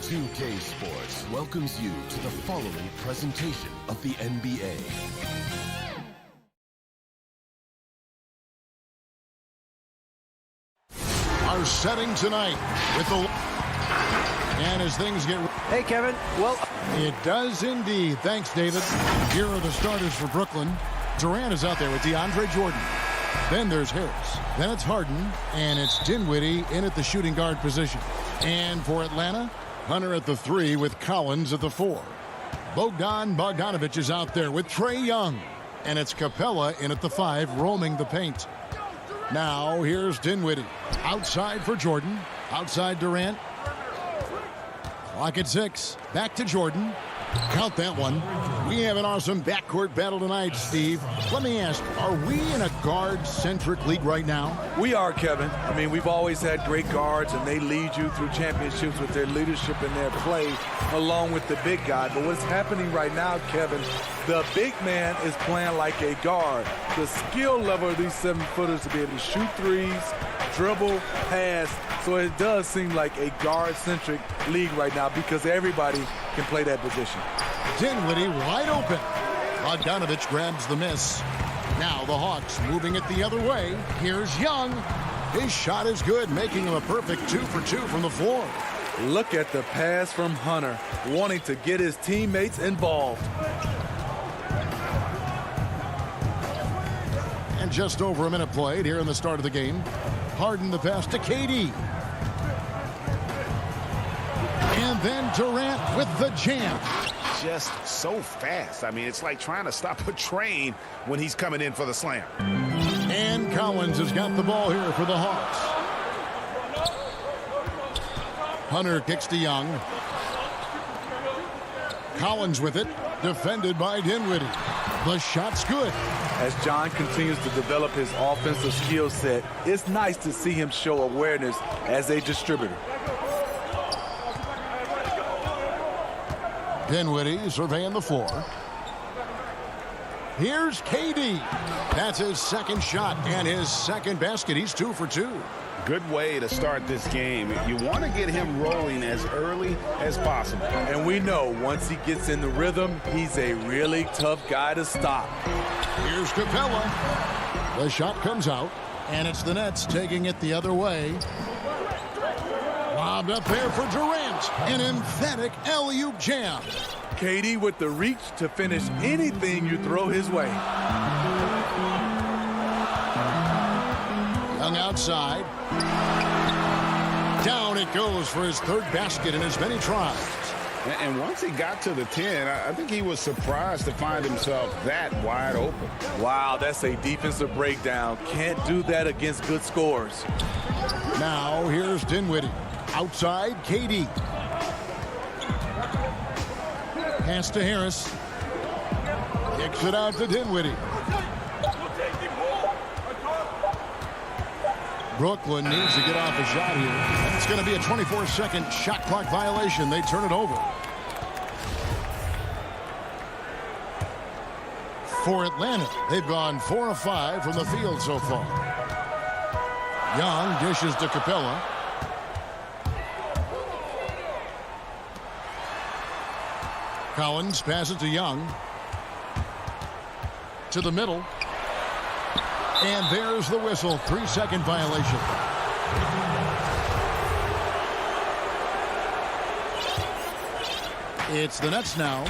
2K Sports welcomes you to the following presentation of the NBA. Our setting tonight with the... And as things get... Hey, Kevin. Well... It does indeed. Thanks, David. Here are the starters for Brooklyn. Durant is out there with DeAndre Jordan. Then there's Harris. Then it's Harden. And it's Dinwiddie in at the shooting guard position. And for Atlanta, Hunter at the 3 with Collins at the 4. Bogdanovich is out there with Trae Young. And it's Capella in at the 5, roaming the paint. Now here's Dinwiddie. Outside for Jordan. Outside Durant. Clock at 6. Back to Jordan. Count that one. We have an awesome backcourt battle tonight, Steve. Let me ask, are we in a guard-centric league right now? We are, Kevin. I mean, we've always had great guards, and they lead you through championships with their leadership and their play, along with the big guy. But what's happening right now, Kevin, the big man is playing like a guard. The skill level of these 7-footers to be able to shoot threes, dribble, pass. So it does seem like a guard-centric league right now because everybody can play that position. Dinwiddie wide open. Bogdanovich grabs the miss. Now the Hawks moving it the other way. Here's Young. His shot is good, making him a perfect 2 for 2 from the floor. Look at the pass from Hunter, wanting to get his teammates involved. And just over a minute played here in the start of the game. Harden the pass to KD. And then Durant with the jam. Just so fast. I mean, it's like trying to stop a train when he's coming in for the slam. And Collins has got the ball here for the Hawks. Hunter kicks to Young. Collins with it, defended by Dinwiddie. The shot's good. As John continues to develop his offensive skill set, it's nice to see him show awareness as a distributor. Dinwiddie surveying the floor. Here's KD. That's his second shot and his second basket. He's 2 for 2. Good way to start this game. You want to get him rolling as early as possible. And we know once he gets in the rhythm, he's a really tough guy to stop. Here's Capella. The shot comes out, and it's the Nets taking it the other way. Lobbed up there for Durant. An emphatic alley-oop jam. KD with the reach to finish anything you throw his way. Young outside. Down it goes for his third basket in as many tries. And once he got to the 10, I think he was surprised to find himself that wide open. Wow, that's a defensive breakdown. Can't do that against good scores. Now here's Dinwiddie. Outside, KD. Pass to Harris. Kicks it out to Dinwiddie. Brooklyn needs to get off a shot here. And it's going to be a 24-second shot clock violation. They turn it over. For Atlanta, they've gone 4 of 5 from the field so far. Young dishes to Capella. Collins passes to Young. To the middle. And there's the whistle. 3-second violation. It's the Nets now.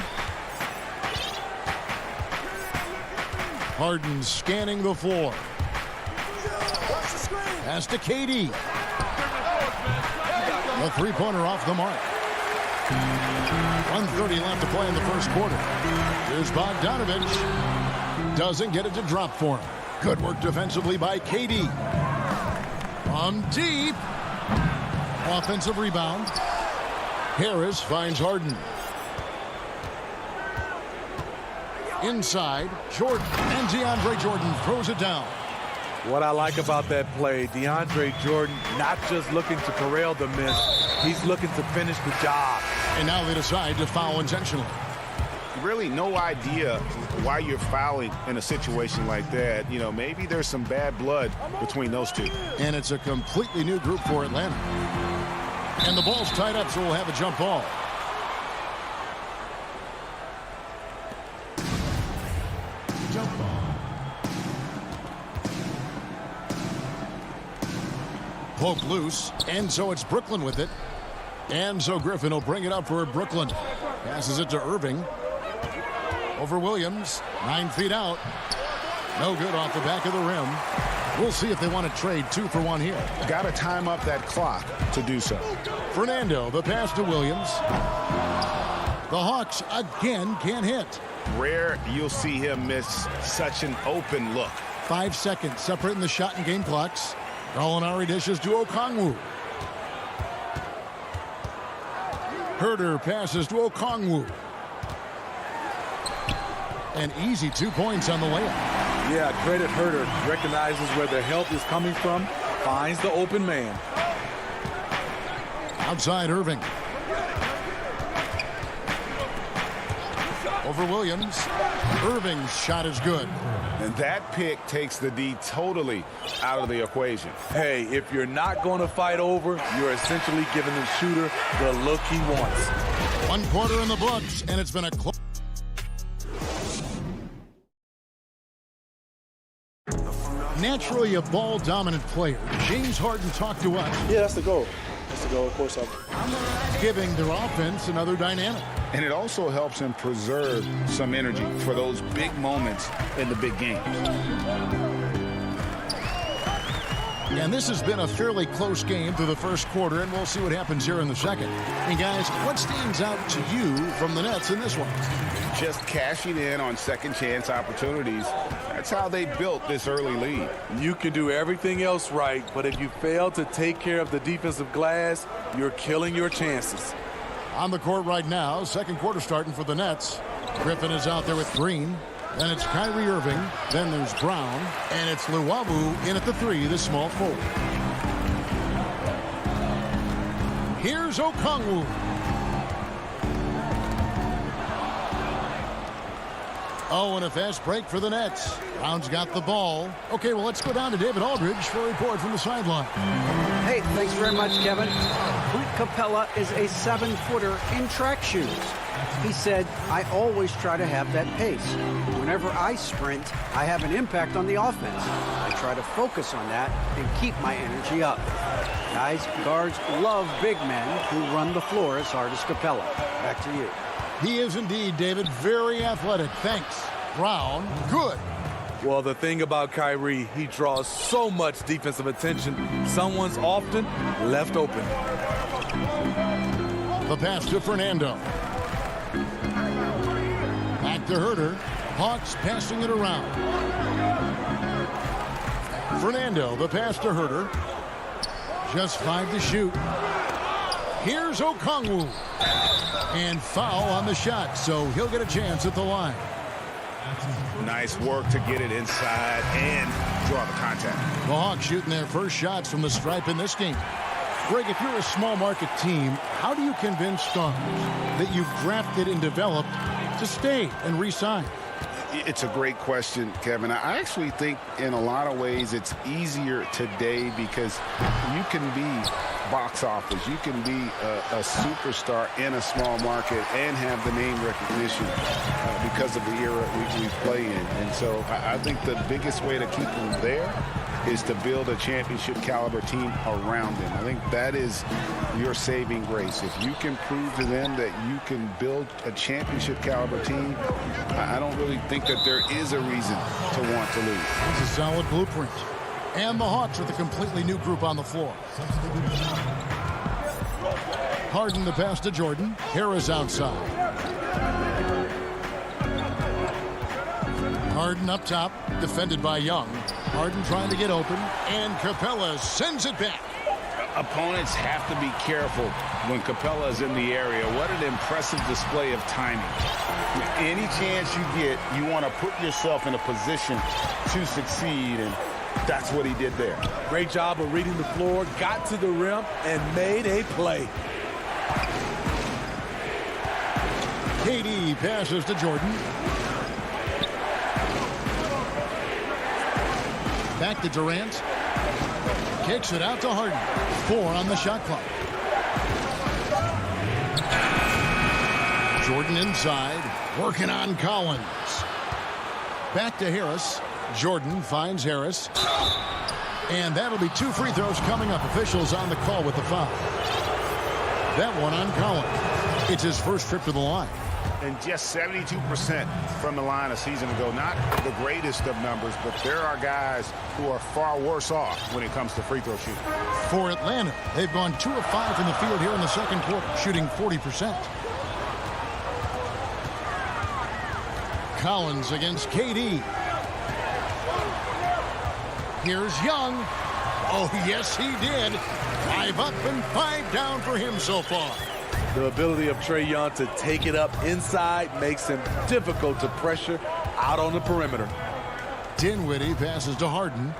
Harden scanning the floor. Pass to KD. A three-pointer off the mark. 1:30 left to play in the first quarter. Here's Bogdanovich. Doesn't get it to drop for him. Good work defensively by KD. From deep. Offensive rebound. Harris finds Harden. Inside, Jordan. And DeAndre Jordan throws it down. What I like about that play, DeAndre Jordan not just looking to corral the miss, he's looking to finish the job. And now they decide to foul intentionally. Really no idea why you're fouling in a situation like that. You know, maybe there's some bad blood between those two. And it's a completely new group for Atlanta. And the ball's tied up, so we'll have a jump ball. Jump ball. Poke loose, and so it's Brooklyn with it. And so Griffin will bring it up for Brooklyn. Passes it to Irving. Over Williams, 9 feet out. No good off the back of the rim. We'll see if they want to trade 2 for 1 here. Got to time up that clock to do so. Fernando, the pass to Williams. The Hawks again can't hit. Rare you'll see him miss such an open look. 5 seconds separating the shot and game clocks. Gallinari dishes to Okongwu. Herter passes to Okongwu. An easy 2 points on the layup. Yeah, credit Herter. Recognizes where the help is coming from. Finds the open man. Outside Irving. Over Williams. Irving's shot is good. And that pick takes the D totally out of the equation. Hey, if you're not going to fight over, you're essentially giving the shooter the look he wants. 1 quarter in the books, and it's been a close. Naturally a ball-dominant player. James Harden talked to us. Yeah, that's the goal. That's the goal, of course. Giving their offense another dynamic. And it also helps him preserve some energy for those big moments in the big games. And this has been a fairly close game through the first quarter, and we'll see what happens here in the second. And guys, what stands out to you from the Nets in this one? Just cashing in on second chance opportunities. That's how they built this early lead. You can do everything else right, but if you fail to take care of the defensive glass, you're killing your chances. On the court right now, second quarter starting for the Nets. Griffin is out there with Green. Then it's Kyrie Irving. Then there's Brown. And it's Luwawu in at the 3, the small forward. Here's Okongwu. Oh, and a fast break for the Nets. Brown's got the ball. Okay, well, let's go down to David Aldridge for a report from the sideline. Hey, thanks very much, Kevin. Clint Capella is a 7-footer in track shoes. He said, I always try to have that pace. Whenever I sprint, I have an impact on the offense. I try to focus on that and keep my energy up. Guys, guards love big men who run the floor as hard as Capella. Back to you. He is indeed, David, very athletic. Thanks. Brown, good. Well, the thing about Kyrie, he draws so much defensive attention. Someone's often left open. The pass to Fernando. Back to Herter. Hawks passing it around. Fernando, the pass to Herter. Just 5 to shoot. Here's Okongwu. And foul on the shot, so he'll get a chance at the line. Nice work to get it inside and draw the contact. The Hawks shooting their first shots from the stripe in this game. Greg, if you're a small market team, how do you convince stars that you've drafted and developed to stay and re-sign? It's a great question, Kevin. I actually think in a lot of ways it's easier today because you can be box office. You can be a superstar in a small market and have the name recognition because of the era we play in. And so I think the biggest way to keep them there is to build a championship caliber team around them. I think that is your saving grace. If you can prove to them that you can build a championship caliber team, I don't really think that there is a reason to want to lose. It's a solid blueprint. And the Hawks with a completely new group on the floor. Harden the pass to Jordan. Harris outside. Harden up top, defended by Young. Harden trying to get open, and Capella sends it back. Opponents have to be careful when Capella is in the area. What an impressive display of timing. Any chance you get, you want to put yourself in a position to succeed, and that's what he did there. Great job of reading the floor, got to the rim, and made a play. KD passes to Jordan. Back to Durant. Kicks it out to Harden. 4 on the shot clock. Jordan inside, working on Collins. Back to Harris. Jordan finds Harris. And that'll be 2 free throws coming up. Officials on the call with the foul. That one on Collins. It's his first trip to the line. And just 72% from the line a season ago. Not the greatest of numbers, but there are guys who are far worse off when it comes to free throw shooting. For Atlanta, they've gone 2 of 5 from the field here in the second quarter, shooting 40%. Collins against KD. Here's Young. Oh, yes, he did. 5 up and 5 down for him so far. The ability of Trae Young to take it up inside makes him difficult to pressure out on the perimeter. Dinwiddie passes to Harden.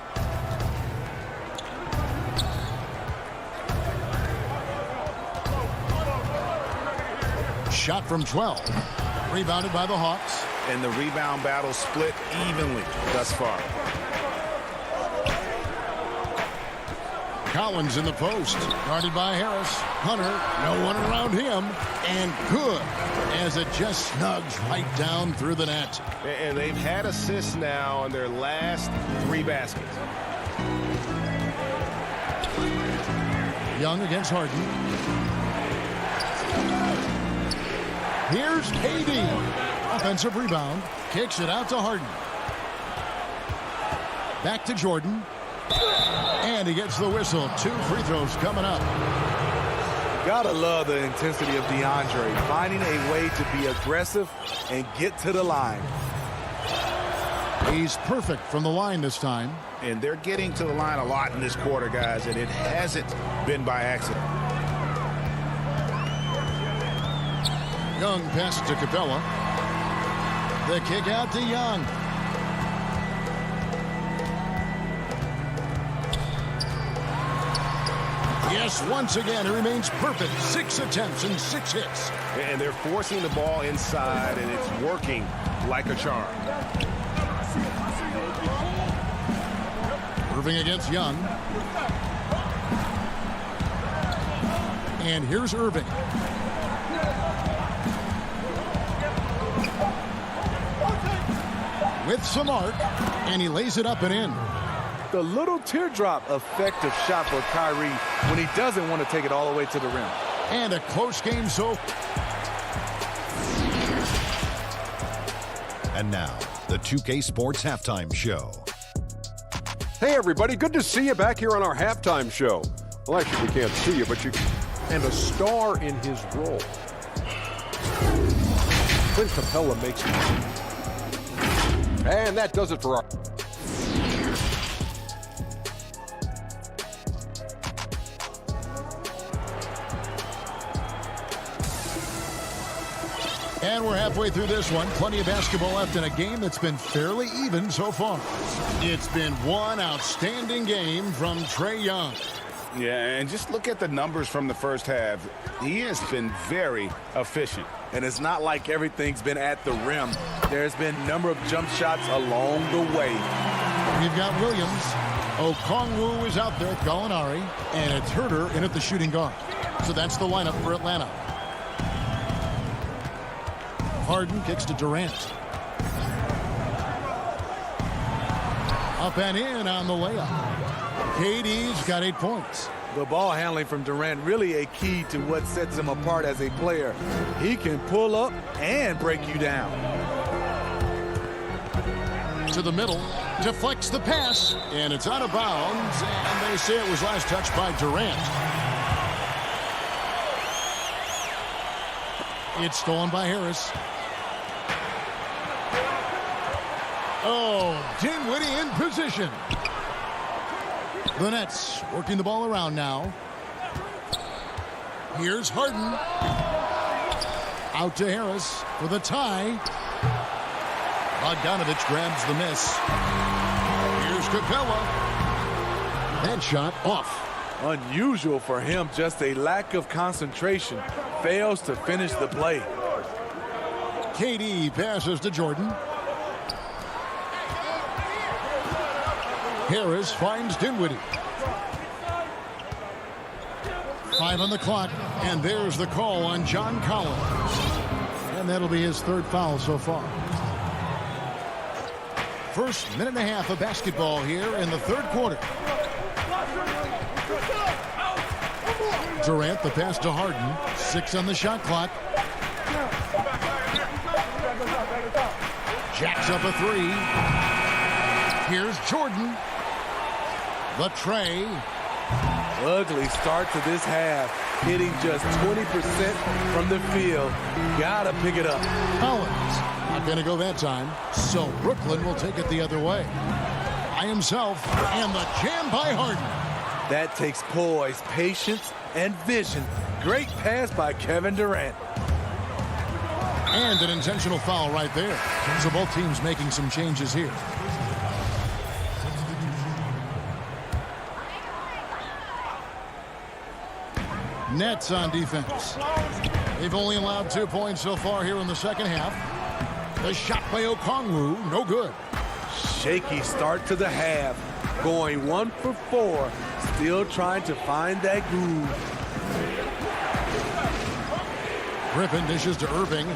Shot from 12. Rebounded by the Hawks. And the rebound battle split evenly thus far. Collins in the post, guarded by Harris. Hunter, no one around him, and good. as it just snugs right down through the net. And they've had assists now on their last 3 baskets. Young against Harden. Here's KD. Offensive rebound. Kicks it out to Harden. Back to Jordan. And he gets the whistle. 2 free throws coming up. Gotta love the intensity of DeAndre, finding a way to be aggressive and get to the line. He's perfect from the line this time. And they're getting to the line a lot in this quarter, guys, and it hasn't been by accident. Young passes to Capella. The kick out to Young. Yes, once again, it remains perfect. 6 attempts and 6 hits. And they're forcing the ball inside, and it's working like a charm. Irving against Young. And here's Irving. With some arc, and he lays it up and in. The little teardrop effective shot for Kyrie when he doesn't want to take it all the way to the rim. And a close game so. And now, the 2K Sports Halftime Show. Hey, everybody. Good to see you back here on our halftime show. Well, actually, we can't see you, but you can. And a star in his role. Clint Capella makes it. And that does it for our... And we're halfway through this one. Plenty of basketball left in a game that's been fairly even so far. It's been one outstanding game from Trae Young. Yeah, and just look at the numbers from the first half. He has been very efficient. And it's not like everything's been at the rim. There's been a number of jump shots along the way. We've got Williams. Okongwu is out there with Gallinari. And it's Herter in at the shooting guard. So that's the lineup for Atlanta. Harden kicks to Durant. Up and in on the layup. KD's got 8 points. The ball handling from Durant really a key to what sets him apart as a player. He can pull up and break you down. To the middle, deflects the pass, and it's out of bounds, and they say it was last touched by Durant. It's stolen by Harris. Oh, Dinwiddie in position. The Nets working the ball around now. Here's Harden. Out to Harris for the tie. Bogdanovich grabs the miss. Here's Capella. That shot off. Unusual for him, just a lack of concentration. Fails to finish the play. KD passes to Jordan. Harris finds Dinwiddie. 5 on the clock, and there's the call on John Collins. And that'll be his 3rd foul so far. First minute and a half of basketball here in the 3rd quarter. Durant, the pass to Harden. 6 on the shot clock. Jacks up a 3. Here's Jordan. The Trae. Ugly start to this half. Hitting just 20% from the field. Gotta pick it up. Collins not going to go that time. So Brooklyn will take it the other way. By himself, and the jam by Harden. That takes poise, patience, and vision. Great pass by Kevin Durant. And an intentional foul right there. So both teams making some changes here. Nets on defense. They've only allowed 2 points so far here in the second half. The shot by Okongwu, no good. Shaky start to the half. Going 1 for 4. Still trying to find that groove. Griffin dishes to Irving.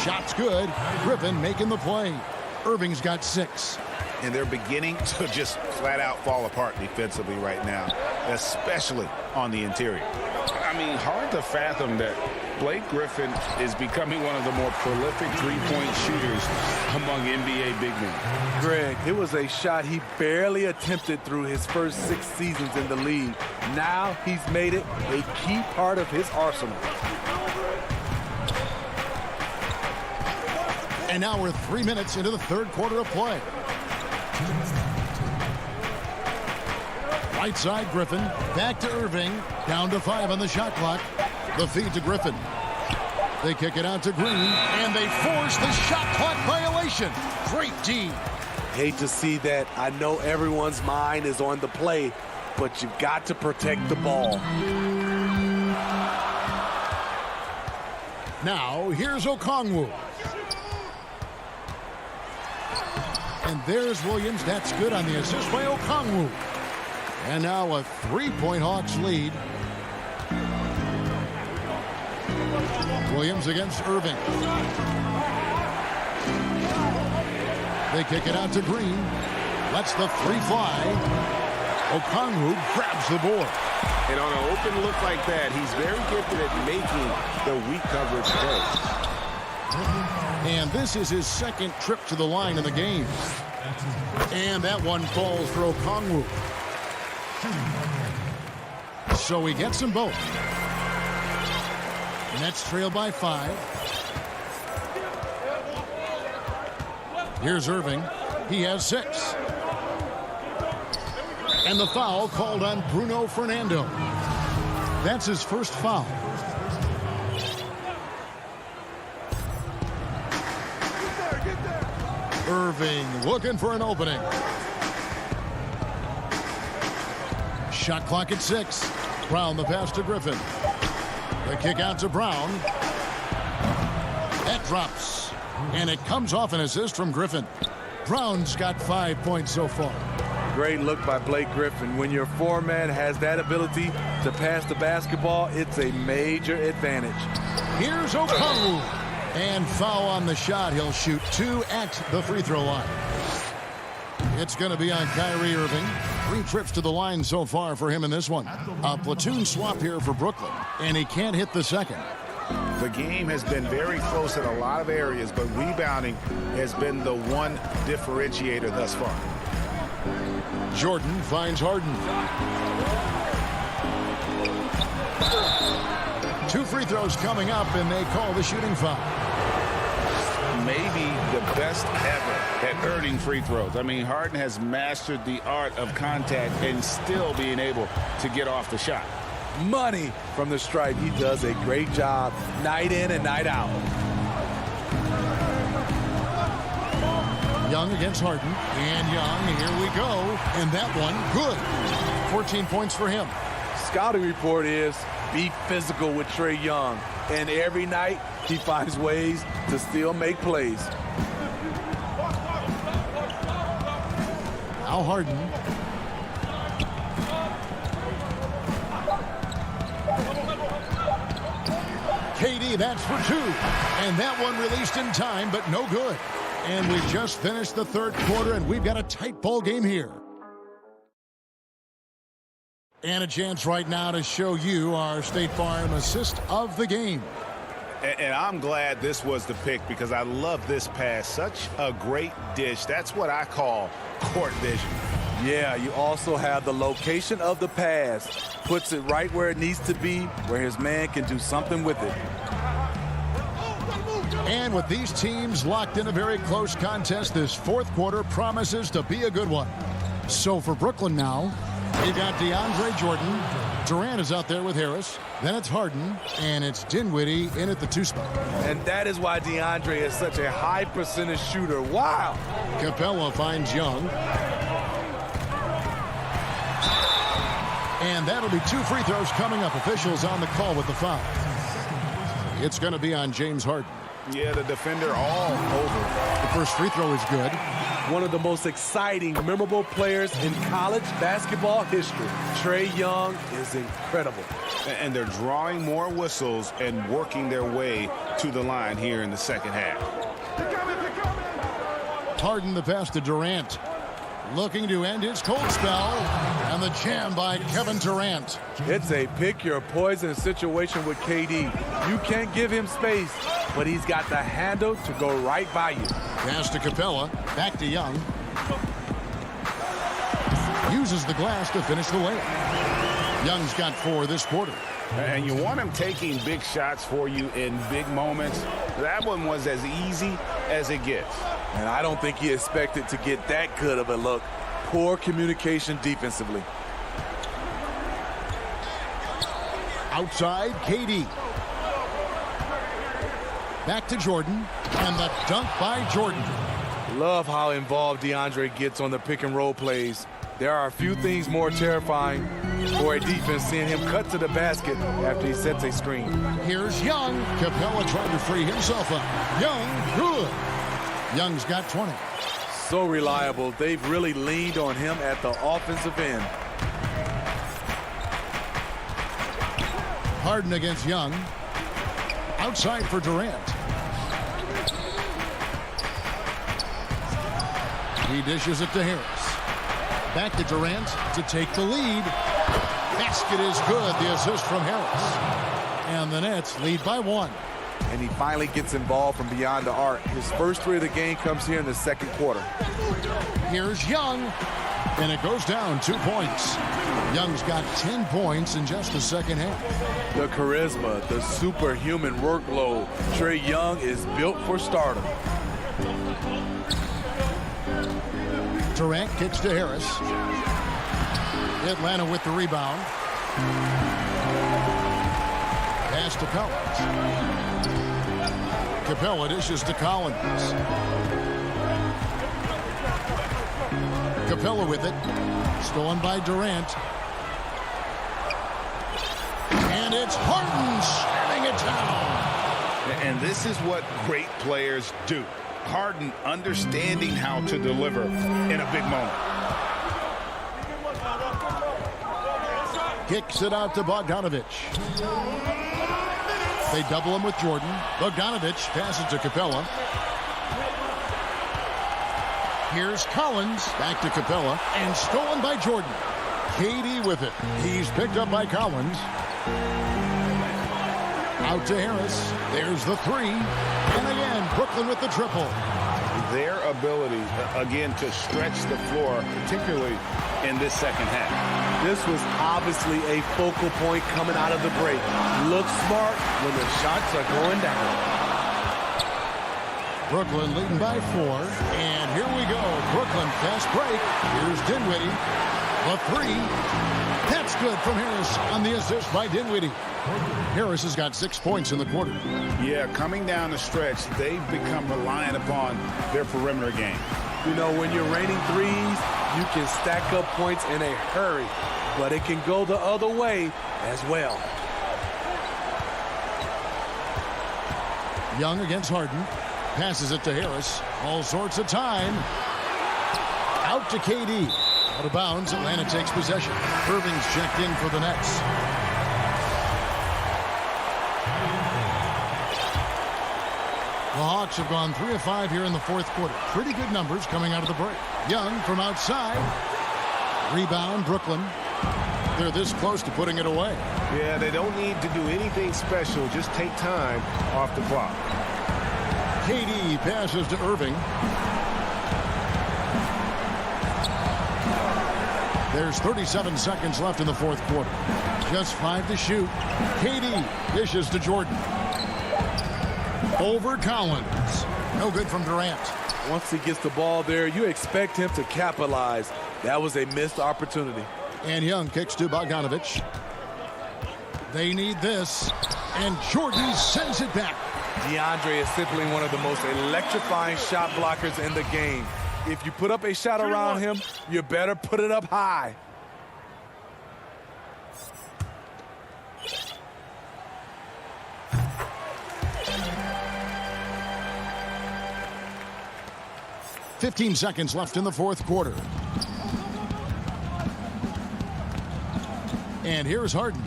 Shot's good. Griffin making the play. Irving's got 6. And they're beginning to just flat out fall apart defensively right now, especially on the interior. I mean, hard to fathom that Blake Griffin is becoming one of the more prolific three-point shooters among NBA big men. Greg, it was a shot he barely attempted through his first 6 seasons in the league. Now he's made it a key part of his arsenal. And now we're 3 minutes into the third quarter of play. Right side, Griffin. Back to Irving. Down to 5 on the shot clock. The feed to Griffin. They kick it out to Green, and they force the shot clock violation. Great D. Hate to see that. I know everyone's mind is on the play, but you've got to protect the ball. Now, here's Okongwu. And there's Williams. That's good on the assist by Okongwu. And now a 3-point Hawks lead. Williams against Irving. They kick it out to Green. Lets the 3 fly. Okongwu grabs the board. And on an open look like that, he's very gifted at making the weak coverage play. And this is his second trip to the line in the game. And that one falls for Okongwu. So he gets them both. Nets trail by 5. Here's Irving. He has 6. And the foul called on Bruno Fernando. That's his first foul. Irving looking for an opening. Shot clock at 6. Brown the pass to Griffin. The kick out to Brown. That drops. And it comes off an assist from Griffin. Brown's got 5 points so far. Great look by Blake Griffin. When your foreman has that ability to pass the basketball, it's a major advantage. Here's Okongwu. And foul on the shot. He'll shoot 2 at the free throw line. It's going to be on Kyrie Irving. 3 trips to the line so far for him in this one. A platoon swap here for Brooklyn, and he can't hit the second. The game has been very close in a lot of areas, but rebounding has been the one differentiator thus far. Jordan finds Harden. 2 free throws coming up, and they call the shooting foul. Maybe the best ever at earning free throws. I mean, Harden has mastered the art of contact and still being able to get off the shot. Money from the stripe. He does a great job night in and night out. Young against Harden. And Young, here we go. And that one, good. 14 points for him. Scouting report is be physical with Trae Young. And every night, he finds ways to still make plays. Now Harden. KD, that's for 2. And that one released in time, but no good. And we just finished the third quarter, and we've got a tight ball game here. And a chance right now to show you our State Farm assist of the game. And I'm glad this was the pick because I love this pass. Such a great dish. That's what I call court vision. Yeah, you also have the location of the pass. Puts it right where it needs to be, where his man can do something with it. And with these teams locked in a very close contest, this fourth quarter promises to be a good one. So for Brooklyn now, they've got DeAndre Jordan. Durant is out there with Harris. Then it's Harden, and it's Dinwiddie in at the 2 spot. And that is why DeAndre is such a high percentage shooter. Wow. Capella finds Young. And that'll be 2 free throws coming up. Officials on the call with the foul. It's going to be on James Harden. Yeah, the defender all over. The first free throw is good. One of the most exciting, memorable players in college basketball history. Trae Young is incredible. And they're drawing more whistles and working their way to the line here in the second half. Harden the pass to Durant. Looking to end his cold spell. And the jam by Kevin Durant. It's a pick your poison situation with KD. You can't give him space, but he's got the handle to go right by you. Pass to Capella. Back to Young. Uses the glass to finish the layup. Young's got 4 this quarter. And you want him taking big shots for you in big moments. That one was as easy as it gets. And I don't think he expected to get that good of a look. Poor communication defensively. Outside, KD. Back to Jordan. And the dunk by Jordan. Love how involved DeAndre gets on the pick and roll plays. There are a few things more terrifying for a defense seeing him cut to the basket after he sets a screen. Here's Young. Capella trying to free himself up. Young, good. Young's got 20. So reliable. They've really leaned on him at the offensive end. Harden against Young. Outside for Durant. He dishes it to Harris. Back to Durant to take the lead. Basket is good. The assist from Harris. And the Nets lead by 1. And he finally gets involved from beyond the arc. His first 3 of the game comes here in the second quarter. Here's Young. And it goes down 2 points. Young's got 10 points in just the second half. The charisma, the superhuman workload. Trae Young is built for stardom. Durant kicks to Harris. Atlanta with the rebound. Pass to Collins. Capella dishes to Collins. Capella with it. Stolen by Durant. And it's Harden slamming it down. And this is what great players do. Harden understanding how to deliver in a big moment. Kicks it out to Bogdanovich. They double him with Jordan. Bogdanovich passes to Capella. Here's Collins. Back to Capella. And stolen by Jordan. KD with it. He's picked up by Collins. Out to Harris. There's the 3. And again, Brooklyn with the triple. Their ability, again, to stretch the floor, particularly in this second half. This was obviously a focal point coming out of the break. Look smart when the shots are going down. Brooklyn leading by 4. And here we go. Brooklyn fast break. Here's Dinwiddie. The 3. That's good from Harris on the assist by Dinwiddie. Harris has got 6 points in the quarter. Yeah, coming down the stretch, they've become reliant upon their perimeter game. You know, when you're raining threes, you can stack up points in a hurry, but it can go the other way as well. Young against Harden. Passes it to Harris. All sorts of time. Out to KD. Out of bounds. Atlanta takes possession. Irving's checked in for the Nets. The Hawks have gone 3 of 5 here in the fourth quarter. Pretty good numbers coming out of the break. Young from outside. Rebound, Brooklyn. They're this close to putting it away. Yeah, they don't need to do anything special. Just take time off the clock. KD passes to Irving. There's 37 seconds left in the fourth quarter. Just 5 to shoot. KD dishes to Jordan. Over Collins. No good from Durant. Once he gets the ball there, you expect him to capitalize. That was a missed opportunity. And Young kicks to Bogdanovich. They need this. And Jordan sends it back. DeAndre is simply one of the most electrifying shot blockers in the game. If you put up a shot around him, you better put it up high. .15 seconds left in the fourth quarter. And here's Harden.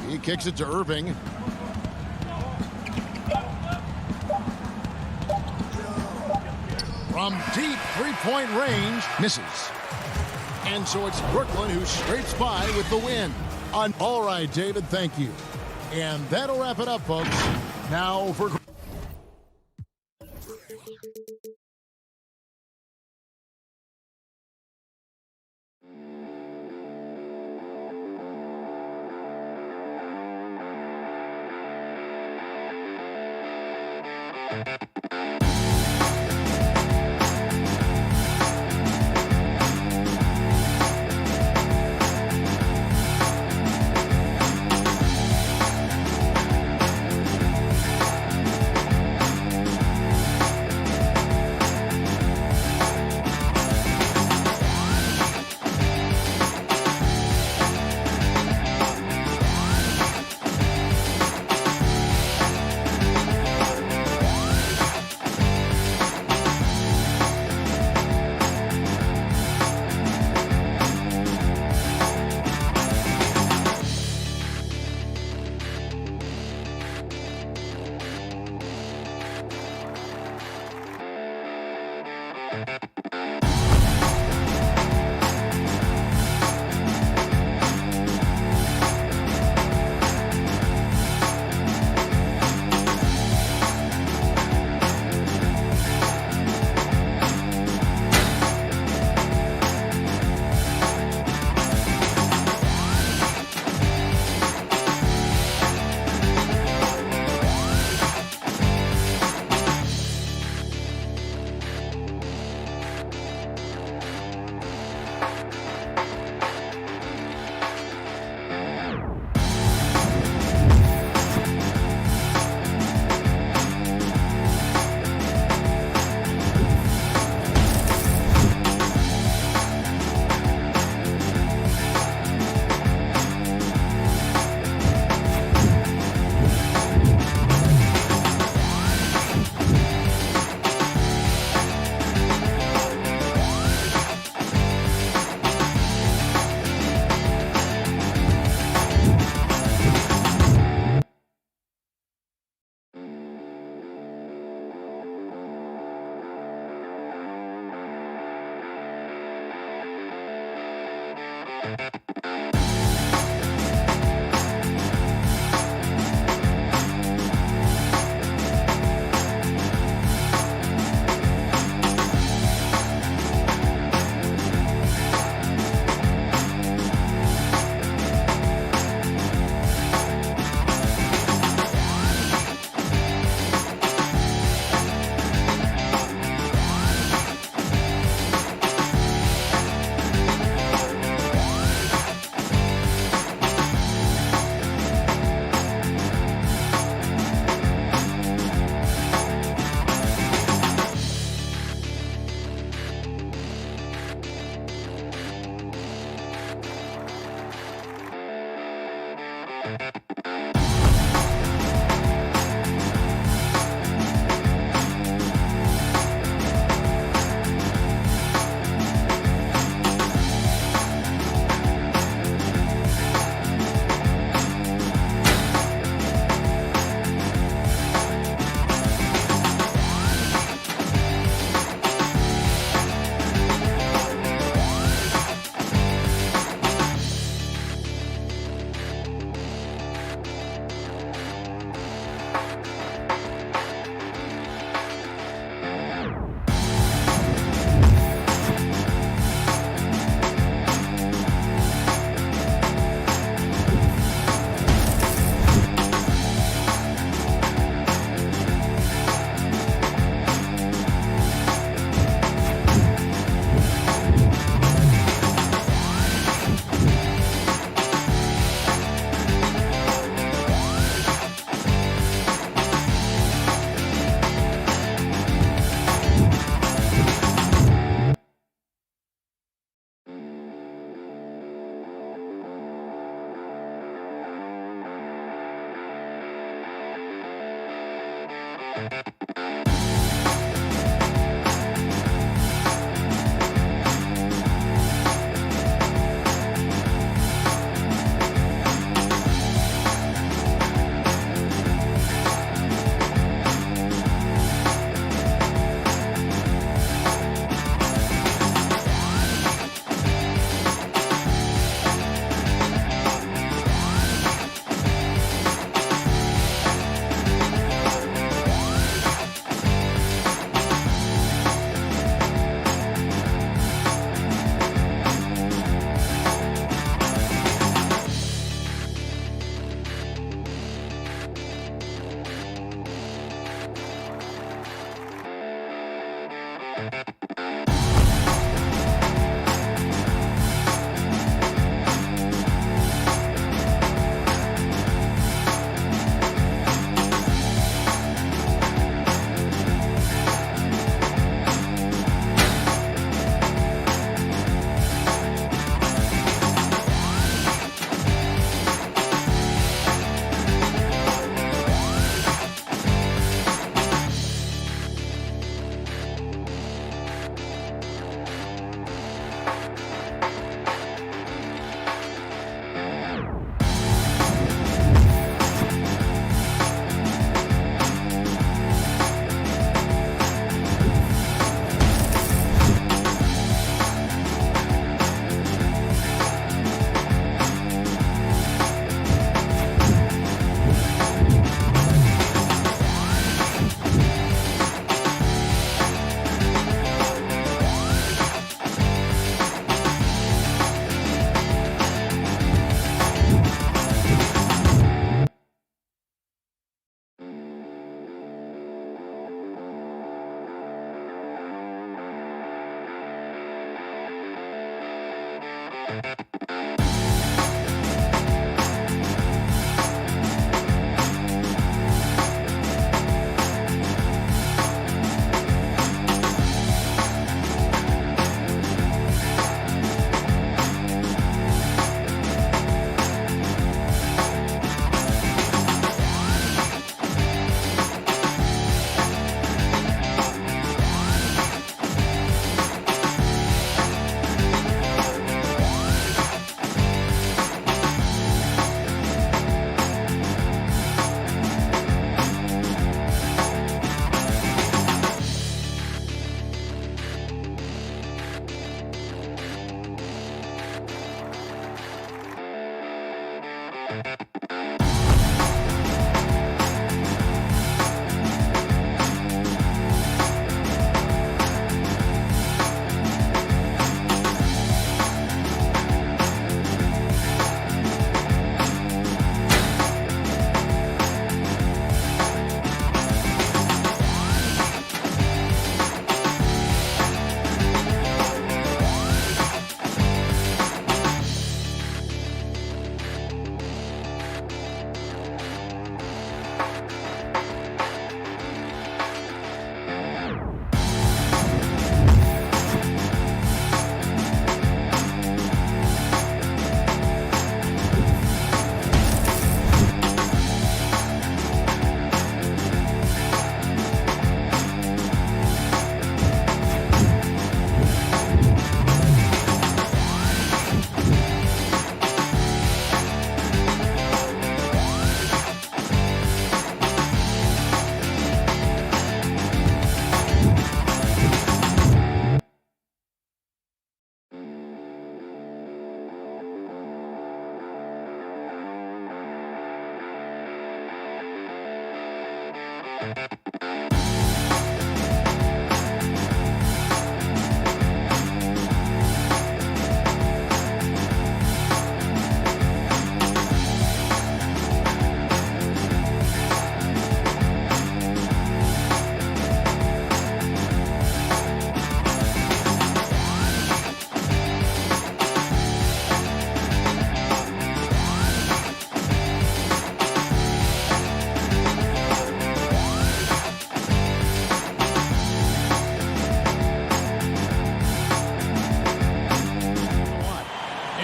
He kicks it to Irving. From deep three-point range, misses. And so it's Brooklyn who scrapes by with the win. All right, David, thank you. And that'll wrap it up, folks. Now for...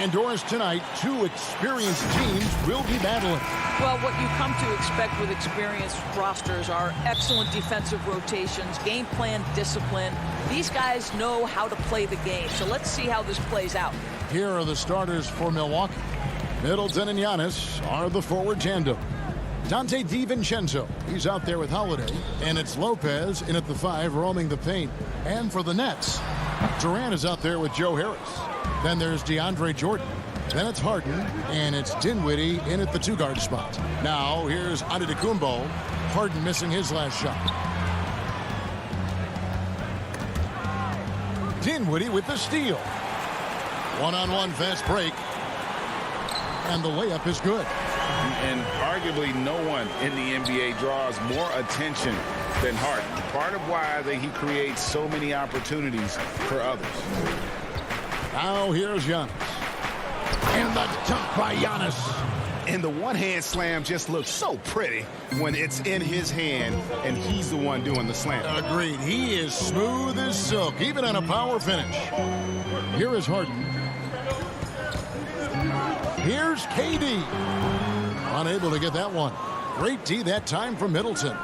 Indoors tonight, two experienced teams will be battling. Well, what you come to expect with experienced rosters are excellent defensive rotations, game plan discipline. These guys know how to play the game, so let's see how this plays out. Here are the starters for Milwaukee. Middleton and Giannis are the forward tandem. Dante DiVincenzo, he's out there with Holiday, and it's Lopez in at the 5 roaming the paint. And for the Nets, Durant is out there with Joe Harris. Then there's DeAndre Jordan. Then it's Harden, and it's Dinwiddie in at the 2-guard spot. Now here's Antetokounmpo. Harden missing his last shot. Dinwiddie with the steal. One-on-one fast break. And the layup is good. And arguably no one in the NBA draws more attention than Harden. Part of why he creates so many opportunities for others. Now here's Giannis. And the dunk by Giannis. And the one-hand slam just looks so pretty when it's in his hand and he's the one doing the slam. Agreed. He is smooth as silk, even on a power finish. Here is Harden. Here's KD. Unable to get that one. Great D that time from Middleton.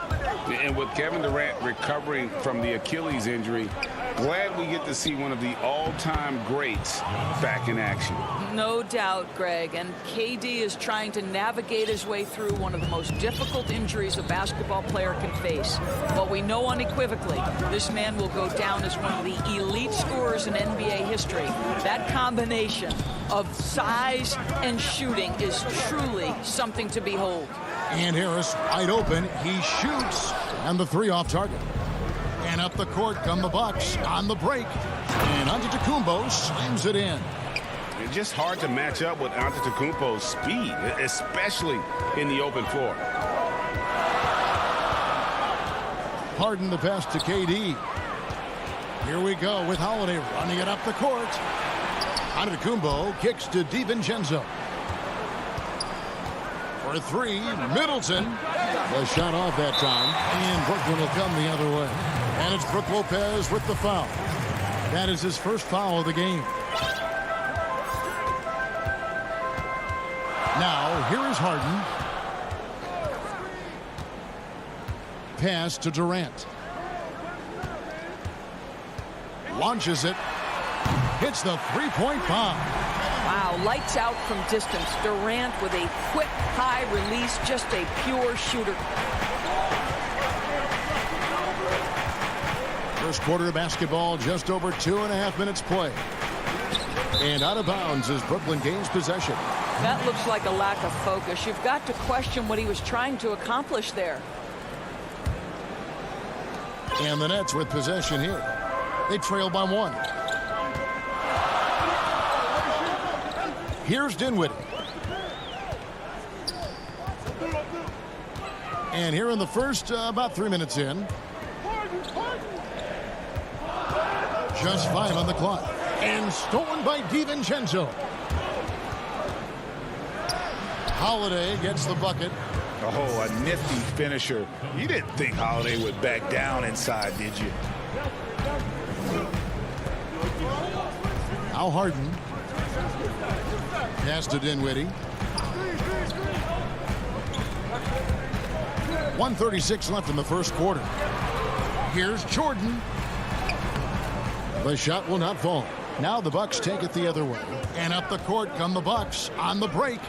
And with Kevin Durant recovering from the Achilles injury, glad we get to see one of the all-time greats back in action. No doubt, Greg. And KD is trying to navigate his way through one of the most difficult injuries a basketball player can face. But we know unequivocally this man will go down as one of the elite scorers in NBA history. That combination of size and shooting is truly something to behold. And Harris wide open. He shoots. And the 3 off target. And up the court come the Bucks on the break. And Antetokounmpo slams it in. It's just hard to match up with Antetokounmpo's speed, especially in the open floor. Harden the pass to KD. Here we go with Holiday running it up the court. Antetokounmpo kicks to DiVincenzo. For 3, Middleton. The shot off that time. And Brooklyn will come the other way. And it's Brook Lopez with the foul. That is his first foul of the game. Now, here is Harden. Pass to Durant. Launches it. Hits the 3-point bomb. Wow, lights out from distance. Durant with a quick, high release, just a pure shooter. First quarter of basketball, just over 2.5 minutes play. And out of bounds as Brooklyn gains possession. That looks like a lack of focus. You've got to question what he was trying to accomplish there. And the Nets with possession here. They trail by 1. Here's Dinwiddie. And here in the first, about 3 minutes in. Just 5 on the clock. And stolen by DiVincenzo. Holiday gets the bucket. Oh, a nifty finisher. You didn't think Holiday would back down inside, did you? Al Harden. Pass to Dinwiddie. 1:36 left in the first quarter. Here's Jordan. The shot will not fall. Now the Bucks take it the other way. And up the court come the Bucks on the break.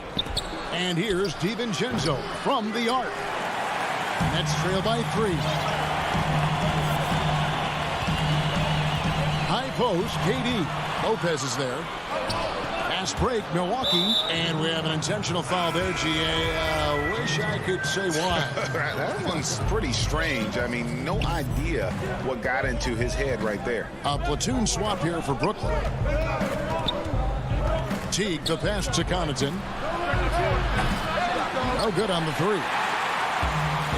And here's DiVincenzo from the arc. Nets trail by 3. High post, KD. Lopez is there. Pass break, Milwaukee. And we have an intentional foul there, GA. Wish I could say why. That one's pretty strange. I mean, no idea what got into his head right there. A platoon swap here for Brooklyn. Teague, the pass to Connaughton. No good on the 3.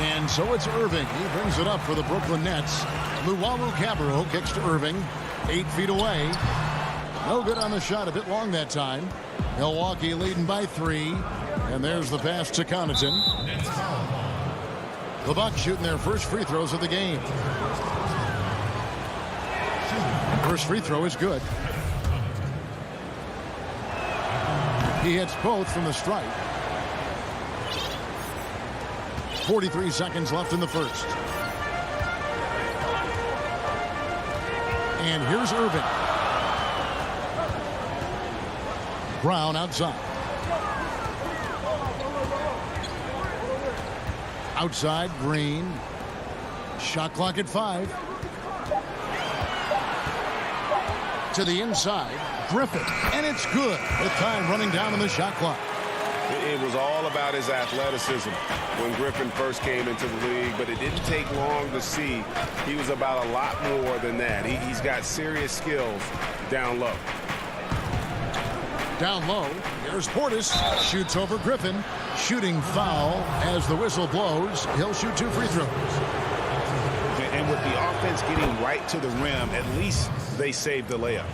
And so it's Irving. He brings it up for the Brooklyn Nets. Luwawu-Cabarrot kicks to Irving. 8 feet away. No good on the shot. A bit long that time. Milwaukee leading by 3. And there's the pass to Connaughton. The Bucks shooting their first free throws of the game. First free throw is good. He hits both from the stripe. 43 seconds left in the first. And here's Irving. Brown outside. Outside, Green. Shot clock at 5. To the inside, Griffin. And it's good with time running down on the shot clock. It was all about his athleticism when Griffin first came into the league, but it didn't take long to see he was about a lot more than that. He's got serious skills down low. Down low, there's Portis. Shoots over Griffin. Shooting foul as the whistle blows. He'll shoot 2 free throws. And with the offense getting right to the rim, at least they saved the layup.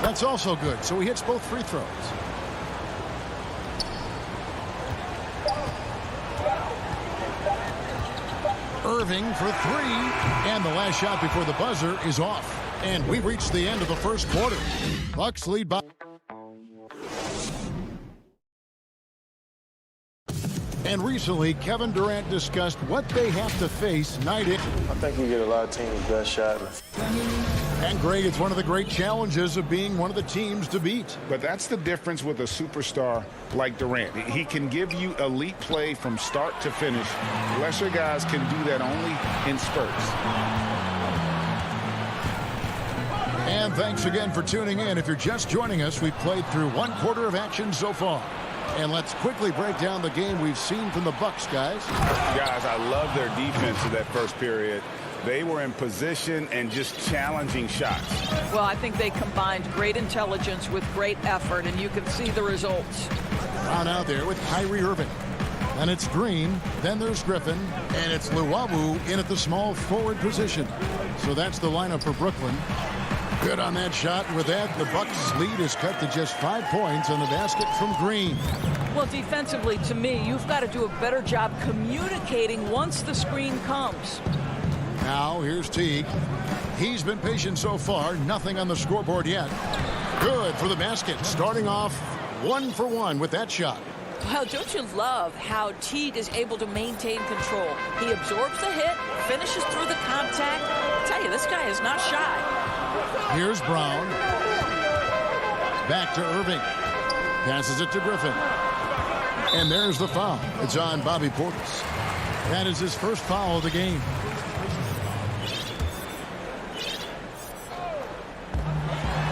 That's also good. So he hits both free throws. Irving for 3. And the last shot before the buzzer is off. And we've reached the end of the first quarter. Bucks lead by. And recently, Kevin Durant discussed what they have to face night in. I think we get a lot of teams' best shot. And Greg, it's one of the great challenges of being one of the teams to beat. But that's the difference with a superstar like Durant. He can give you elite play from start to finish. Lesser guys can do that only in spurts. And thanks again for tuning in. If you're just joining us, we've played through 1 quarter of action so far. And let's quickly break down the game we've seen from the Bucks, guys. Guys, I love their defense in that first period. They were in position and just challenging shots. Well, I think they combined great intelligence with great effort, and you can see the results. Brown out there with Kyrie Irving. Then it's Green. Then there's Griffin. And it's Luwawu in at the small forward position. So that's the lineup for Brooklyn. Good on that shot. With that, the Bucks' lead is cut to just 5 points on the basket from Green. Well, defensively, to me, you've got to do a better job communicating once the screen comes. Now, here's Teague. He's been patient so far. Nothing on the scoreboard yet. Good for the basket. Starting off 1 for 1 with that shot. Well, don't you love how Teague is able to maintain control? He absorbs the hit, finishes through the contact. I tell you, this guy is not shy. Here's Brown. Back to Irving. Passes it to Griffin. And there's the foul. It's on Bobby Portis. That is his first foul of the game.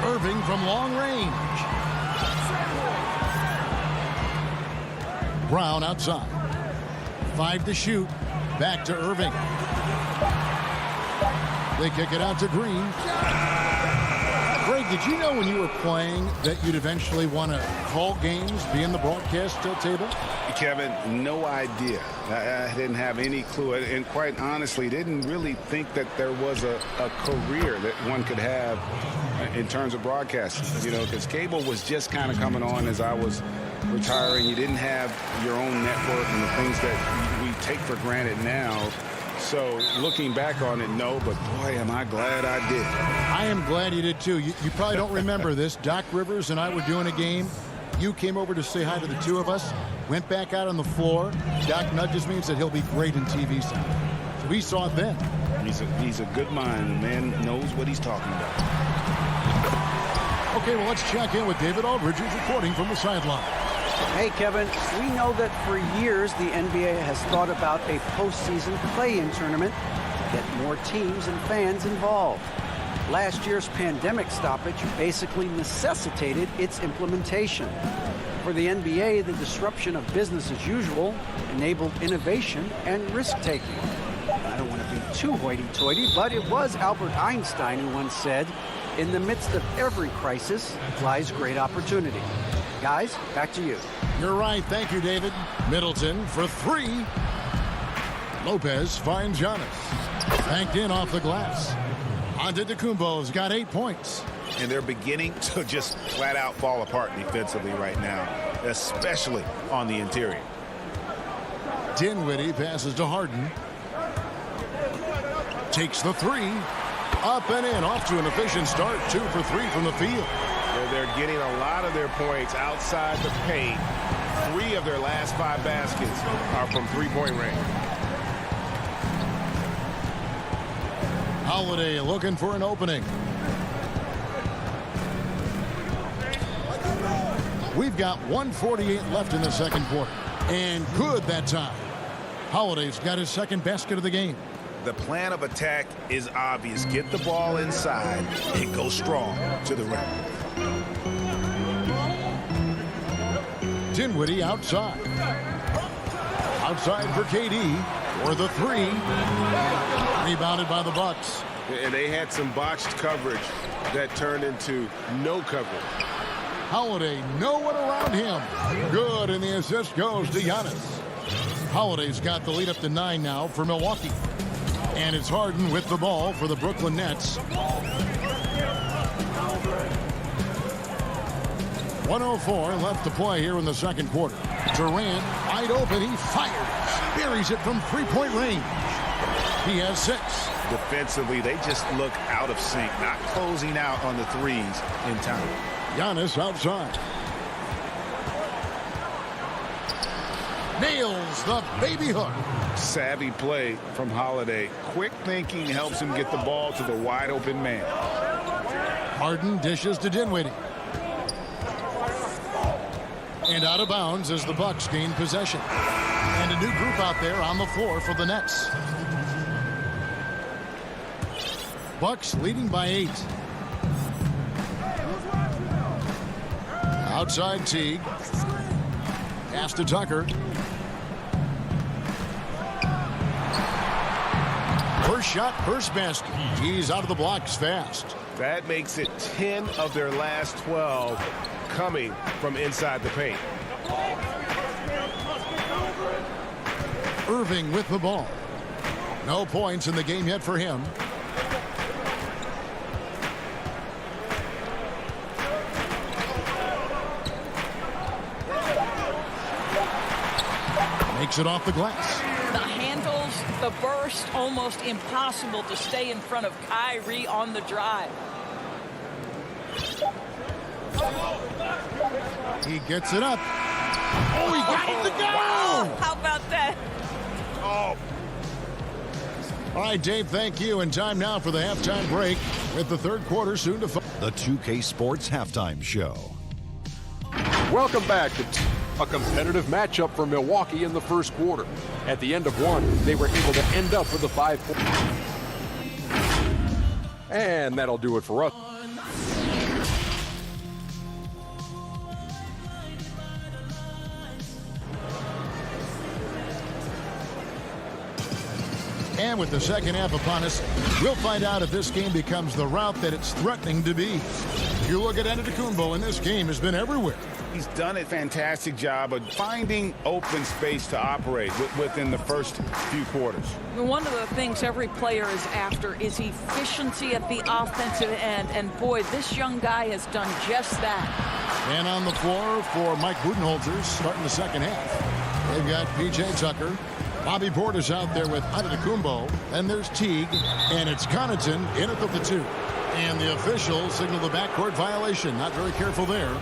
Irving from long range. Brown outside. 5 to shoot. Back to Irving. They kick it out to Green. Greg, did you know when you were playing that you'd eventually want to call games, be in the broadcast table? Kevin, no idea. I didn't have any clue, and quite honestly, didn't really think that there was a career that one could have in terms of broadcasting. You know, because cable was just kind of coming on as I was retiring. You didn't have your own network and the things that we take for granted now. So looking back on it, no, but boy, am I glad I did. I am glad you did too. You probably don't remember this. Doc Rivers and I were doing a game. You came over to say hi to the two of us, went back out on the floor. Doc nudges me and said he'll be great in TV sound. So we saw it then. He's a good mind. The man knows what he's talking about. Okay, well, let's check in with David Aldridge, who's reporting from the sideline. Hey, Kevin, we know that for years the NBA has thought about a postseason play-in tournament to get more teams and fans involved. Last year's pandemic stoppage basically necessitated its implementation. For the NBA, the disruption of business as usual enabled innovation and risk-taking. I don't want to be too hoity-toity, but it was Albert Einstein who once said, "In the midst of every crisis lies great opportunity." Guys, back to you. You're right. Thank you, David. Middleton for 3. Lopez finds Giannis. Banked in off the glass. Antetokounmpo's got 8 points. And they're beginning to just flat out fall apart defensively right now, especially on the interior. Dinwiddie passes to Harden. Takes the 3. Up and in. Off to an efficient start. 2 for 3 from the field. They're getting a lot of their points outside the paint. 3 of their last 5 baskets are from three-point range. Holiday looking for an opening. We've got 1:48 left in the second quarter. And good that time. Holiday's got his second basket of the game. The plan of attack is obvious. Get the ball inside and go strong to the rim. Dinwiddie outside. Outside for KD for the 3. Rebounded by the Bucks. And they had some botched coverage that turned into no coverage. Holiday, no one around him. Good, and the assist goes to Giannis. Holiday's got the lead up to 9 now for Milwaukee. And it's Harden with the ball for the Brooklyn Nets. 1:04 left to play here in the second quarter. Durant wide open. He fires. Buries it from three-point range. He has 6. Defensively, they just look out of sync, not closing out on the threes in time. Giannis outside. Nails the baby hook. Savvy play from Holiday. Quick thinking helps him get the ball to the wide open man. Harden dishes to Dinwiddie. And out of bounds as the Bucks gain possession. And a new group out there on the floor for the Nets. Bucks leading by 8. Outside Teague. Pass to Tucker. First shot, first basket. He's out of the blocks fast. That makes it 10 of their last 12 coming from inside the paint. Irving with the ball. No points in the game yet for him. Makes it off the glass. The handles, the burst, almost impossible to stay in front of Kyrie on the drive. He gets it up. Oh, he got it to go! Wow, how about that? Oh. All right, Dave, thank you. And time now for the halftime break with the third quarter soon to follow. The 2K Sports Halftime Show. Welcome back to a competitive matchup for Milwaukee in the first quarter. At the end of one, they were able to end up with a 5-point. And that'll do it for us. And with the second half upon us, we'll find out if this game becomes the route that it's threatening to be. You look at Antetokounmpo, and this game has been everywhere. He's done a fantastic job of finding open space to operate within the first few quarters. One of the things every player is after is efficiency at the offensive end. And boy, this young guy has done just that. And on the floor for Mike Budenholzer starting the second half. They've got P.J. Tucker. Bobby Portis out there with Antetokounmpo. And there's Teague. And it's Connaughton in at the 2. And the officials signal the backcourt violation. Not very careful there.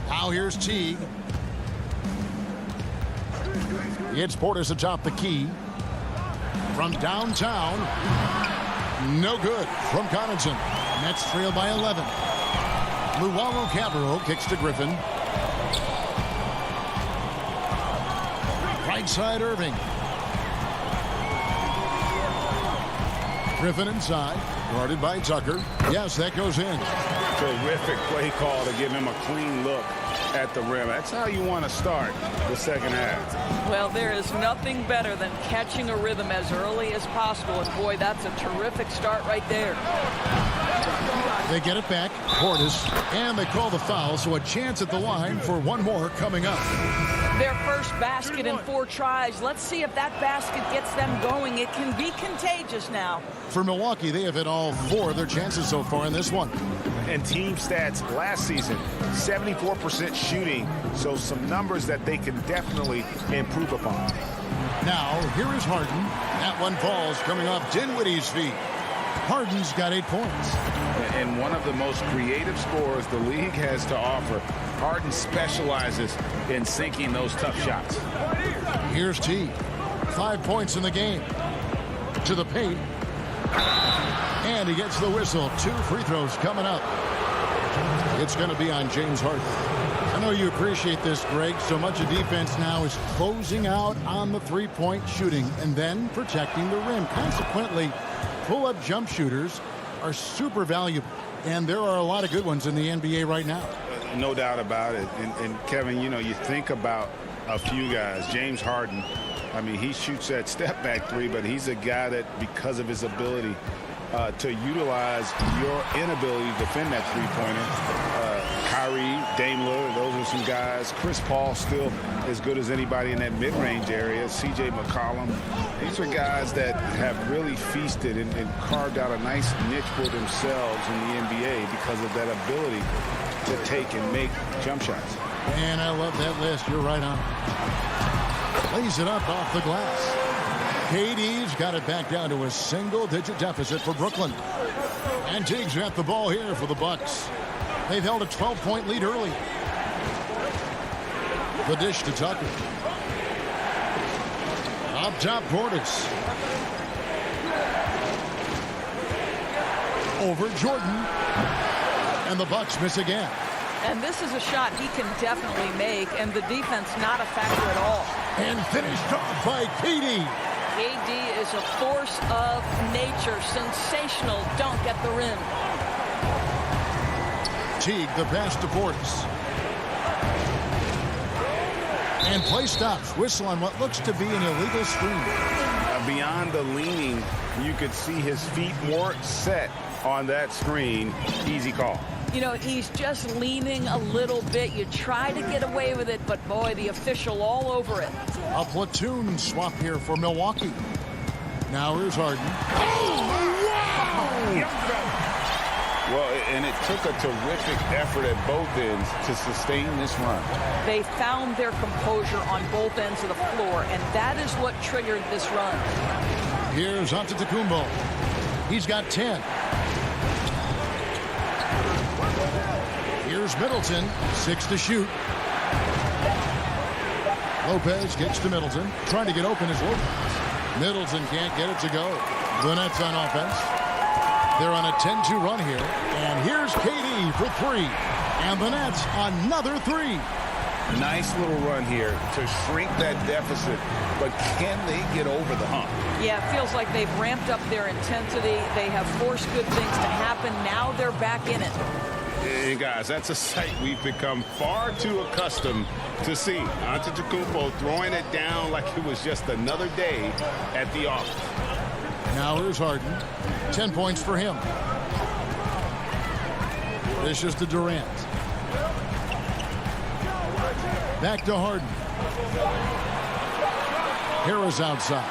Now here's Teague. It's Portis atop the key. From downtown. No good from Connaughton. Nets trail by 11. Luwawu Cabarro kicks to Griffin. Right side Irving. Griffin inside. Guarded by Tucker. Yes, that goes in. Terrific play call to give him a clean look at the rim. That's how you want to start the second half. Well, there is nothing better than catching a rhythm as early as possible. And boy, that's a terrific start right there. They get it back. Portis. And they call the foul, so a chance at the line for one more coming up. Their first basket in 4 tries. Let's see if that basket gets them going. It can be contagious now. For Milwaukee, they have hit all 4 of their chances so far in this one. And team stats last season, 74% shooting, so some numbers that they can definitely improve upon. Now, here is Harden. That one falls coming off Dinwiddie's feet. Harden's got 8 points. And one of the most creative scorers the league has to offer. Harden specializes in sinking those tough shots. Here's T. 5 points in the game. To the paint. And he gets the whistle. 2 free throws coming up. It's going to be on James Harden. I know you appreciate this, Greg. So much of defense now is closing out on the three-point shooting and then protecting the rim. Consequently, pull-up jump shooters are super valuable. And there are a lot of good ones in the NBA right now. No doubt about it. And Kevin, you know, you think about a few guys. James Harden, I mean, he shoots that step-back 3, but he's a guy that, because of his ability to utilize your inability to defend that three-pointer. Kyrie, Dame Lillard, those are some guys. Chris Paul still as good as anybody in that mid-range area. C.J. McCollum. These are guys that have really feasted and carved out a nice niche for themselves in the NBA because of that ability to take and make jump shots. And I love that list. You're right on. Lays it up off the glass. KD's got it back down to a single-digit deficit for Brooklyn. And Teague's got the ball here for the Bucks. They've held a 12-point lead early. The dish to Tucker. Up top, Portis. Over Jordan. And the Bucks miss again. And this is a shot he can definitely make, and the defense not a factor at all. And finished off by KD. KD is a force of nature. Sensational. Don't get the rim. Teague, the pass to Portis. And play stops. Whistle on what looks to be an illegal screen. Beyond the leaning, you could see his feet more set on that screen. Easy call. You know, he's just leaning a little bit. You try to get away with it, but boy, the official all over it. A platoon swap here for Milwaukee. Now here's Harden. Oh, wow! Well, and it took a terrific effort at both ends to sustain this run. They found their composure on both ends of the floor, and that is what triggered this run. Here's Antetokounmpo. He's got 10. Here's Middleton, 6 to shoot. Lopez gets to Middleton, trying to get open as Lopez. Middleton can't get it to go. The Nets on offense. They're on a 10-2 run here. And here's KD for 3. And the Nets another 3. Nice little run here to shrink that deficit, but can they get over the hump? Yeah, it feels like they've ramped up their intensity. They have forced good things to happen. Now they're back in it. And guys, that's a sight we've become far too accustomed to see. Antetokounmpo throwing it down like it was just another day at the office. Now here's Harden. 10 points for him. This is to Durant. Back to Harden. Harris outside.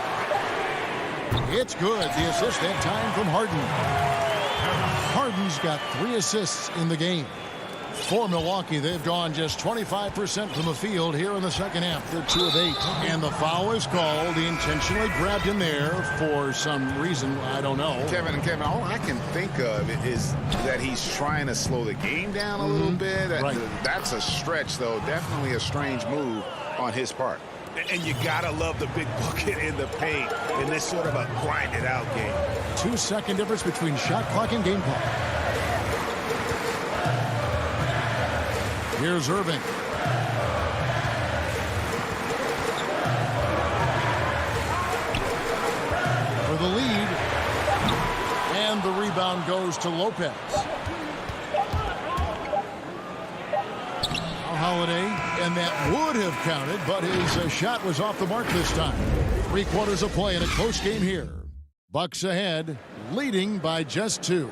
It's good. The assist that time from Harden. Harden's got 3 assists in the game. For Milwaukee, they've gone just 25% from the field here in the second half. They're 2 of 8. And the foul is called. He intentionally grabbed him there for some reason. I don't know. Kevin, all I can think of is that he's trying to slow the game down a little bit. Right. That's a stretch, though. Definitely a strange move on his part. And you gotta love the big bucket in the paint in this sort of a grinded out game. 2-second difference between shot clock and game clock. Here's Irving. For the lead. And the rebound goes to Lopez. Holiday, and that would have counted, but his shot was off the mark this time. 3 quarters of play in a close game here. Bucks ahead, leading by just 2.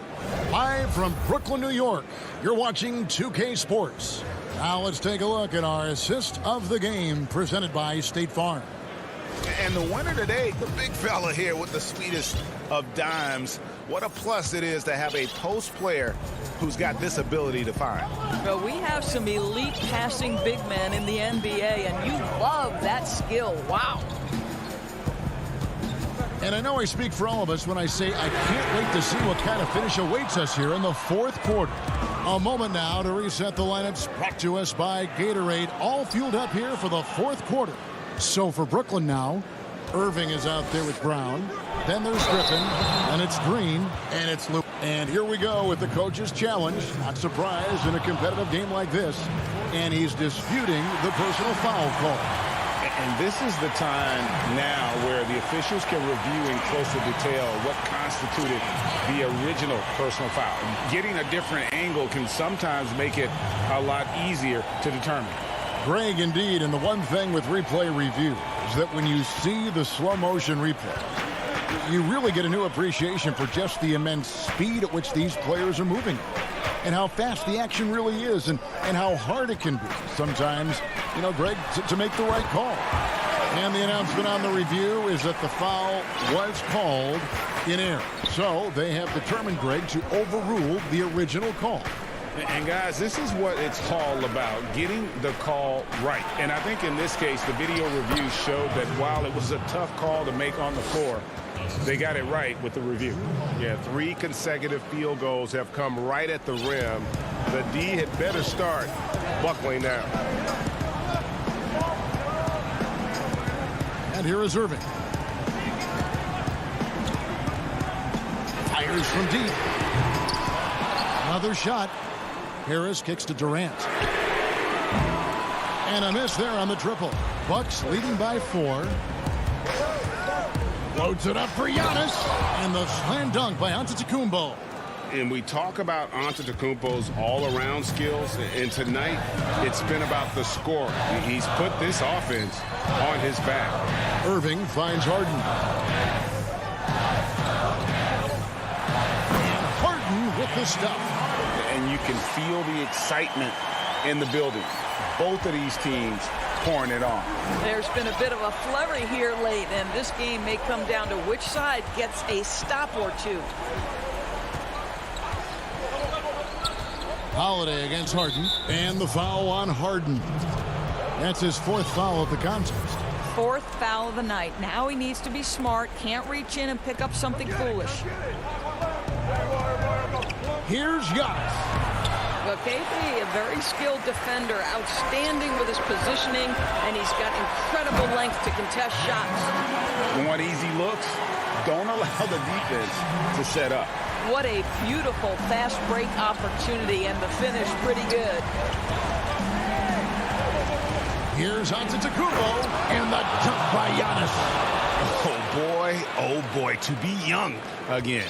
Live from Brooklyn, New York, you're watching 2K Sports. Now let's take a look at our assist of the game presented by State Farm. And the winner today, the big fella here with the sweetest of dimes. What a plus it is to have a post player who's got this ability to find. Well, we have some elite passing big men in the NBA, and you love that skill. Wow. And I know I speak for all of us when I say I can't wait to see what kind of finish awaits us here in the 4th quarter. A moment now to reset the lineups brought to us by Gatorade, all fueled up here for the 4th quarter. So for Brooklyn now, Irving is out there with Brown. Then there's Griffin, and it's Green, and it's Luke. And here we go with the coach's challenge. Not surprised in a competitive game like this. And he's disputing the personal foul call. And this is the time now where the officials can review in closer detail what constituted the original personal foul. Getting a different angle can sometimes make it a lot easier to determine. Greg, indeed, and the one thing with replay review is that when you see the slow motion replay, you really get a new appreciation for just the immense speed at which these players are moving and how fast the action really is and how hard it can be sometimes, you know, Greg, to make the right call. And the announcement on the review is that the foul was called in error. So they have determined, Greg, to overrule the original call. And guys, this is what it's all about, getting the call right. And I think in this case, the video review showed that while it was a tough call to make on the floor, they got it right with the review. Yeah, 3 consecutive field goals have come right at the rim. The D had better start buckling now. And here is Irving. Fires from deep. Another shot. Harris kicks to Durant. And a miss there on the triple. Bucks leading by 4. Loads it up for Giannis. And the slam dunk by Antetokounmpo. And we talk about Antetokounmpo's all-around skills, and tonight it's been about the score. He's put this offense on his back. Irving finds Harden. And Harden with the stuff. And you can feel the excitement in the building. Both of these teams pouring it on. There's been a bit of a flurry here late, and this game may come down to which side gets a stop or two. Holiday against Harden, and the foul on Harden. That's his 4th foul of the contest. 4th foul of the night. Now he needs to be smart, can't reach in and pick up something foolish. Here's Giannis. Well, KP, a very skilled defender, outstanding with his positioning, and he's got incredible length to contest shots. Want easy looks? Don't allow the defense to set up. What a beautiful fast break opportunity, and the finish pretty good. Here's Antetokounmpo, and the dunk by Giannis. Oh boy, to be young again.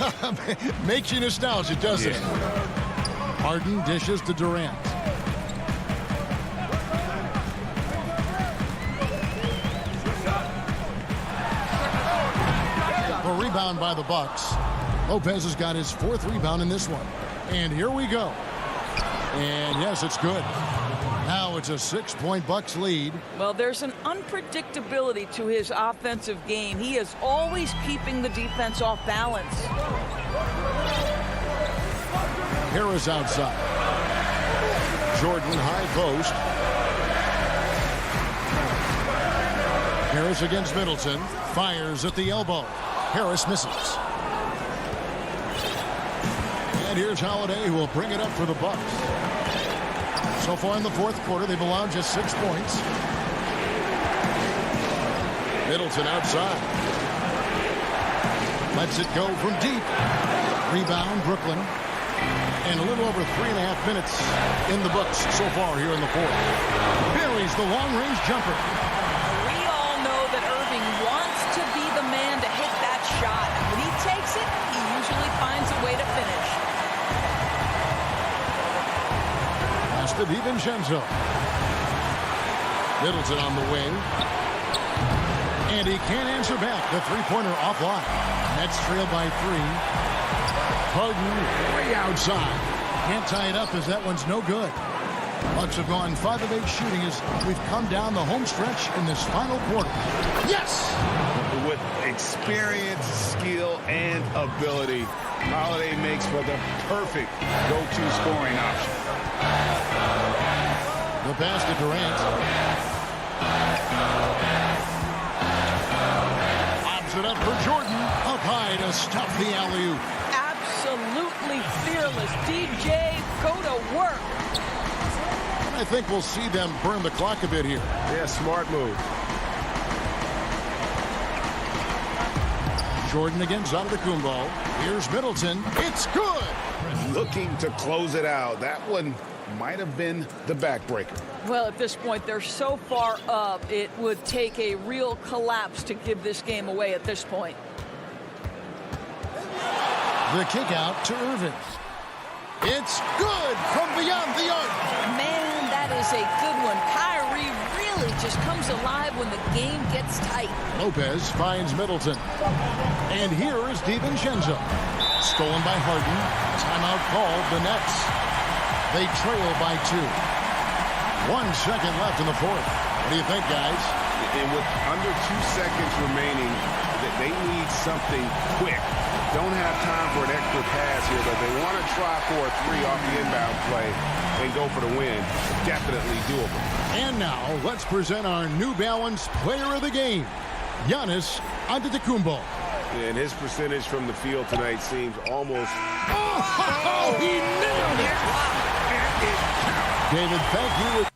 Makes you nostalgic, doesn't it? Harden dishes to Durant. The rebound by the Bucks. Lopez has got his 4th rebound in this one. And here we go. And yes, it's good. Now it's a 6-point Bucks lead. Well, there's an unpredictability to his offensive game. He is always keeping the defense off balance. Harris outside. Jordan high post. Harris against Middleton. Fires at the elbow. Harris misses. And here's Holiday, who will bring it up for the Bucks. So far in the 4th quarter, they've allowed just 6 points. Middleton outside. Lets it go from deep. Rebound, Brooklyn. And a little over 3.5 minutes in the books so far here in the 4th. Buries the long-range jumper. We all know that Irving wants to be the man to hit that shot. When he takes it, he usually finds a way to finish. Pass to DiVincenzo. Middleton on the wing. And he can't answer back. The three-pointer offline. Nets trail by 3. Harden way outside. Can't tie it up as that one's no good. Bucks have gone 5 of 8 shooting as we've come down the home stretch in this final quarter. Yes! With experience, skill, and ability, Holiday makes for the perfect go-to scoring option. The pass to Durant. Lobs it up for Jordan. Up high to stop the alley-oop. Absolutely fearless. DJ, go to work. I think we'll see them burn the clock a bit here. Yeah, smart move. Jordan against Antetokounmpo. Here's Middleton. It's good. Looking to close it out. That one might have been the backbreaker. Well, at this point, they're so far up, it would take a real collapse to give this game away at this point. The kick out to Irving. It's good from beyond the arc. Man, that is a good one. Kyrie really just comes alive when the game gets tight. Lopez finds Middleton. And here is DiVincenzo. Stolen by Harden. Timeout called the Nets. They trail by 2. 1 second left in the 4th. What do you think, guys? And with under 2 seconds remaining, they need something quick. Don't have time for an extra pass here, but they want to try for a 3 off the inbound play and go for the win. Definitely doable. And now, let's present our New Balance player of the game, Giannis Antetokounmpo. And his percentage from the field tonight seems almost... Oh, he nailed it! David, thank you.